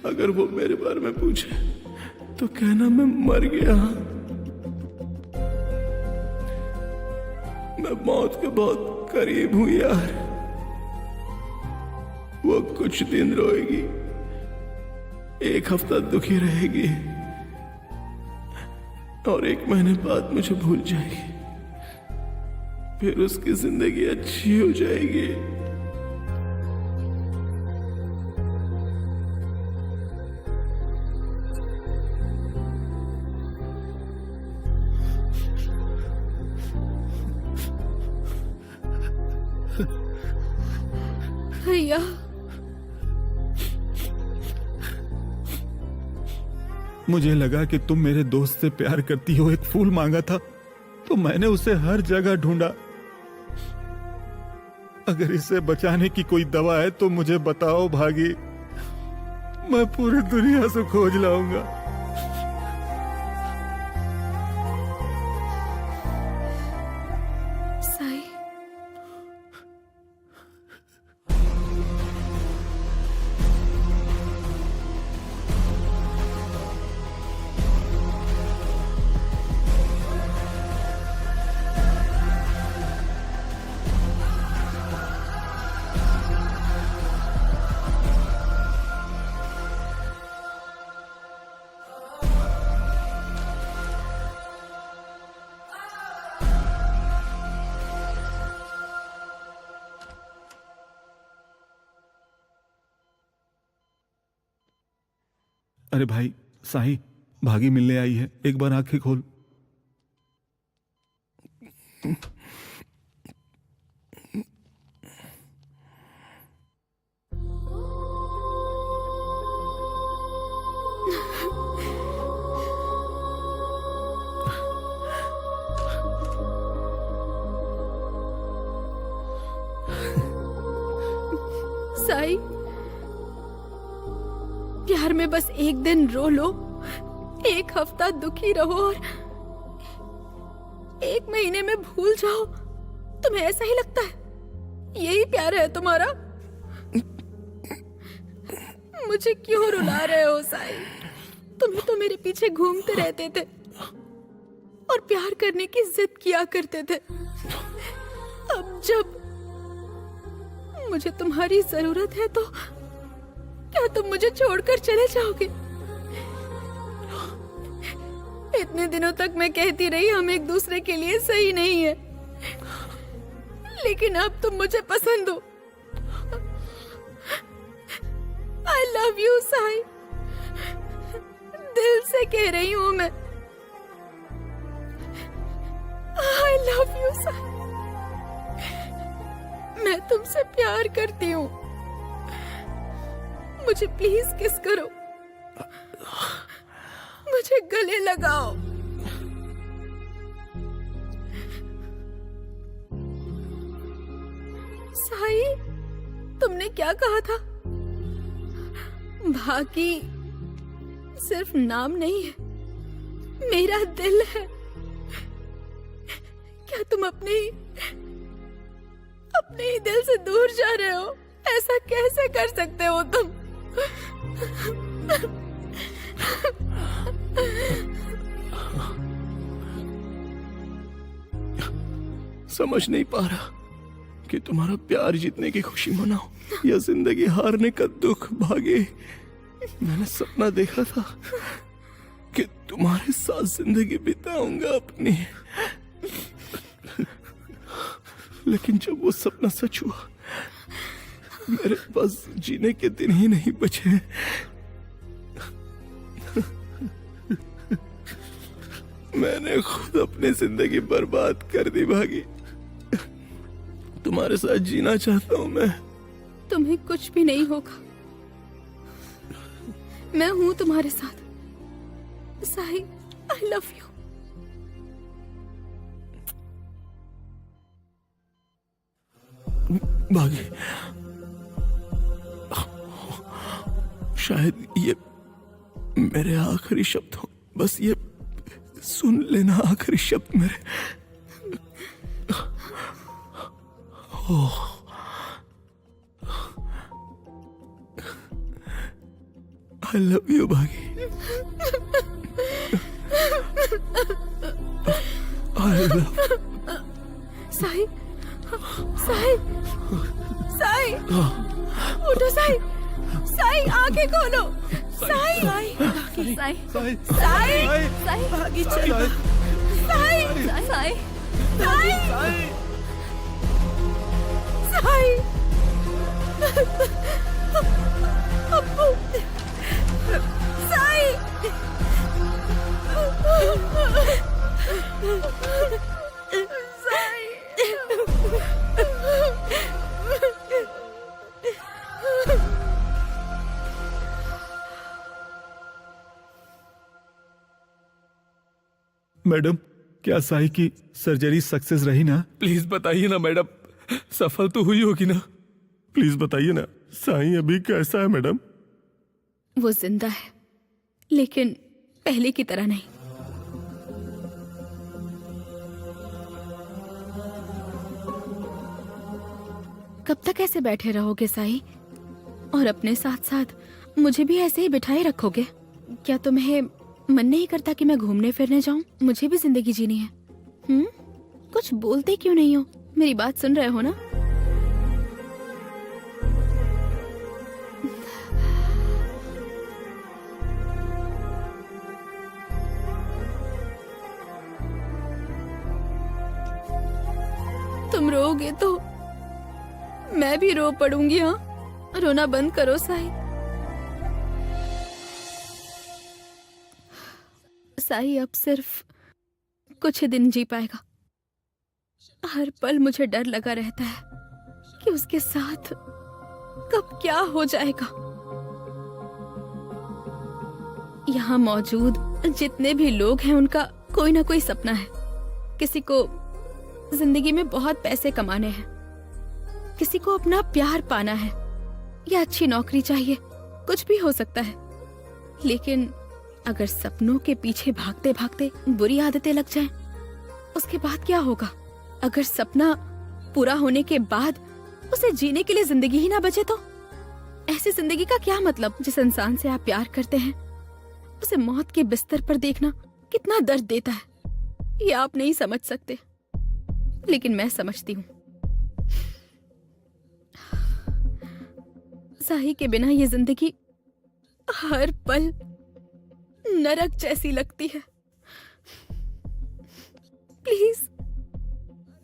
अगर वो मेरे बारे में पूछे तो कहना मैं मर गया। मैं मौत के बहुत करीब हूं यार। वो कुछ दिन रोएगी, 1 हफ्ता दुखी रहेगी और 1 महीने बाद मुझे भूल जाएगी। फिर उसकी जिंदगी अच्छी हो जाएगी। भैया, मुझे लगा कि तुम मेरे दोस्त से प्यार करती हो। एक फूल मांगा था तो मैंने उसे हर जगह ढूंढा। अगर इसे बचाने की कोई दवा है तो मुझे बताओ भागी, मैं पूरी दुनिया से खोज लाऊंगा। साई, अरे भाई साई, भागी मिलने आई है, एक बार आंखें खोल। साई, प्यार में बस एक दिन रो लो, एक हफ्ता दुखी रहो और 1 महीने में भूल जाओ। तुम्हें ऐसा ही लगता है? यही प्यार है तुम्हारा? मुझे क्यों रुला रहे हो साई? तुम तो मेरे पीछे घूमते रहते थे और प्यार करने की जिद किया करते थे। अब जब मुझे तुम्हारी जरूरत है तो क्या तुम मुझे छोड़कर चले जाओगे? इतने दिनों तक मैं कहती रही हम एक दूसरे के लिए सही नहीं है, लेकिन अब तुम मुझे पसंद हो। I love you साई, दिल से कह रही हूँ मैं। I love you साई, मैं तुमसे प्यार करती हूँ। मुझे प्लीज किस करो, मुझे गले लगाओ। साई, तुमने क्या कहा था? बाकी सिर्फ नाम नहीं है, मेरा दिल है। क्या तुम अपने ही दिल से दूर जा रहे हो? ऐसा कैसे कर सकते हो तुम? समझ नहीं पा रहा कि तुम्हारा प्यार जीतने की खुशी मनाऊं या जिंदगी हारने का दुख भागे। मैंने सपना देखा था कि तुम्हारे साथ जिंदगी बिताऊंगा अपनी, लेकिन जब वो सपना सच हुआ, मेरे पास जीने के दिन ही नहीं बचे। मैंने खुद अपनी जिंदगी बर्बाद कर दी भागी। तुम्हारे साथ जीना चाहता हूं मैं। तुम्हें कुछ भी नहीं होगा, मैं हूं तुम्हारे साथ। Sai, I love you. भागी, शायद ये मेरे आखिरी शब्द हो। बस ये सुन लेना, आखिरी शब्द मेरे। I love you, भागी। I love you। Sai, Sai, Sai, उठो साई, साई आंखें खोलो। साई, साई, साई, साई, साई, भागी चलो। साई, साई, साई, साई, अब्बू, साई, साई। मैडम, क्या साई की सर्जरी सक्सेस रही ना? प्लीज बताइए ना मैडम, सफल तो हुई होगी ना? प्लीज बताइए ना, साई अभी कैसा है मैडम? वो जिंदा है, लेकिन पहले की तरह नहीं। कब तक ऐसे बैठे रहोगे साई? और अपने साथ साथ मुझे भी ऐसे ही बिठाए रखोगे? क्या तुम्हें मन नहीं करता कि मैं घूमने फिरने जाऊं? मुझे भी जिंदगी जीनी है। कुछ बोलते क्यों नहीं हो? मेरी बात सुन रहे हो ना? तुम रोओगे तो मैं भी रो पड़ूंगी। हाँ, रोना बंद करो साई। साई अब सिर्फ कुछ ही दिन जी पाएगा। हर पल मुझे डर लगा रहता है कि उसके साथ कब क्या हो जाएगा। यहाँ मौजूद जितने भी लोग हैं उनका कोई ना कोई सपना है। किसी को जिंदगी में बहुत पैसे कमाने हैं, किसी को अपना प्यार पाना है या अच्छी नौकरी चाहिए, कुछ भी हो सकता है। लेकिन अगर सपनों के पीछे भागते भागते बुरी आदतें लग जाएं, उसके बाद क्या होगा? अगर सपना पूरा होने के बाद उसे जीने के लिए जिंदगी ही ना बचे तो? ऐसी जिंदगी का क्या मतलब? जिस इंसान से आप प्यार करते हैं उसे मौत के बिस्तर पर देखना कितना दर्द देता है, ये आप नहीं समझ सकते, लेकिन मैं समझती हूँ। साही के बिना ये जिंदगी हर पल नरक जैसी लगती है। प्लीज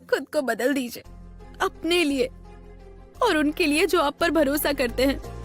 खुद को बदल दीजिए, अपने लिए और उनके लिए जो आप पर भरोसा करते हैं।